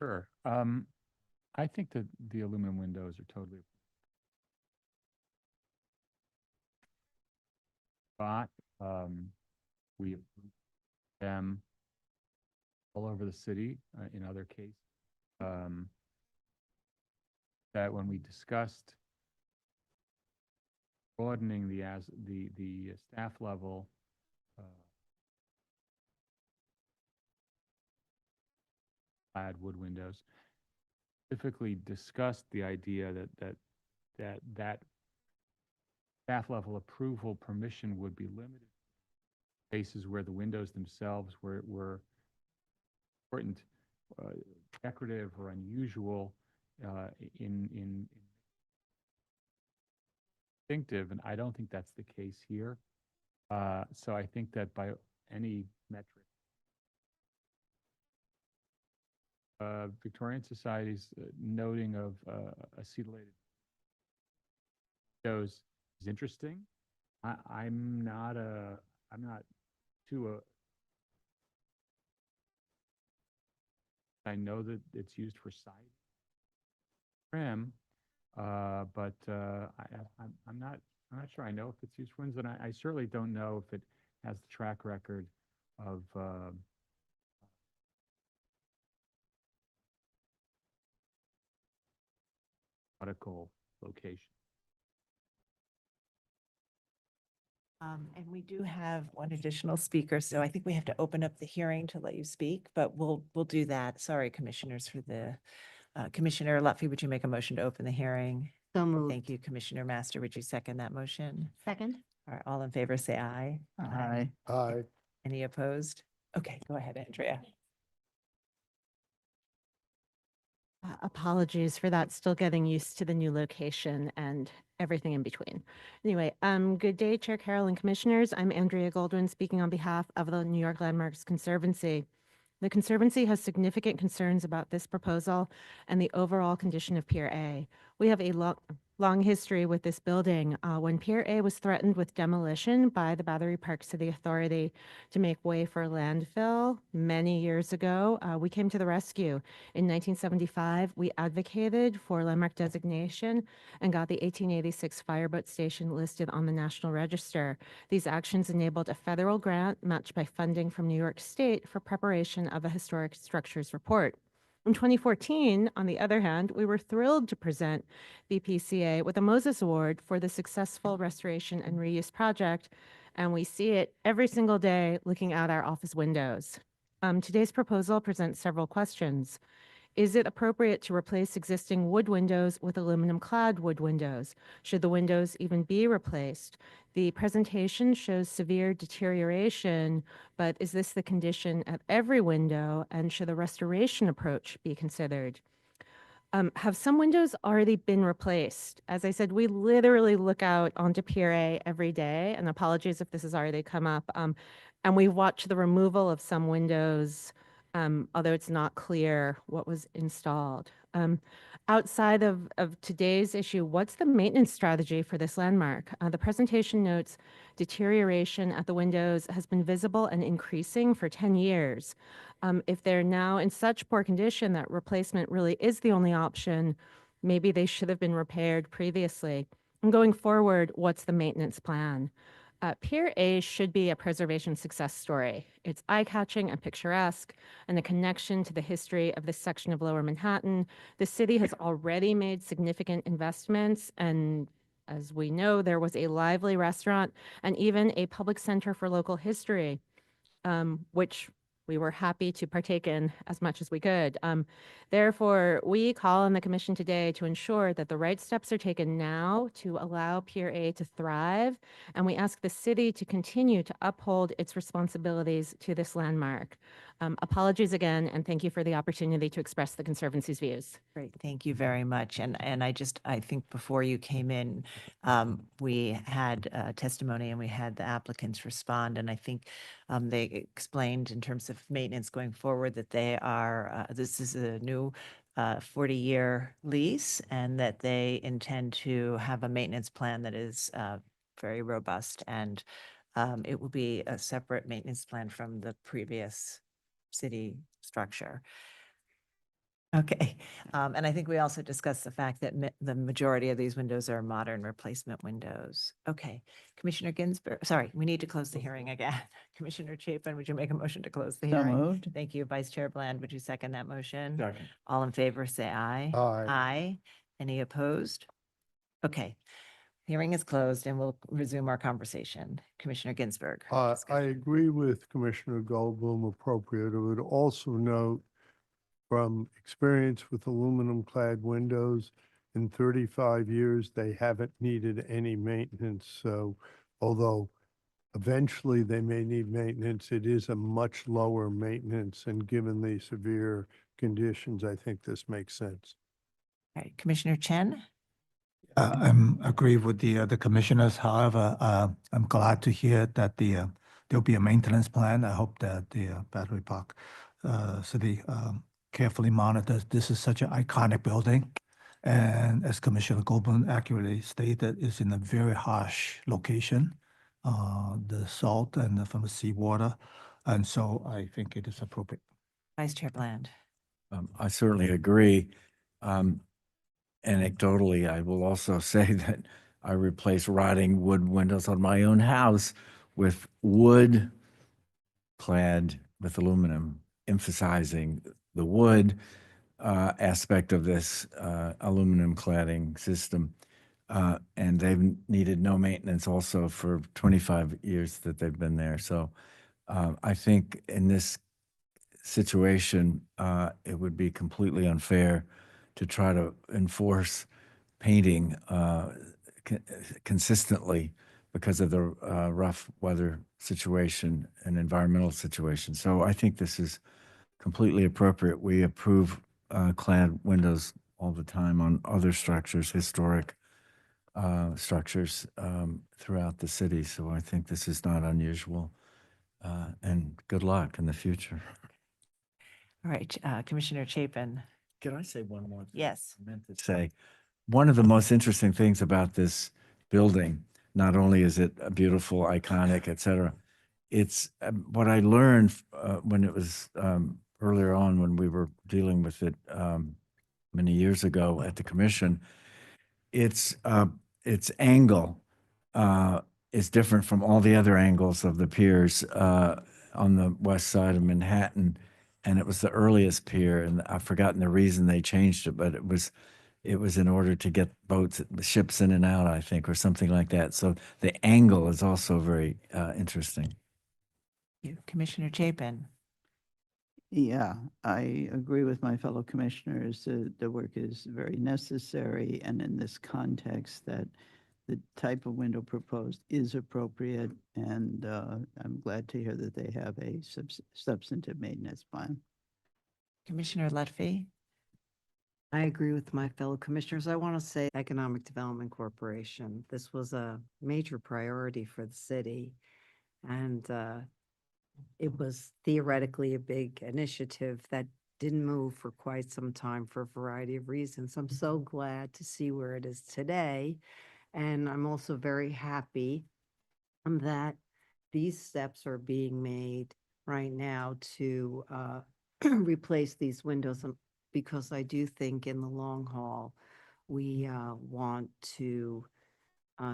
Sure. I think that the aluminum windows are totally spot. We approved them all over the city in other cases. That when we discussed broadening the staff level clad wood windows, specifically discussed the idea that staff level approval permission would be limited to cases where the windows themselves were important, decorative or unusual in distinctive, and I don't think that's the case here. So I think that by any metric, Victorian Society's noting of acetylated windows is interesting. I'm not too. I know that it's used for side trim, but I'm not sure. I know if it's used for windows, and I certainly don't know if it has the track record of nautical location. And we do have one additional speaker, so I think we have to open up the hearing to let you speak, but we'll do that. Sorry, commissioners, for the Commissioner Lutfi, would you make a motion to open the hearing? So moved. Thank you. Commissioner Master, would you second that motion? Second. All right, all in favor, say aye. Aye. Aye. Any opposed? Okay, go ahead, Andrea. Apologies for that. Still getting used to the new location and everything in between. Anyway, good day, Chair Carroll and Commissioners. I'm Andrea Goldwyn speaking on behalf of the New York Landmarks Conservancy. The Conservancy has significant concerns about this proposal and the overall condition of Pier A. We have a long history with this building. When Pier A was threatened with demolition by the Battery Park City Authority to make way for landfill many years ago, we came to the rescue. In 1975, we advocated for landmark designation and got the 1886 fireboat station listed on the National Register. These actions enabled a federal grant matched by funding from New York State for preparation of a historic structures report. In 2014, on the other hand, we were thrilled to present BPCA with a Moses Award for the successful restoration and reuse project, and we see it every single day looking out our office windows. Today's proposal presents several questions. Is it appropriate to replace existing wood windows with aluminum-clad wood windows? Should the windows even be replaced? The presentation shows severe deterioration, but is this the condition at every window, and should a restoration approach be considered? Have some windows already been replaced? As I said, we literally look out onto Pier A every day, and apologies if this has already come up, and we watch the removal of some windows, although it's not clear what was installed. Outside of today's issue, what's the maintenance strategy for this landmark? The presentation notes deterioration at the windows has been visible and increasing for 10 years. If they're now in such poor condition that replacement really is the only option, maybe they should have been repaired previously. And going forward, what's the maintenance plan? Pier A should be a preservation success story. It's eye-catching and picturesque, and a connection to the history of this section of Lower Manhattan. The city has already made significant investments, and as we know, there was a lively restaurant and even a public center for local history, which we were happy to partake in as much as we could. Therefore, we call on the Commission today to ensure that the right steps are taken now to allow Pier A to thrive, and we ask the city to continue to uphold its responsibilities to this landmark. Apologies again, and thank you for the opportunity to express the Conservancy's views. Great, thank you very much. And I think before you came in, we had testimony and we had the applicants respond. And I think they explained in terms of maintenance going forward that they are, this is a new a 40-year lease and that they intend to have a maintenance plan that is very robust, and it will be a separate maintenance plan from the previous city structure. Okay, and I think we also discussed the fact that the majority of these windows are modern replacement windows. Okay, Commissioner Ginsburg, sorry, we need to close the hearing again. Commissioner Chapin, would you make a motion to close the So hearing? moved. Thank you. Vice Chair Bland, would you second that motion? Second. All in favor, say aye. Aye. Aye. Any opposed? Okay, hearing is closed and we'll resume our conversation. Commissioner Ginsburg. I discussion. agree with Commissioner Goldblum, appropriate. I would also note from experience with aluminum clad windows, in 35 years, they haven't needed any maintenance. So although eventually they may need maintenance, it is a much lower maintenance. And given the severe conditions, I think this makes sense. All right, Commissioner Chen. I'm agree with the commissioners. However, I'm glad to hear that there'll be a maintenance plan. I hope that the Battery Park City carefully monitors. This is such an iconic building. And as Commissioner Goldblum accurately stated, it's in a very harsh location, the salt and from the seawater. And so I think it is appropriate. Vice Chair Bland. I certainly agree. Anecdotally, I will also say that I replaced rotting wood windows on my own house with wood clad with aluminum, emphasizing the wood aspect of this aluminum cladding system. And they've needed no maintenance also for 25 years that they've been there. So I think in this situation, it would be completely unfair to try to enforce painting consistently because of the rough weather situation and environmental situation. So I think this is completely appropriate. We approve clad windows all the time on other structures, historic structures throughout the city. So I think this is not unusual. And good luck in the future. All right, Commissioner Chapin. Can I say one more thing? Yes. I meant to say, one of the most interesting things about this building, not only is it a beautiful, iconic, et cetera, it's what I learned when it was earlier on when we were dealing with it many years ago at the commission. Its angle is different from all the other angles of the piers on the west side of Manhattan. And it was the earliest pier, and I've forgotten the reason they changed it, but it was in order to get ships in and out, I think, or something like that. So the angle is also very interesting. Commissioner Chapin. Yeah, I agree with my fellow commissioners. The work is very necessary, and in this context, that the type of window proposed is appropriate, and I'm glad to hear that they have a substantive maintenance plan. Commissioner Lutfi. I agree with my fellow commissioners. I want to say Economic Development Corporation. This was a major priority for the city. And it was theoretically a big initiative that didn't move for quite some time for a variety of reasons. I'm so glad to see where it is today. And I'm also very happy that these steps are being made right now to replace these windows, because I do think in the long haul, we want to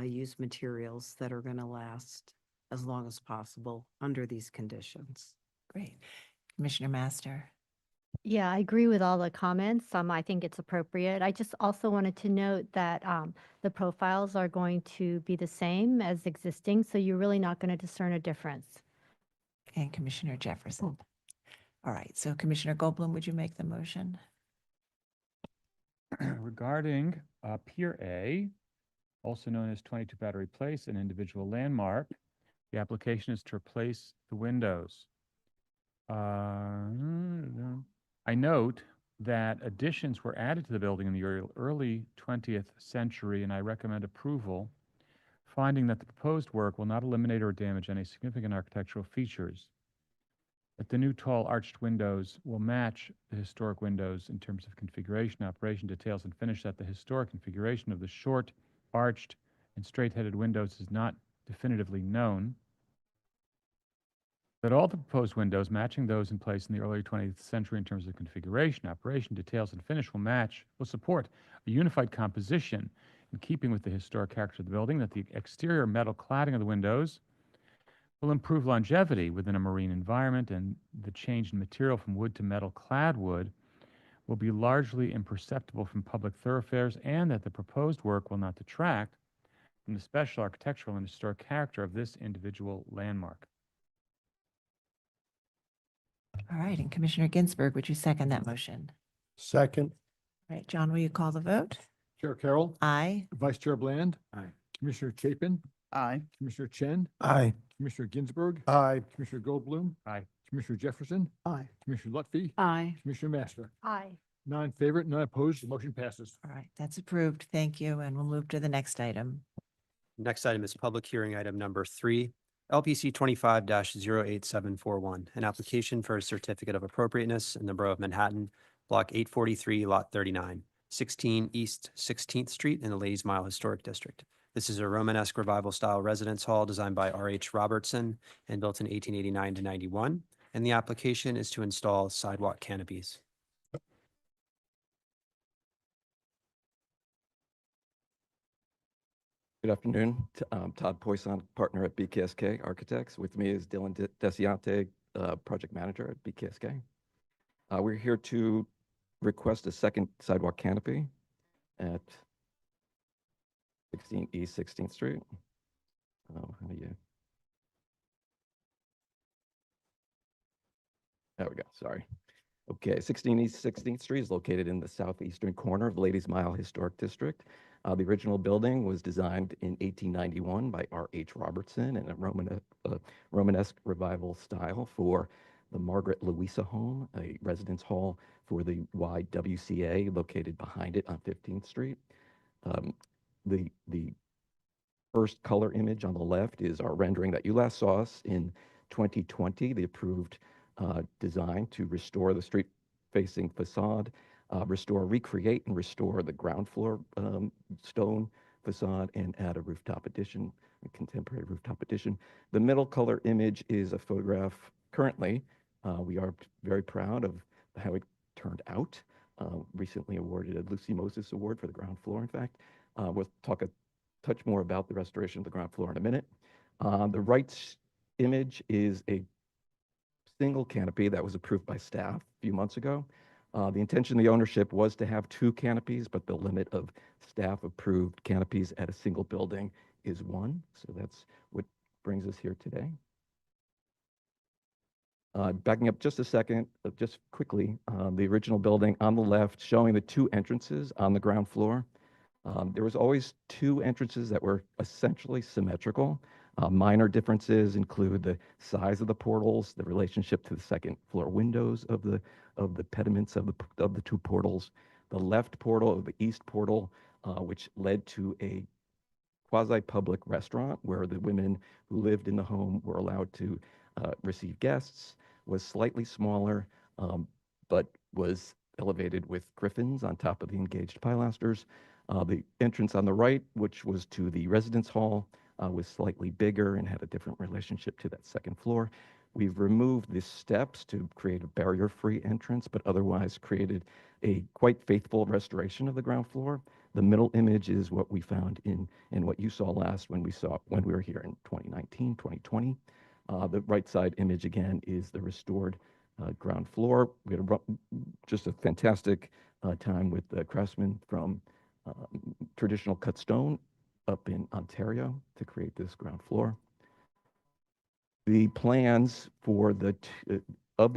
use materials that are going to last as long as possible under these conditions. Great. Commissioner Master. Yeah, I agree with all the comments. I think it's appropriate. I just also wanted to note that the profiles are going to be the same as existing, so you're really not going to discern a difference. And Commissioner Jefferson. All right, so Commissioner Goldblum, would you make the motion? Regarding Pier A, also known as 22 Battery Place, an individual landmark, the application is to replace the windows. I note that additions were added to the building in the early 20th century, and I recommend approval, finding that the proposed work will not eliminate or damage any significant architectural features. that the new tall arched windows will match the historic windows in terms of configuration, operation details, and finish, that the historic configuration of the short, arched, and straight-headed windows is not definitively known, that all the proposed windows matching those in place in the early 20th century in terms of configuration, operation details, and finish will support a unified composition in keeping with the historic character of the building, that the exterior metal cladding of the windows will improve longevity within a marine environment, and the change in material from wood to metal clad wood will be largely imperceptible from public thoroughfares, and that the proposed work will not detract from the special architectural and historic character of this individual landmark. All right, and Commissioner Ginsburg, would you second that motion? Second. All right, John, will you call the vote? Chair Carroll, Aye. Vice Chair Bland, Aye. Commissioner Chapin, Aye. Commissioner Chen, Aye. Commissioner Ginsburg, Aye. Commissioner Goldblum, Aye. Commissioner Jefferson, Aye. Commissioner Lutfi, Aye. Commissioner Master. Aye. 9 in favor, none opposed, the motion passes. All right, that's approved. Thank you. And we'll move to the next item. Next item is public hearing item number 3, LPC 25-08741, an application for a certificate of appropriateness in the Borough of Manhattan, Block 843, Lot 39, 16 East 16th Street in the Ladies Mile Historic District. This is a Romanesque revival-style residence hall designed by R.H. Robertson and built in 1889 to 91, and the application is to install sidewalk canopies. Good afternoon. Todd Poisson, partner at BKSK Architects. With me is Dylan Desiante, project manager at BKSK. We're here to request a second sidewalk canopy at 16 East 16th Street. How do you? There we go. Sorry. Okay, 16 East 16th Street is located in the southeastern corner of Ladies Mile Historic District. The original building was designed in 1891 by R.H. Robertson in a Romanesque revival style for the Margaret Louisa Home, a residence hall for the YWCA located behind it on 15th Street. The first color image on the left is our rendering that you last saw us in 2020, the approved design to restore the street-facing facade, recreate and restore the ground floor stone facade, and add a rooftop addition, a contemporary rooftop addition. The middle color image is a photograph currently. We are very proud of how it turned out. Recently awarded a Lucy Moses Award for the ground floor, in fact. We'll talk a touch more about the restoration of the ground floor in a minute. The right image is a single canopy that was approved by staff a few months ago. The intention of the ownership was to have 2 canopies, but the limit of staff-approved canopies at a single building is 1. So that's what brings us here today. Backing up just a second, just quickly, the original building on the left showing the 2 entrances on the ground floor. There was always 2 entrances that were essentially symmetrical. Minor differences include the size of the portals, the relationship to the second floor windows of the pediments of the 2 portals. The left portal, the east portal, which led to a quasi-public restaurant where the women who lived in the home were allowed to receive guests, was slightly smaller, but was elevated with griffins on top of the engaged pilasters. The entrance on the right, which was to the residence hall, was slightly bigger and had a different relationship to that second floor. We've removed the steps to create a barrier-free entrance, but otherwise created a quite faithful restoration of the ground floor. The middle image is what we found in what you saw last when we were here in 2019, 2020. The right side image again is the restored ground floor. We had just a fantastic time with the craftsmen from Traditional Cut Stone up in Ontario to create this ground floor. The plans for the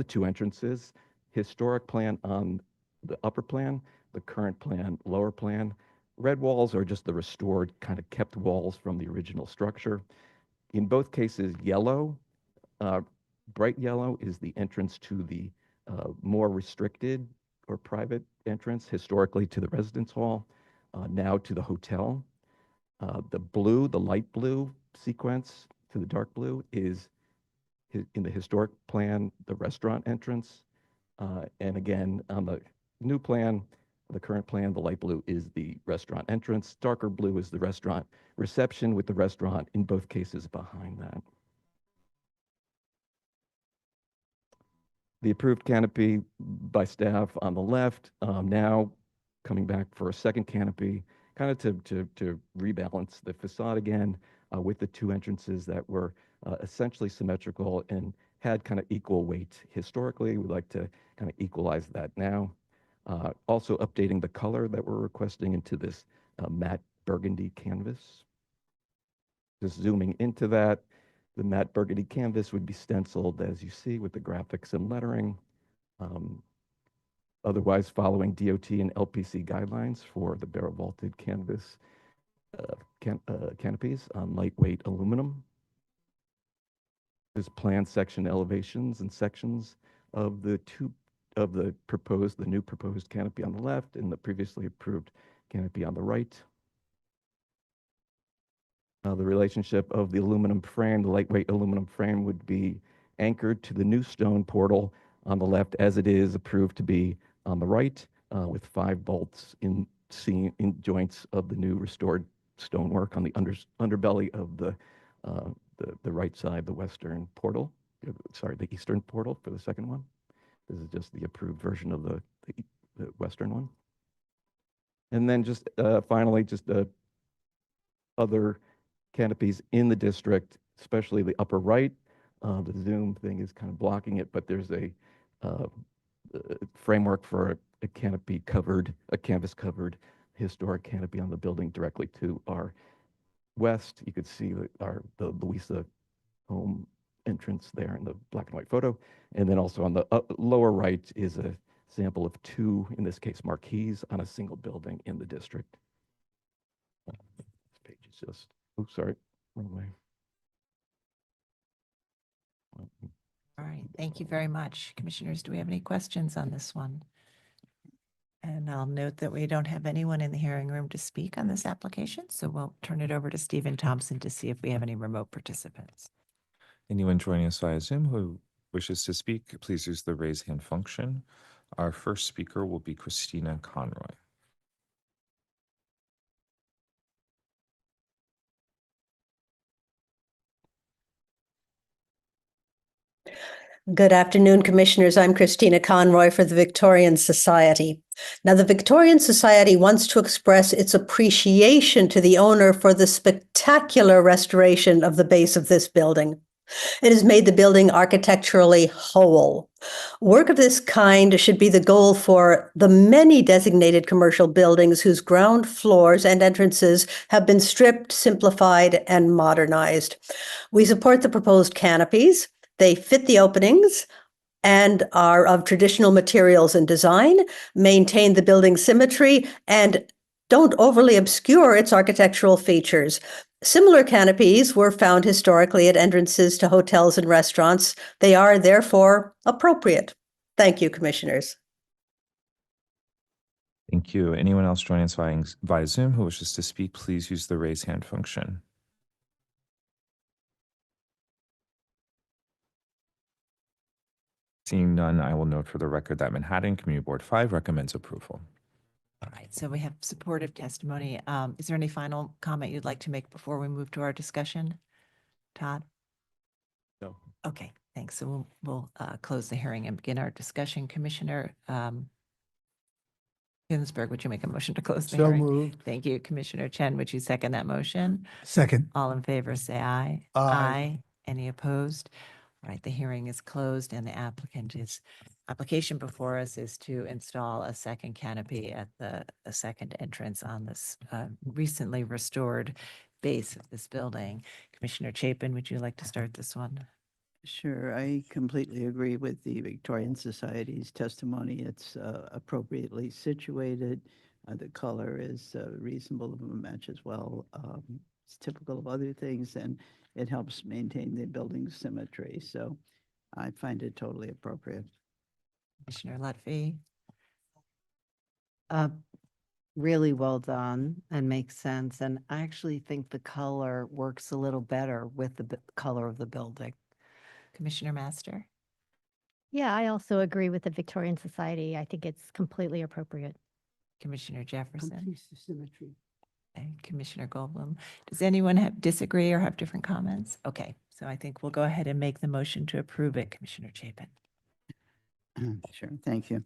2 entrances, historic plan on the upper plan, the current plan, lower plan. Red walls are just the restored, kind of kept walls from the original structure. In both cases, yellow, bright yellow is the entrance to the more restricted or private entrance, historically to the residence hall, now to the hotel. The blue, the light blue sequence to the dark blue is in the historic plan, the restaurant entrance. And again, on the new plan, the current plan, the light blue is the restaurant entrance. Darker blue is the restaurant reception, with the restaurant in both cases behind that. The approved canopy by staff on the left, now coming back for a second canopy, kind of to rebalance the facade again, with the two entrances that were essentially symmetrical and had kind of equal weight historically. We'd like to kind of equalize that now. Also updating the color that we're requesting into this matte burgundy canvas. Just zooming into that, the matte burgundy canvas would be stenciled, as you see, with the graphics and lettering. Otherwise following DOT and LPC guidelines for the barrel vaulted canvas canopies on lightweight aluminum. There's planned section elevations and sections of the new proposed canopy on the left and the previously approved canopy on the right. The relationship of the aluminum frame, the lightweight aluminum frame, would be anchored to the new stone portal on the left, as it is approved to be on the right, with 5 bolts in joints of the new restored stonework on the underbelly of the right side, the western portal. Sorry, the eastern portal for the second one. This is just the approved version of the western one. And then just finally, just other canopies in the district, especially the upper right. The zoom thing is kind of blocking it, but there's a framework for a canopy covered, a canvas covered historic canopy on the building directly to our west. You could see the Louisa home entrance there in the black and white photo. And then also on the lower right is a sample of 2, in this case, marquees on a single building in the district. This page is just, oops, sorry, wrong way. All right, thank you very much. Commissioners, do we have any questions on this one? And I'll note that we don't have anyone in the hearing room to speak on this application, so we'll turn it over to Stephen Thompson to see if we have any remote participants. Anyone joining us via Zoom who wishes to speak, please use the raise hand function. Our first speaker will be Christina Conroy. Good afternoon, Commissioners. I'm Christina Conroy for the Victorian Society. Now, the Victorian Society wants to express its appreciation to the owner for the spectacular restoration of the base of this building. It has made the building architecturally whole. Work of this kind should be the goal for the many designated commercial buildings whose ground floors and entrances have been stripped, simplified, and modernized. We support the proposed canopies. They fit the openings and are of traditional materials and design, maintain the building's symmetry, and don't overly obscure its architectural features. Similar canopies were found historically at entrances to hotels and restaurants. They are therefore appropriate. Thank you, Commissioners. Thank you. Anyone else joining us via Zoom who wishes to speak, please use the raise hand function. Seeing none, I will note for the record that Manhattan Community Board 5 recommends approval. All right, so we have supportive testimony. Is there any final comment you'd like to make before we move to our discussion? Todd? No. Okay, thanks. So we'll close the hearing and begin our discussion. Commissioner Ginsburg, would you make a motion to close the So hearing? moved. Thank you. Commissioner Chen, would you second that motion? Second. All in favor, say aye. Aye. Any opposed? All right, the hearing is closed and the application before us is to install a second canopy at the second entrance on this recently restored base of this building. Commissioner Chapin, would you like to start this one? Sure, I completely agree with the Victorian Society's testimony. It's appropriately situated. The color is reasonable of a match as well. It's typical of other things, and it helps maintain the building's symmetry. So I find it totally appropriate. Commissioner Lutfi? Really well done and makes sense. And I actually think the color works a little better with the color of the building. Commissioner Master? Yeah, I also agree with the Victorian Society. I think it's completely appropriate. Commissioner Jefferson? Complete symmetry. And Commissioner Goldblum. Does anyone disagree or have different comments? Okay, so I think we'll go ahead and make the motion to approve it. Commissioner Chapin? Sure, thank you.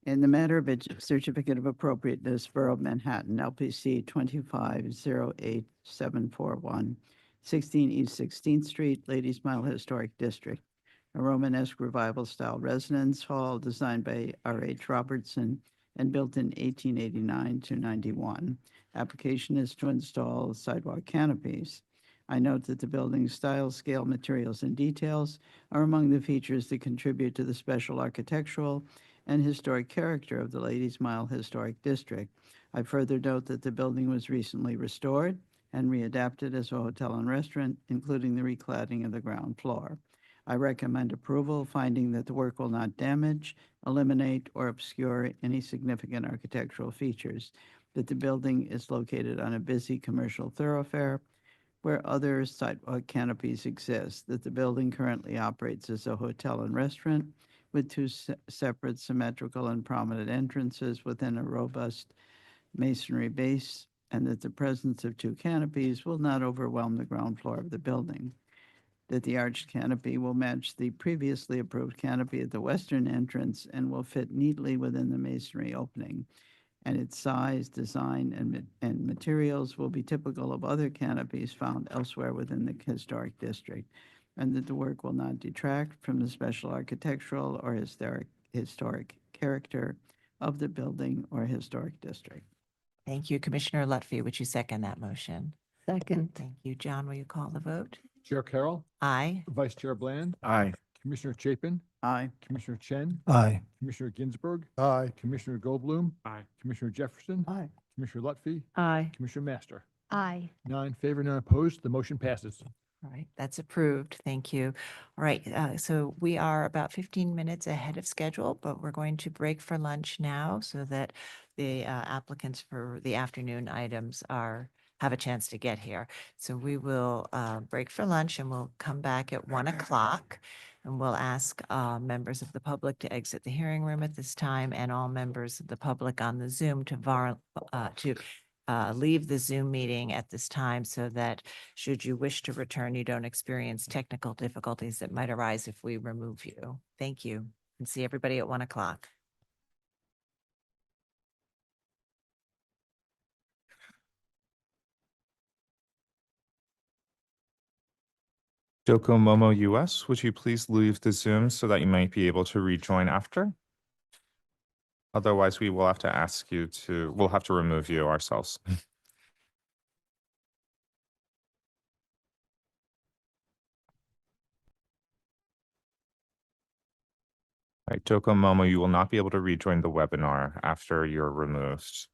In the matter of a certificate of appropriateness, Borough of Manhattan, LPC 2508741, 16 East 16th Street, Ladies Mile Historic District, a Romanesque revival style residence hall designed by R.H. Robertson and built in 1889 to 91. Application is to install sidewalk canopies. I note that the building's style, scale, materials, and details are among the features that contribute to the special architectural and historic character of the Ladies Mile Historic District. I further note that the building was recently restored and readapted as a hotel and restaurant, including the recladding of the ground floor. I recommend approval, finding that the work will not damage, eliminate, or obscure any significant architectural features, that the building is located on a busy commercial thoroughfare where other sidewalk canopies exist, that the building currently operates as a hotel and restaurant with two separate symmetrical and prominent entrances within a robust masonry base, and that the presence of two canopies will not overwhelm the ground floor of the building, that the arched canopy will match the previously approved canopy at the western entrance and will fit neatly within the masonry opening, and its size, design, and materials will be typical of other canopies found elsewhere within the historic district, and that the work will not detract from the special architectural or historic character of the building or historic district. Thank you. Commissioner Lutfi, would you second that motion? Second. Thank you. John, will you call the vote? Chair Carroll, Aye. Vice Chair Bland, Aye. Commissioner Chapin, Aye. Commissioner Chen, Aye. Commissioner Ginsburg, Aye. Commissioner Goldblum, Aye. Commissioner Jefferson, Aye. Commissioner Lutfi, Aye. Commissioner Master. Aye. 9 in favor, none opposed. The motion passes. All right, that's approved. Thank you. All right, so we are about 15 minutes ahead of schedule, but we're going to break for lunch now so that the applicants for the afternoon items have a chance to get here. So we will break for lunch and we'll come back at 1 o'clock. And we'll ask members of the public to exit the hearing room at this time, and all members of the public on the Zoom to leave the Zoom meeting at this time, so that should you wish to return, you don't experience technical difficulties that might arise if we remove you. Thank you, and see everybody at 1 o'clock. Doko Momo US, would you please leave the Zoom so that you might be able to rejoin after? Otherwise, we'll have to remove you ourselves. All right, Doko Momo, you will not be able to rejoin the webinar after you're removed.